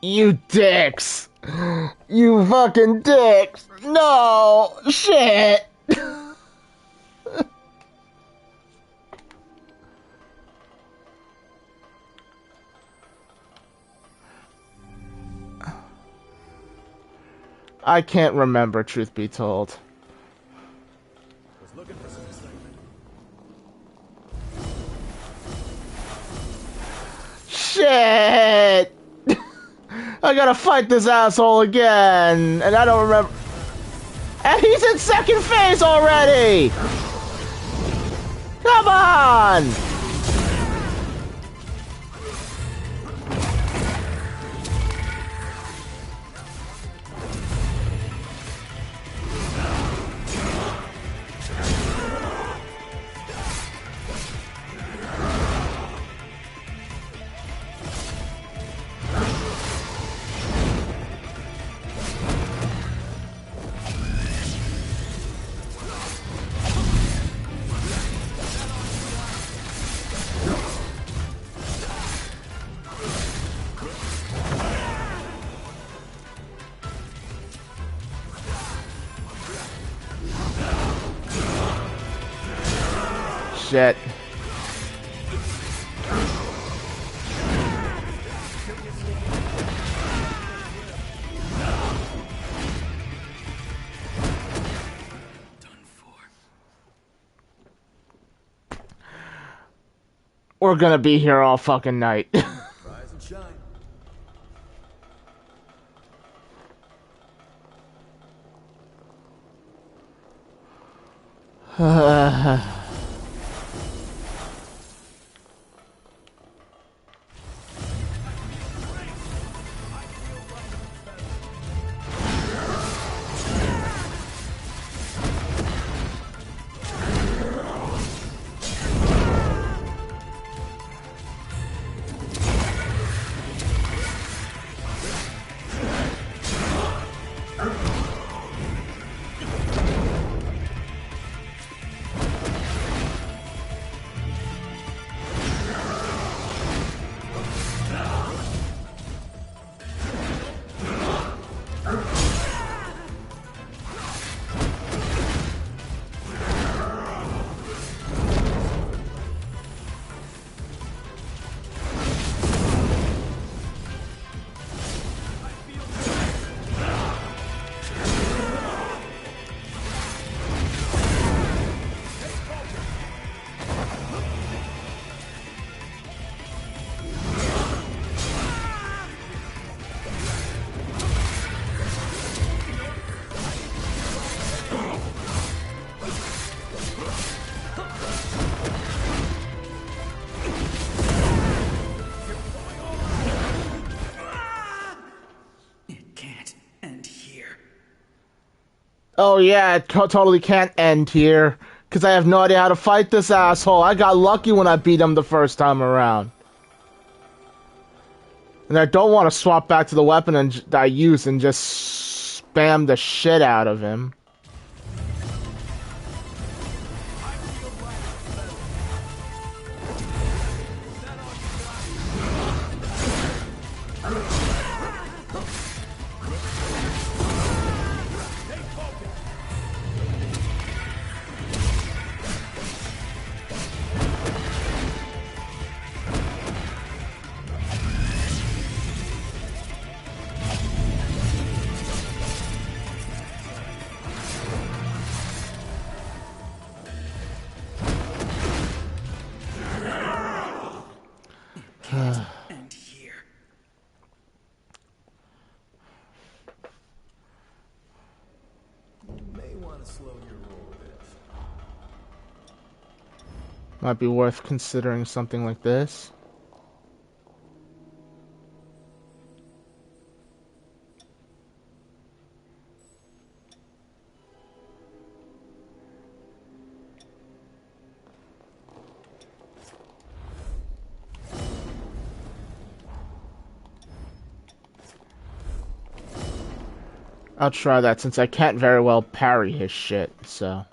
You dicks! You fucking dicks! No! Shit! I can't remember, truth be told. Was looking for some excitement. Shit! I gotta fight this asshole again, and I don't remember. And he's in second phase already! Come on! Shit. We're gonna be here all fucking night. Rise and shine. Oh yeah, it totally can't end here. Because I have no idea how to fight this asshole. I got lucky when I beat him the first time around. And I don't want to swap back to the weapon that I used and just spam the shit out of him. End here. You may want to slow your roll a bit. Might be worth considering something like this. I'll try that since I can't very well parry his shit, so...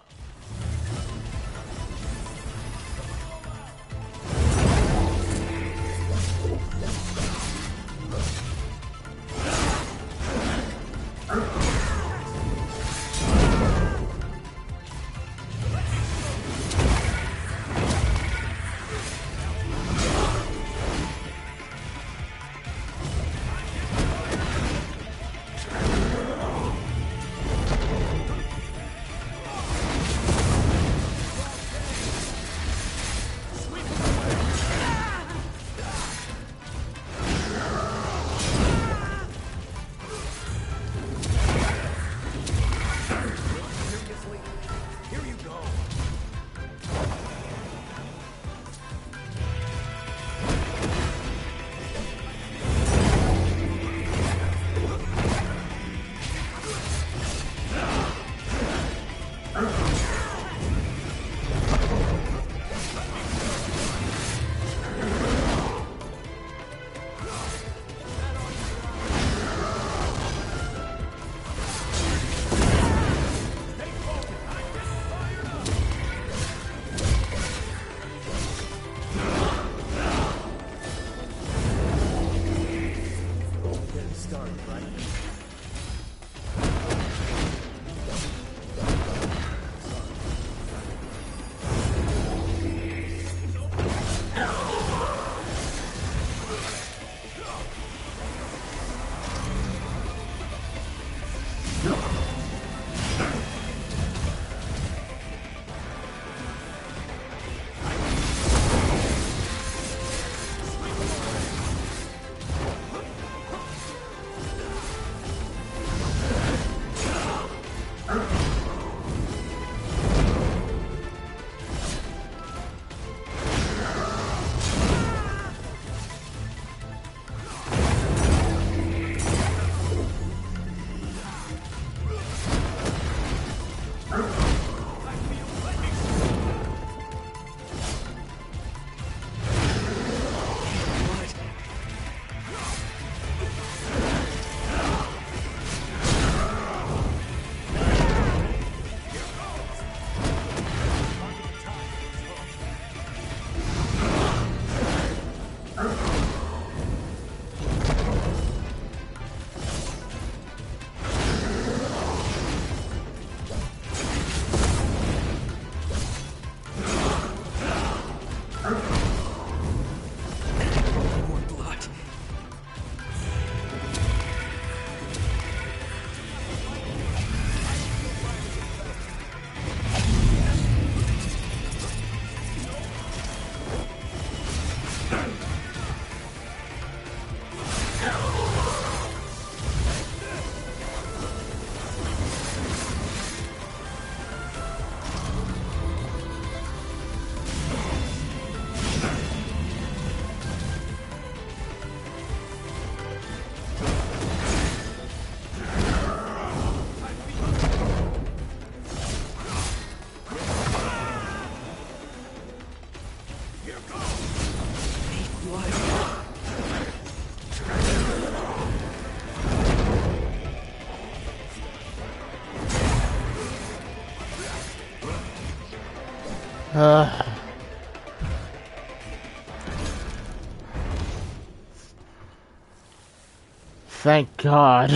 Thank God.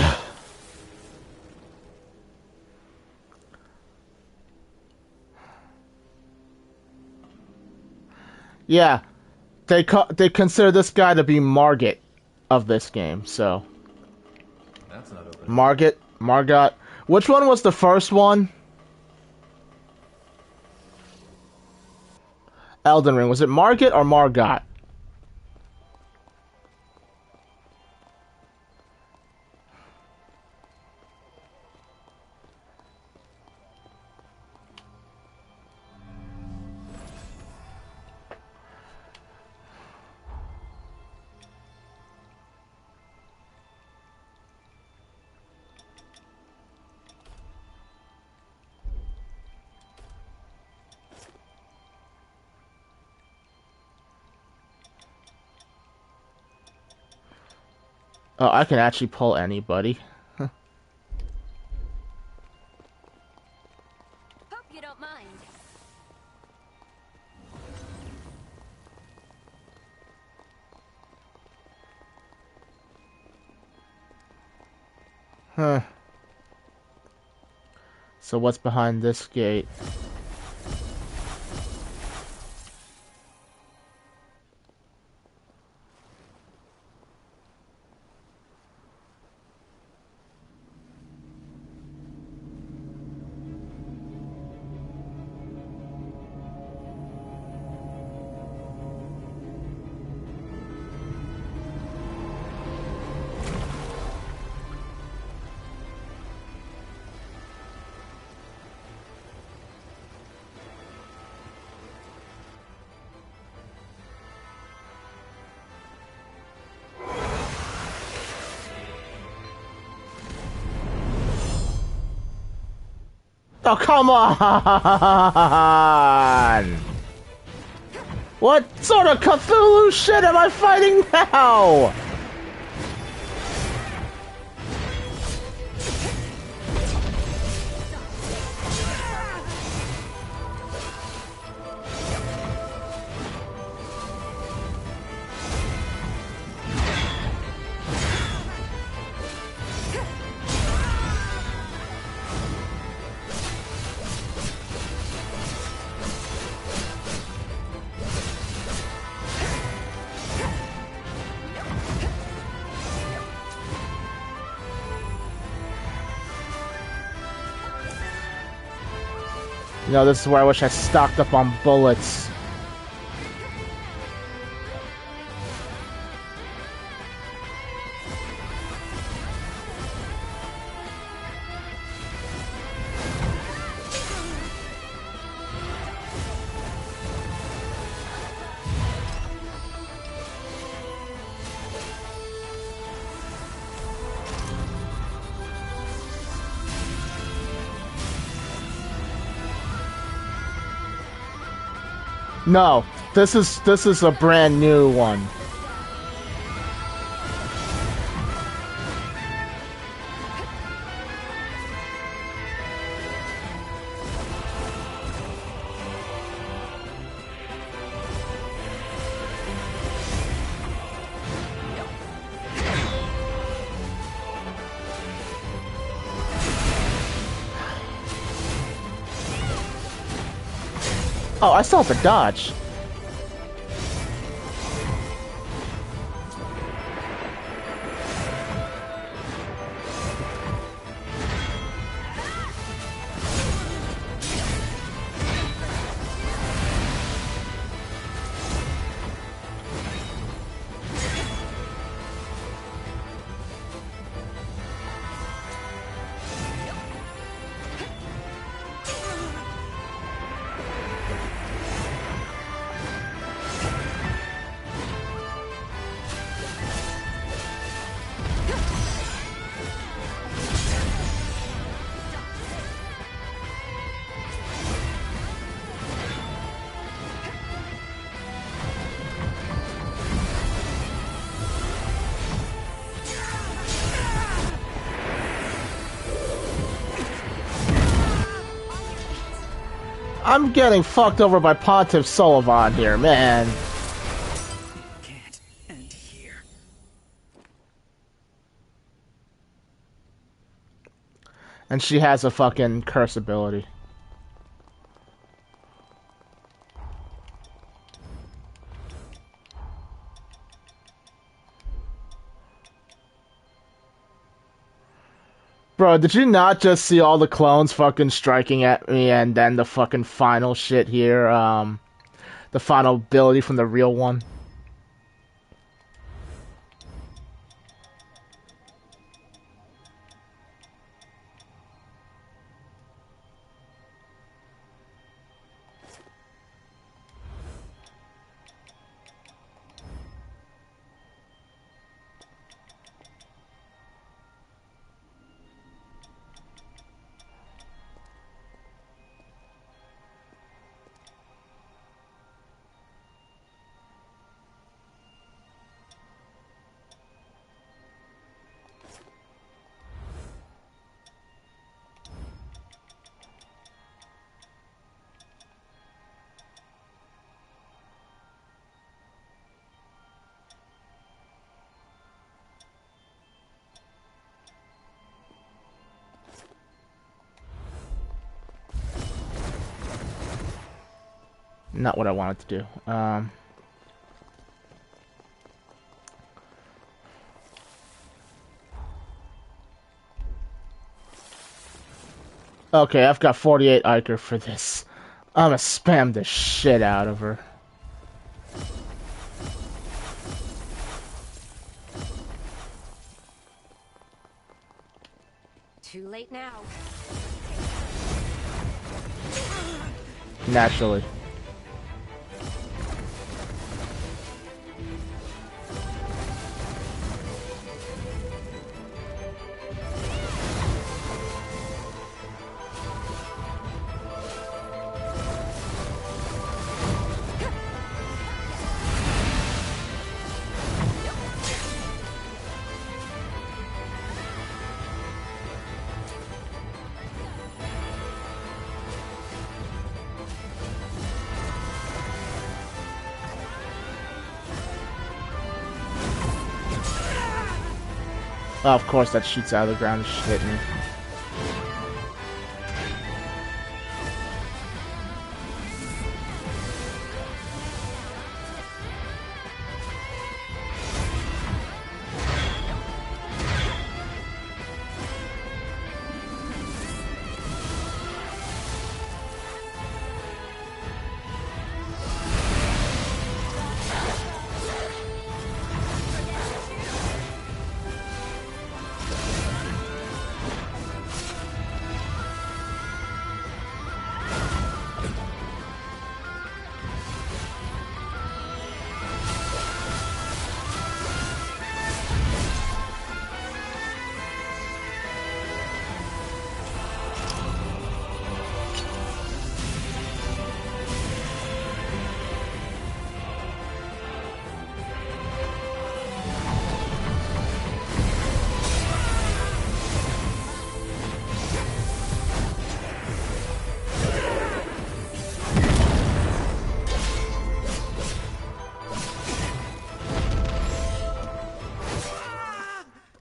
Yeah, they consider this guy to be Margit of this game, so. That's not open. Margot. Which one was the first one? Elden Ring. Was it Margit or Margot? Oh, I can actually pull anybody. Hope you don't mind. Huh. So what's behind this gate? Oh, come on! What sort of Cthulhu shit am I fighting now? You know, this is where I wish I stocked up on bullets. No, this is a brand new one. Oh, I still have to dodge. I'm getting fucked over by Pontiff Sullivan here, man. Can't end here. And she has a fucking curse ability. Bro, did you not just see all the clones fucking striking at me and then the fucking final shit here, the final ability from the real one? Not what I wanted to do. Okay, I've got 48 Iker for this. I'm gonna spam the shit out of her. Too late now. Naturally. Oh, of course, that shoots out of the ground and shit me.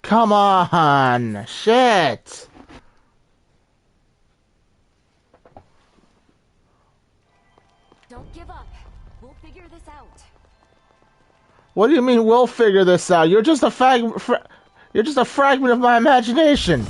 Come on! Shit! Don't give up. We'll figure this out. What do you mean we'll figure this out? You're just a fragment of my imagination.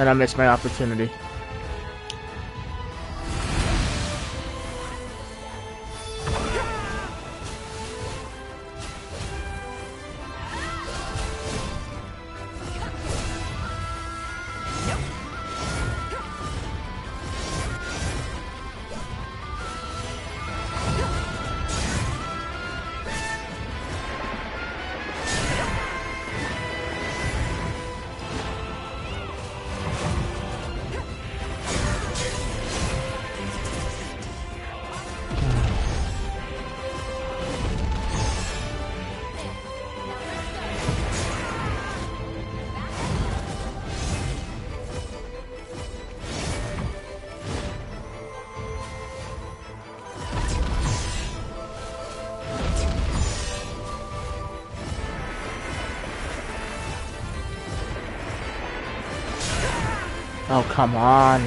And I missed my opportunity. Oh, come on.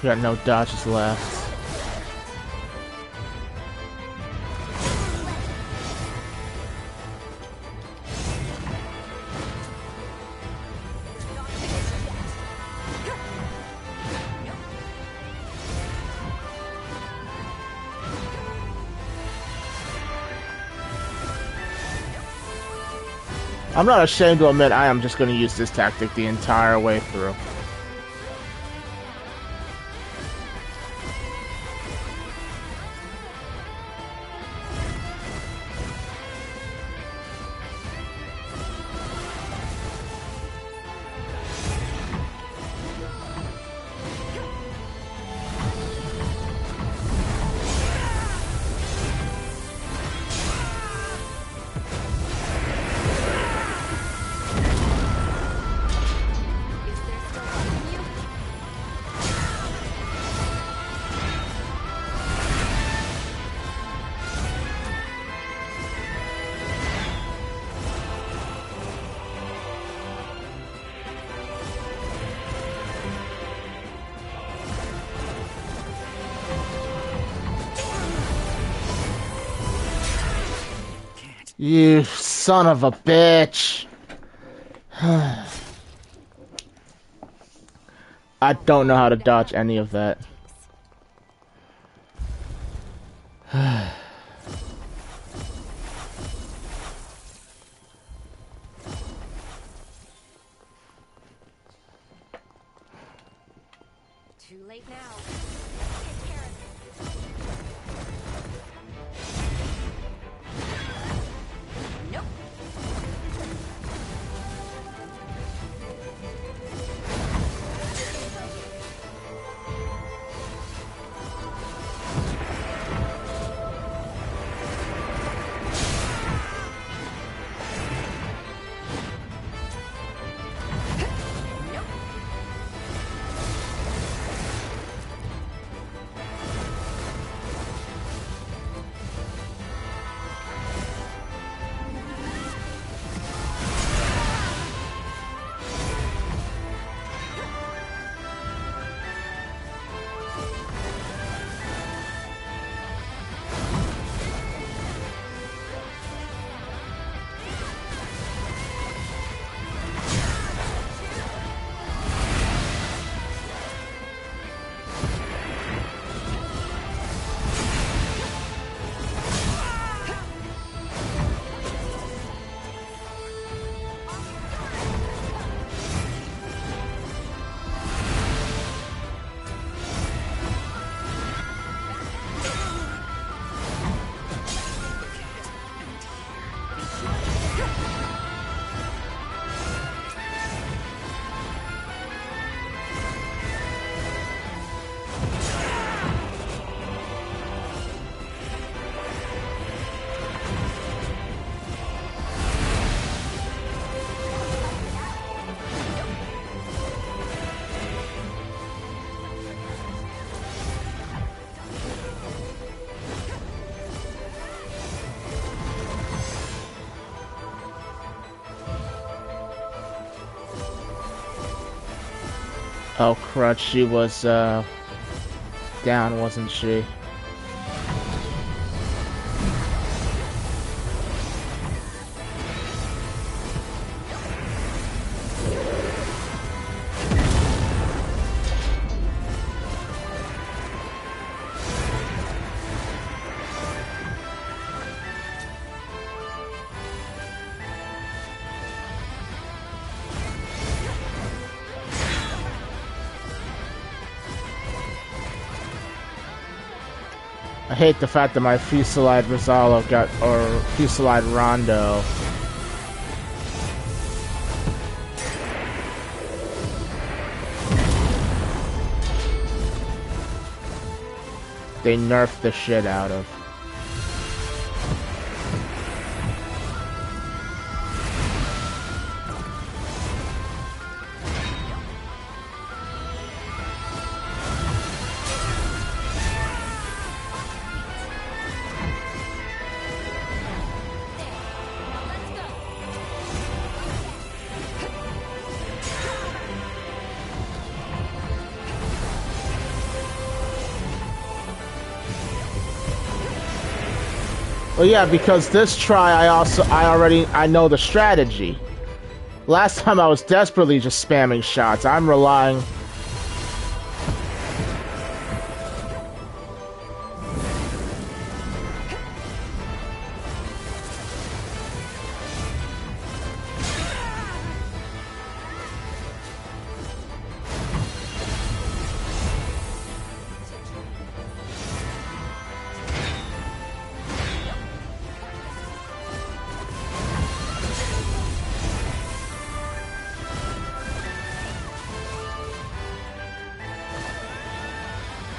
We got no dodges left. I'm not ashamed to admit I am just going to use this tactic the entire way through. You son of a bitch. I don't know how to dodge any of that. Too late now. Nope. Oh crud, she was down, wasn't she? I hate the fact that my Fusillade Rizalo got, or Fusillade Rondo. They nerfed the shit out of. Well, yeah, because this try, I know the strategy. Last time I was desperately just spamming shots. I'm relying...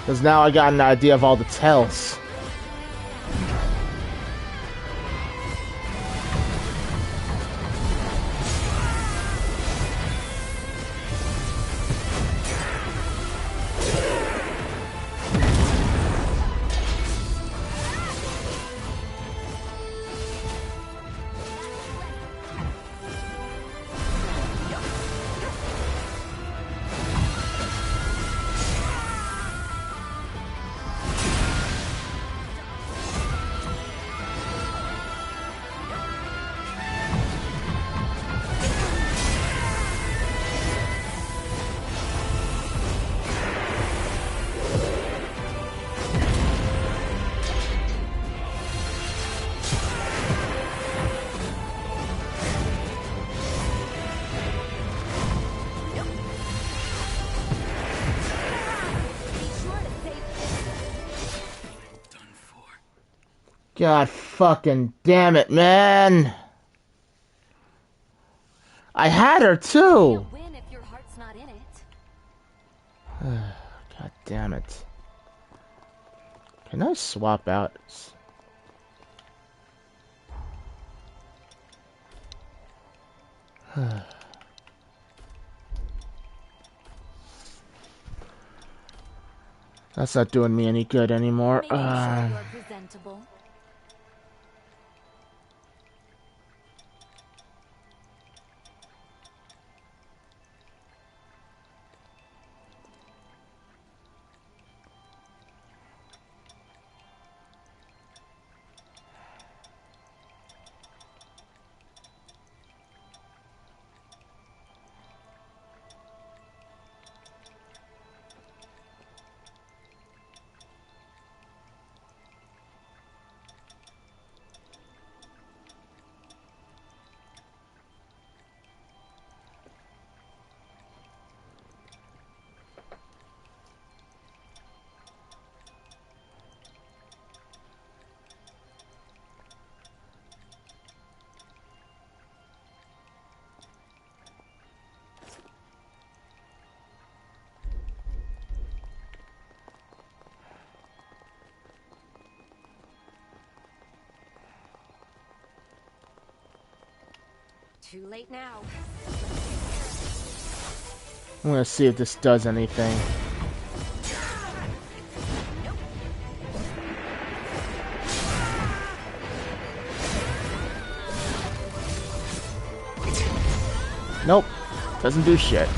Because now I got an idea of all the tells. God fucking damn it, man. I had her too. Win if your heart's not in it. God damn it. Can I swap out? That's not doing me any good anymore. Making sure you're presentable. Too late now. I'm gonna see if this does anything. Nope, doesn't do shit.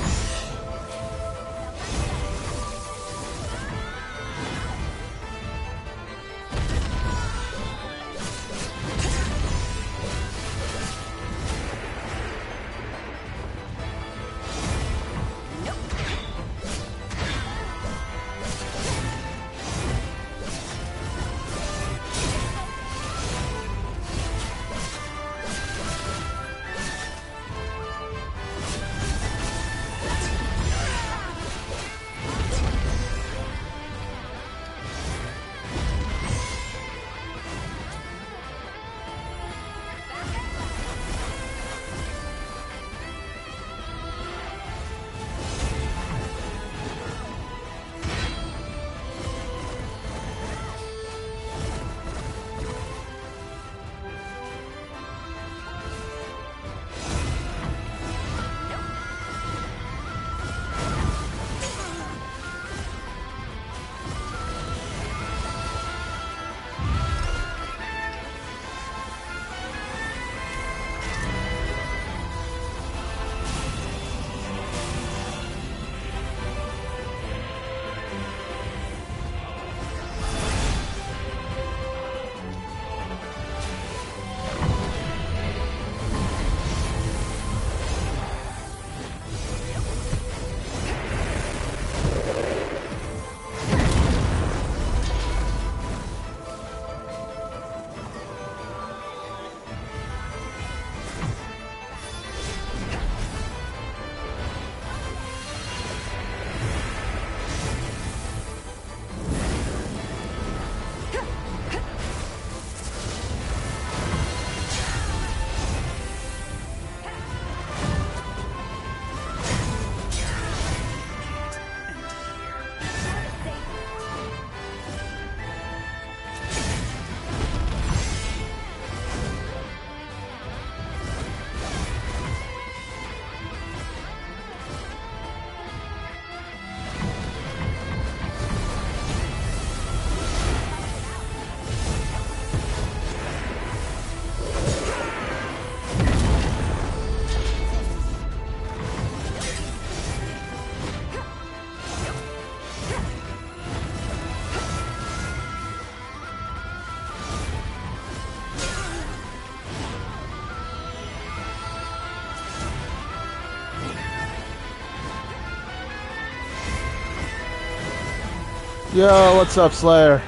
Yo, what's up, Slayer?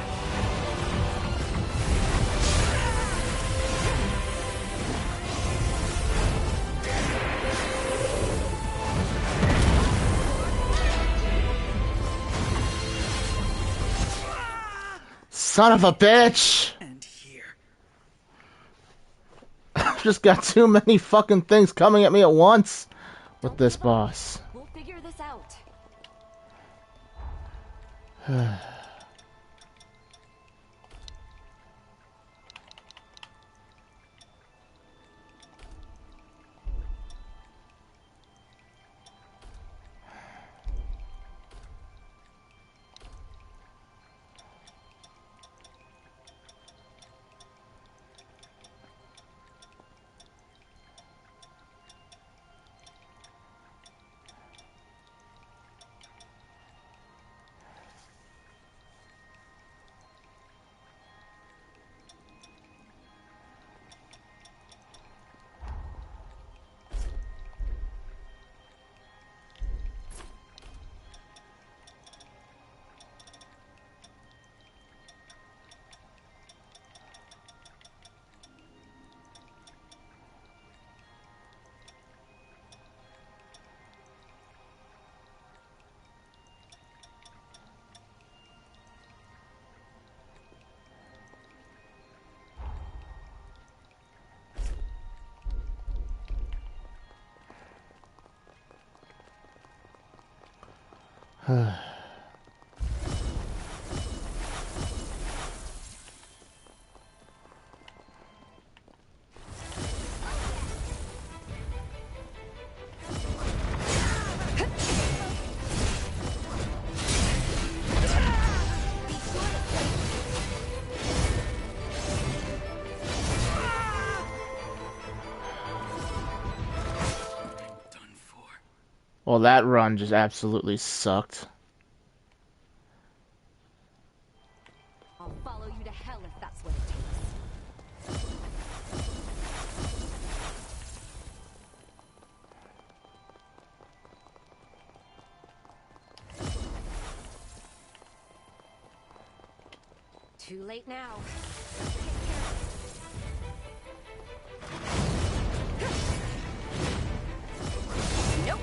Son of a bitch! And here. I've just got too many fucking things coming at me at once with this boss. We'll figure this out. Well, that run just absolutely sucked. I'll follow you to hell if that's what it takes. Too late now. Nope.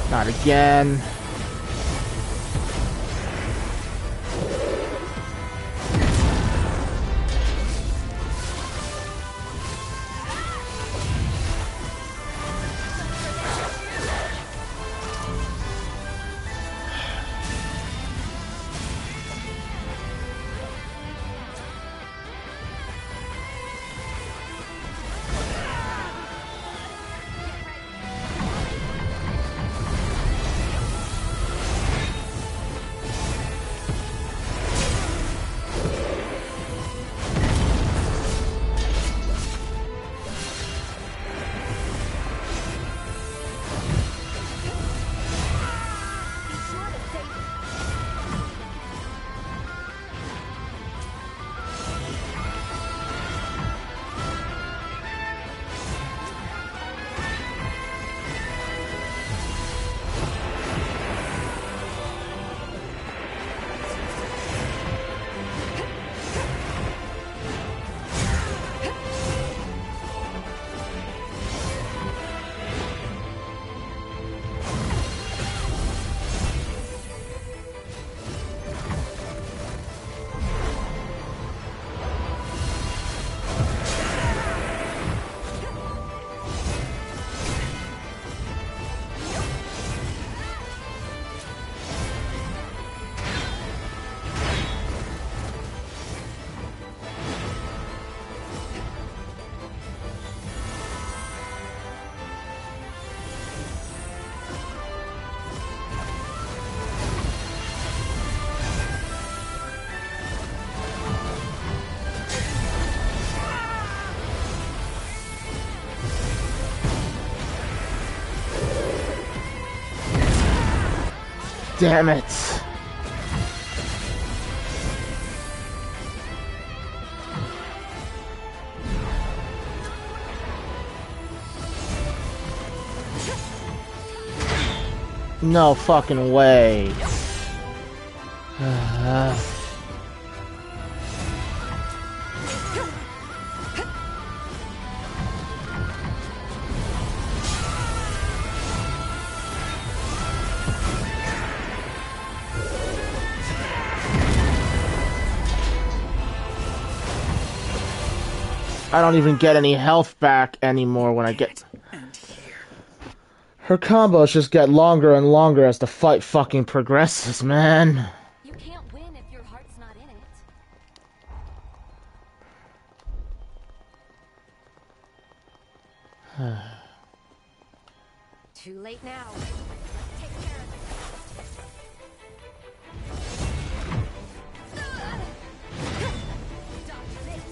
Not again. damn it. No fucking way. I don't even get any health back anymore when I get... Her combos just get longer and longer as the fight fucking progresses, man. You can't win if your heart's not in it. Too late now. Let's take care of it. Dodge this.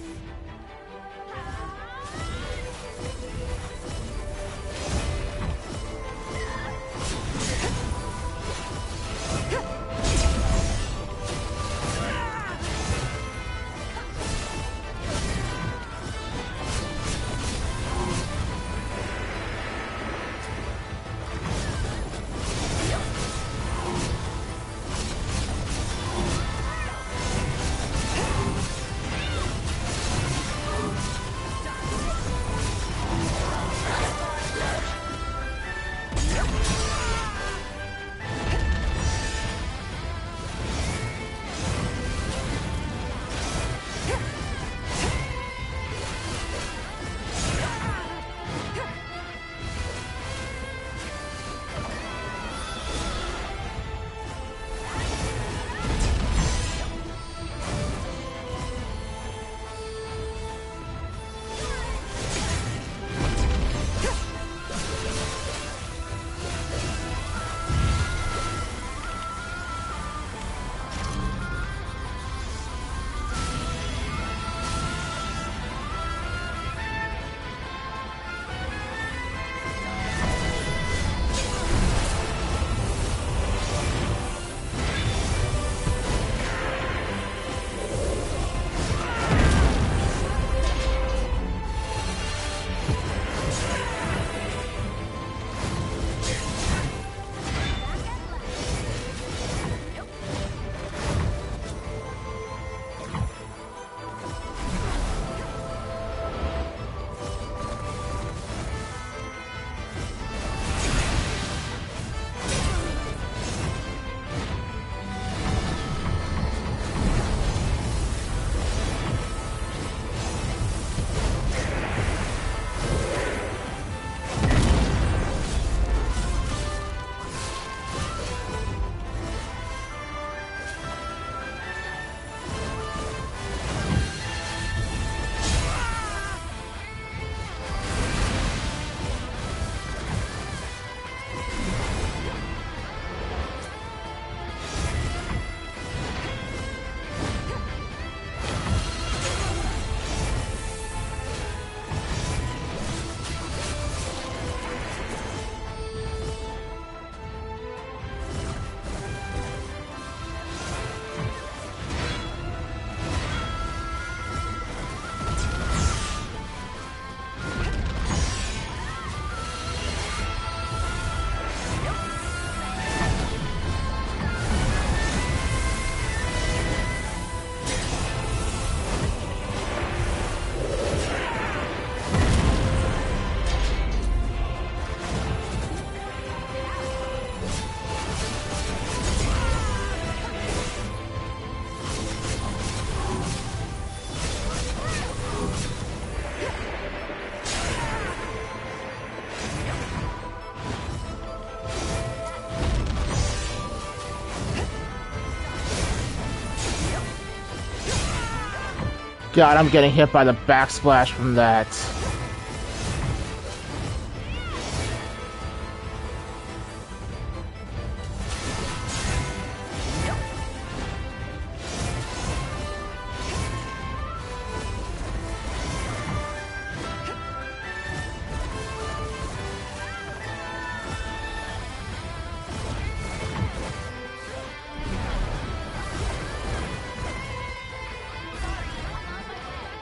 God, I'm getting hit by the backsplash from that.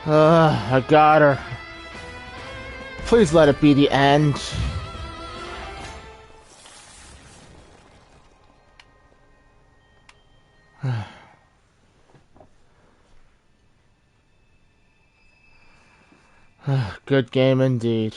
I got her. Please let it be the end. Good game indeed.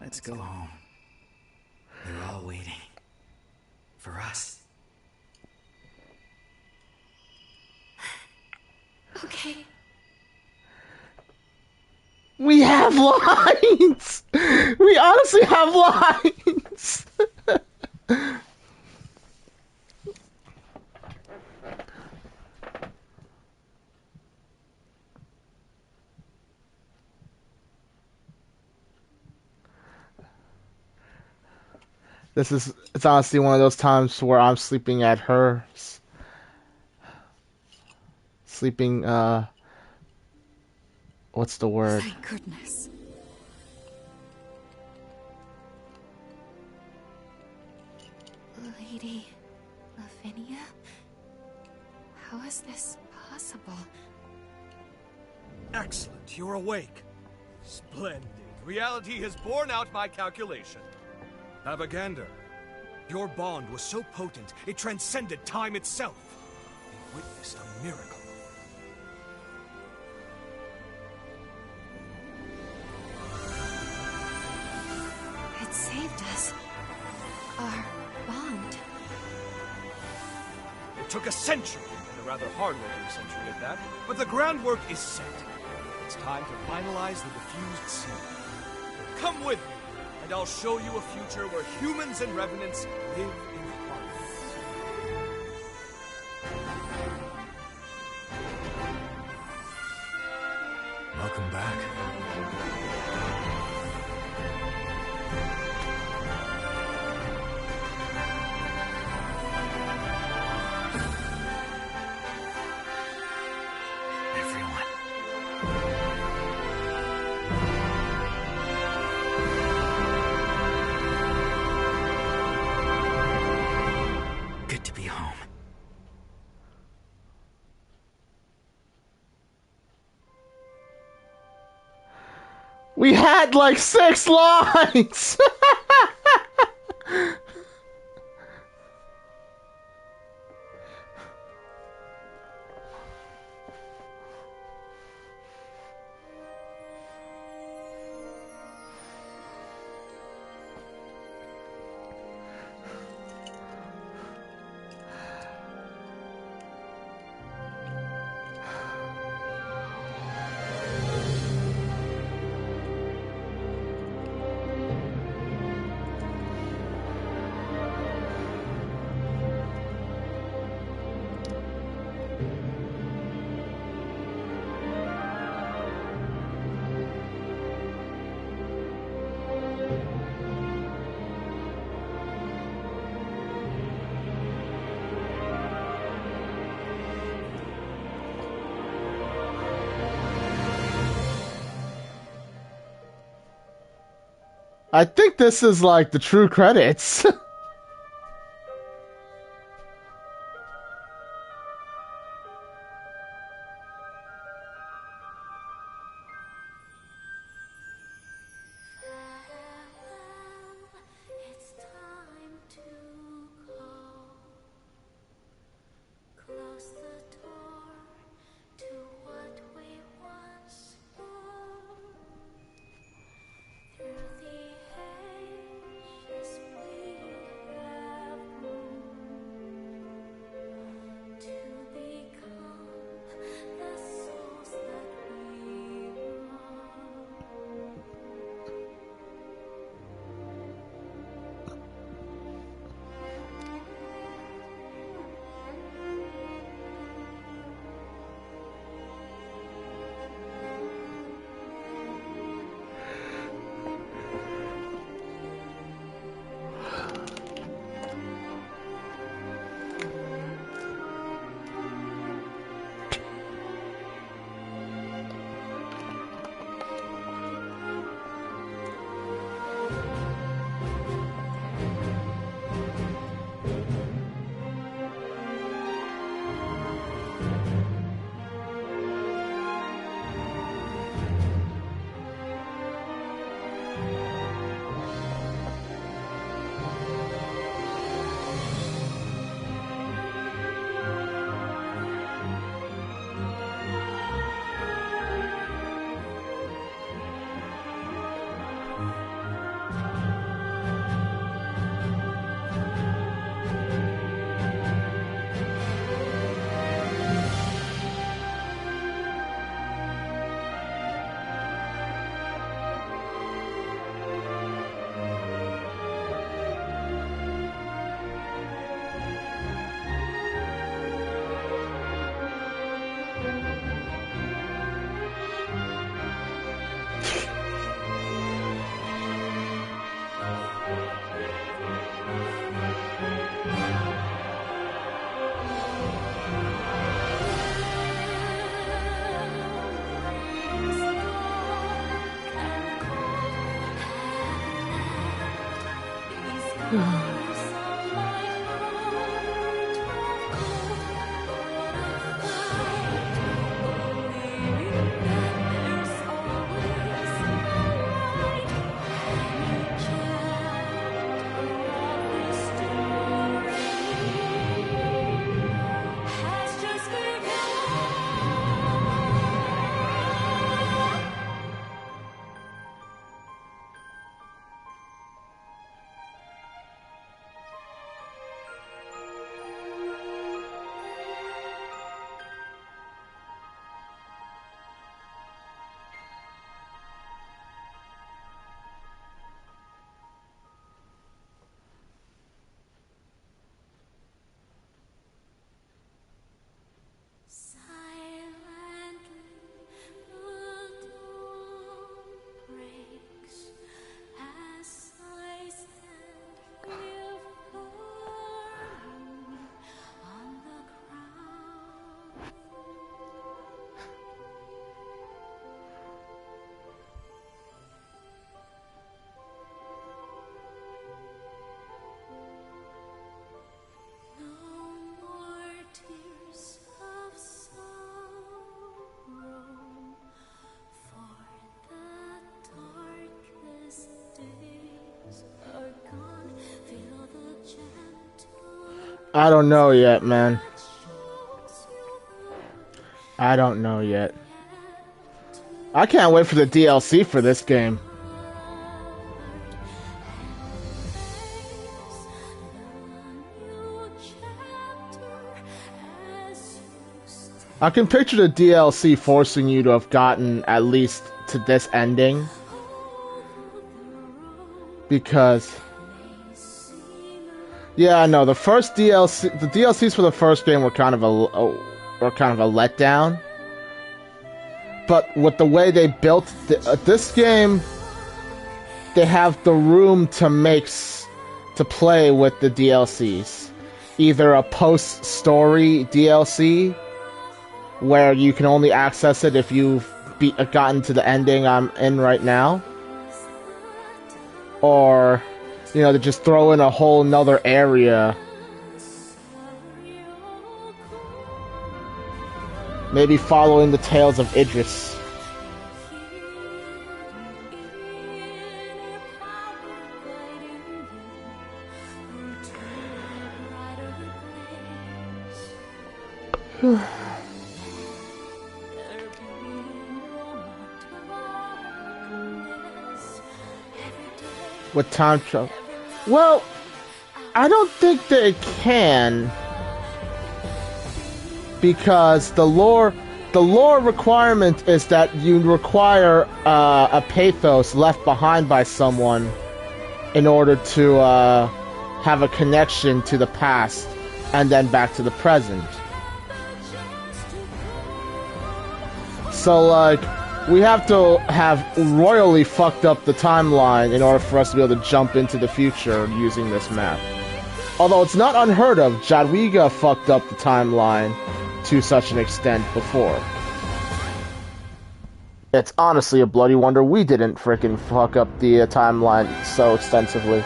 Let's go home. They're all waiting. For us. Okay. We have lines! We honestly have lines! It's honestly one of those times where I'm sleeping at her. Sleeping, what's the word? Thank goodness. Lady Lavinia? How is this possible? Excellent, you're awake. Splendid. Reality has borne out my calculation. Abagander, your bond was so potent, it transcended time itself. We witnessed a miracle. It saved us. Our bond. It took a century, and a rather hard-working century at that, but the groundwork is set. It's time to finalize the diffused seal. Come with me, and I'll show you a future where humans and revenants live in harmony. Welcome back. Good to be home. We had like 6 lines! I think this is like the true credits. It's time to go. Close the door to what we once were. Through the ages we I don't know yet, man. I don't know yet. I can't wait for the DLC for this game. I can picture the DLC forcing you to have gotten at least to this ending. Because... yeah, no, the first DLC... the DLCs for the first game were kind of a letdown. But with the way they built this game, they have the room to play with the DLCs. Either a post-story DLC, where you can only access it if you've gotten to the ending I'm in right now, or, you know, to just throw in a whole nother area. Maybe following the tales of Idris. With time travel. Well, I don't think they can, because the lore requirement is that you require a pathos left behind by someone in order to have a connection to the past and then back to the present. So, like, we have to have royally fucked up the timeline in order for us to be able to jump into the future using this map. Although it's not unheard of, Jadwiga fucked up the timeline to such an extent before. It's honestly a bloody wonder we didn't frickin' fuck up the timeline so extensively.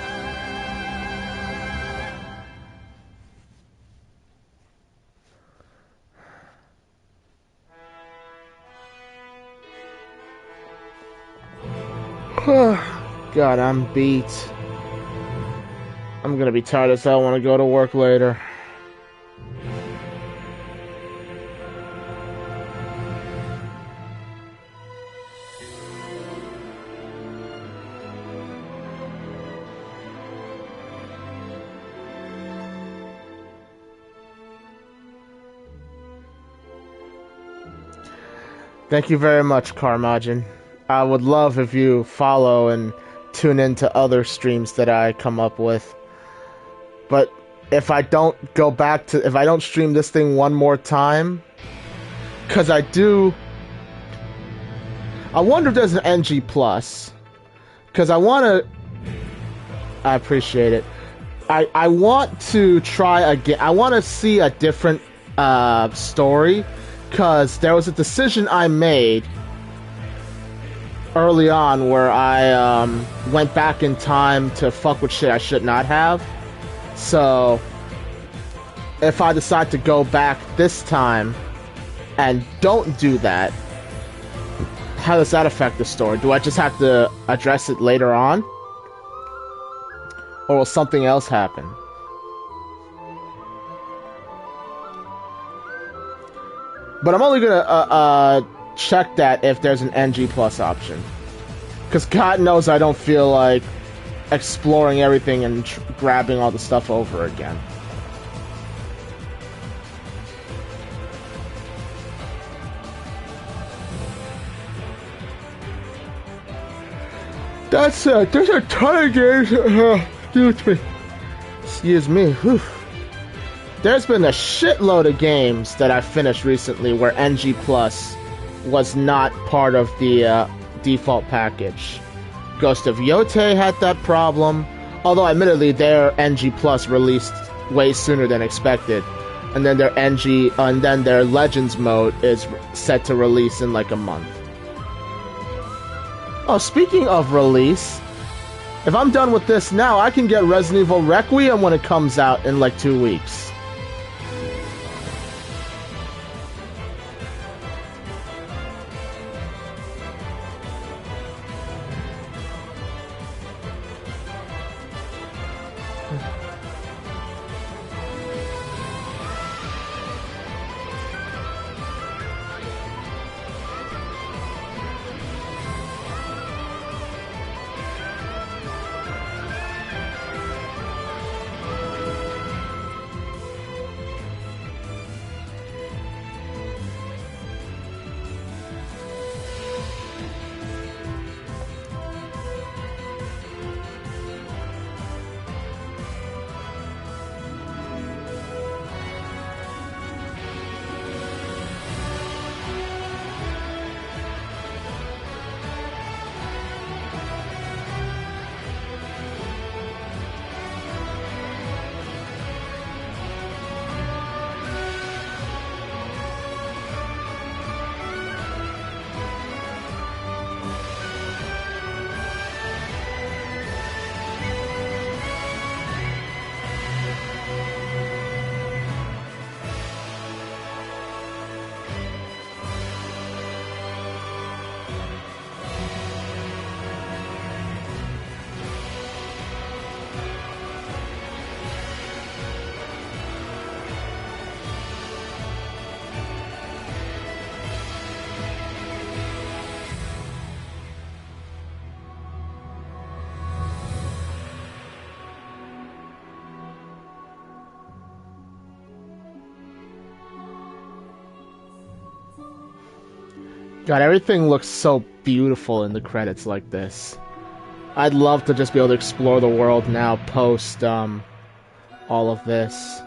God, I'm beat. I'm gonna be tired as hell when I go to work later. Thank you very much, Carmagin. I would love if you follow and tune into other streams that I come up with. But if I don't if I don't stream this thing one more time, because I wonder if there's an NG+. Because I appreciate it. I want to try again. I want to see a different story, because there was a decision I made early on where I went back in time to fuck with shit I should not have. So if I decide to go back this time and don't do that, how does that affect the story? Do I just have to address it later on? Or will something else happen? But I'm only gonna check that if there's an NG Plus option. Because God knows I don't feel like exploring everything and grabbing all the stuff over again. That's it. There's a ton of games. Excuse me. Whew. There's been a shitload of games that I finished recently where NG Plus was not part of the default package. Ghost of Yotei had that problem, although admittedly their NG Plus released way sooner than expected, and then their their Legends mode is set to release in like a month. Oh, speaking of release, if I'm done with this now, I can get Resident Evil Requiem when it comes out in like 2 weeks. God, everything looks so beautiful in the credits like this. I'd love to just be able to explore the world now post all of this.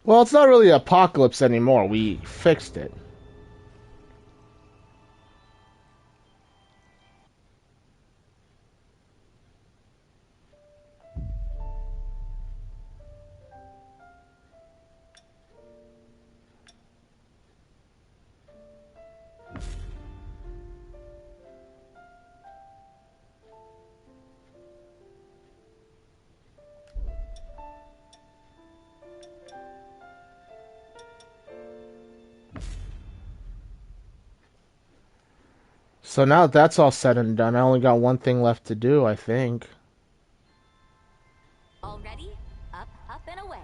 Well, it's not really Apocalypse anymore. We fixed it. So now that that's all said and done, I only got one thing left to do, I think. All ready? Up, up, and away.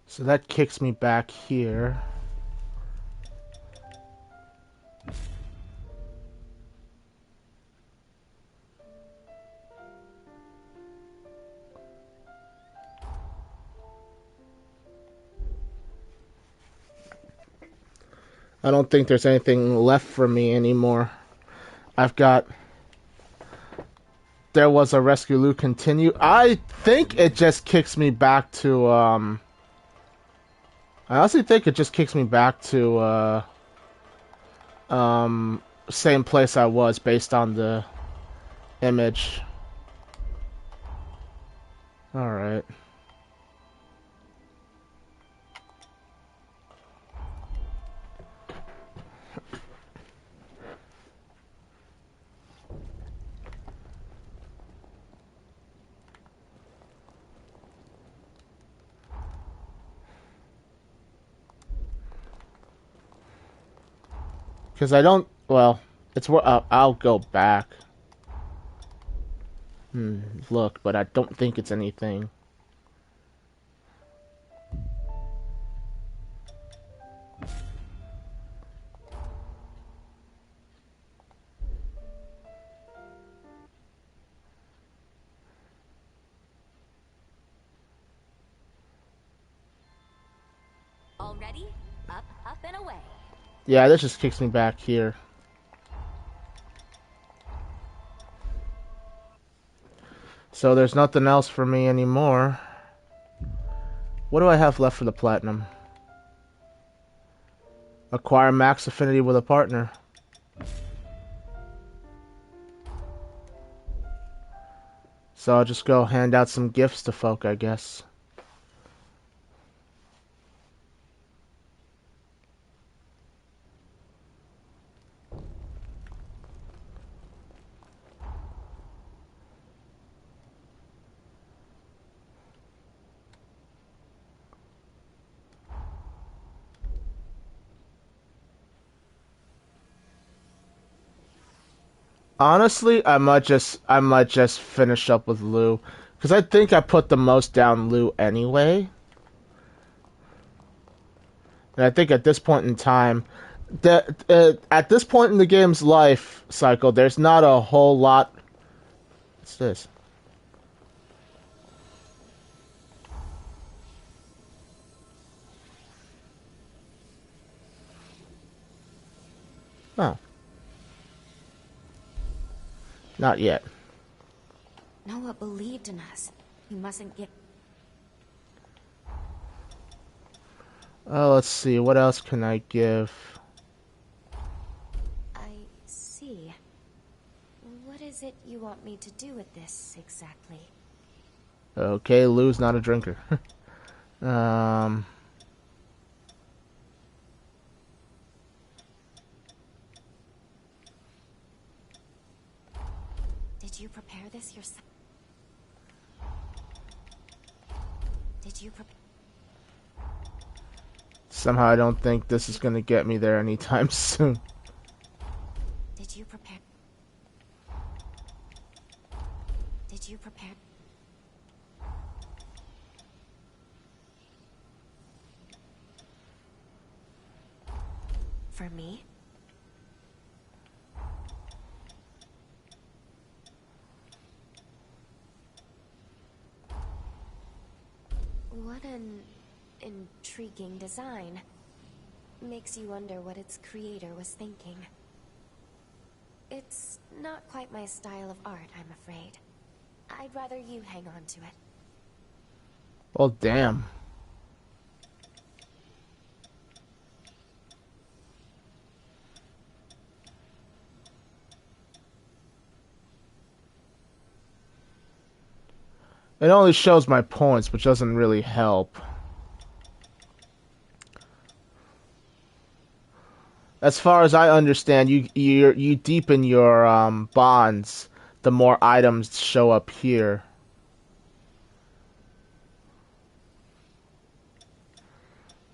So that kicks me back here. I don't think there's anything left for me anymore. I've got... There was a rescue loot continue. I think it just kicks me back to, I honestly think it just kicks me back to, same place I was based on the image. Alright. Because I don't... Well, it's where... I'll go back. Look, but I don't think it's anything. All ready? Up, up, and away. Yeah, this just kicks me back here. So there's nothing else for me anymore. What do I have left for the platinum? Acquire max affinity with a partner. So I'll just go hand out some gifts to folk, I guess. Honestly, I might just finish up with Lou, because I think I put the most down Lou anyway. And I think at this point in time, at this point in the game's life cycle, there's not a whole lot. What's this? Oh. Not yet. Noah believed in us. We mustn't get... Oh, let's see. What else can I give? I see. What is it you want me to do with this, exactly? Okay, Lou's not a drinker. Did you prepare this yourself? Did you prepare... Somehow I don't think this is going to get me there anytime soon. Did you prepare... Did you prepare... For me? What an intriguing design. Makes you wonder what its creator was thinking. It's not quite my style of art, I'm afraid. I'd rather you hang on to it. Well, damn. It only shows my points, which doesn't really help. As far as I understand, you deepen your bonds, the more items show up here.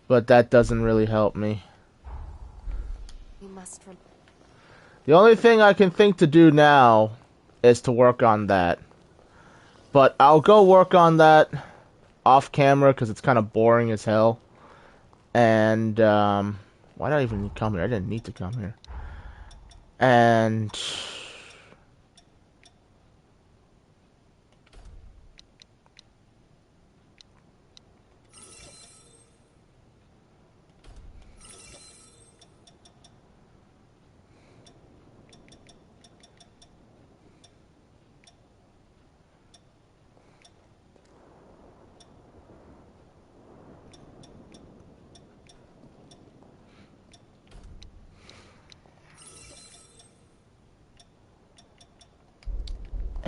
But that doesn't really help me. The only thing I can think to do now is to work on that. But I'll go work on that off camera because it's kind of boring as hell. And, why did I even come here? I didn't need to come here. And...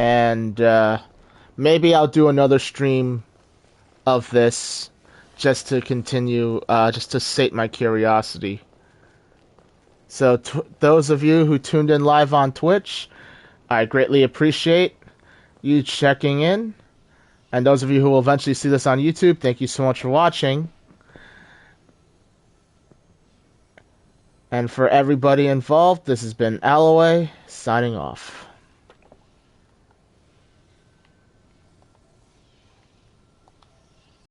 And maybe I'll do another stream of this just to continue, just to sate my curiosity. So those of you who tuned in live on Twitch, I greatly appreciate you checking in. And those of you who will eventually see this on YouTube, thank you so much for watching. And for everybody involved, this has been Alloway, signing off.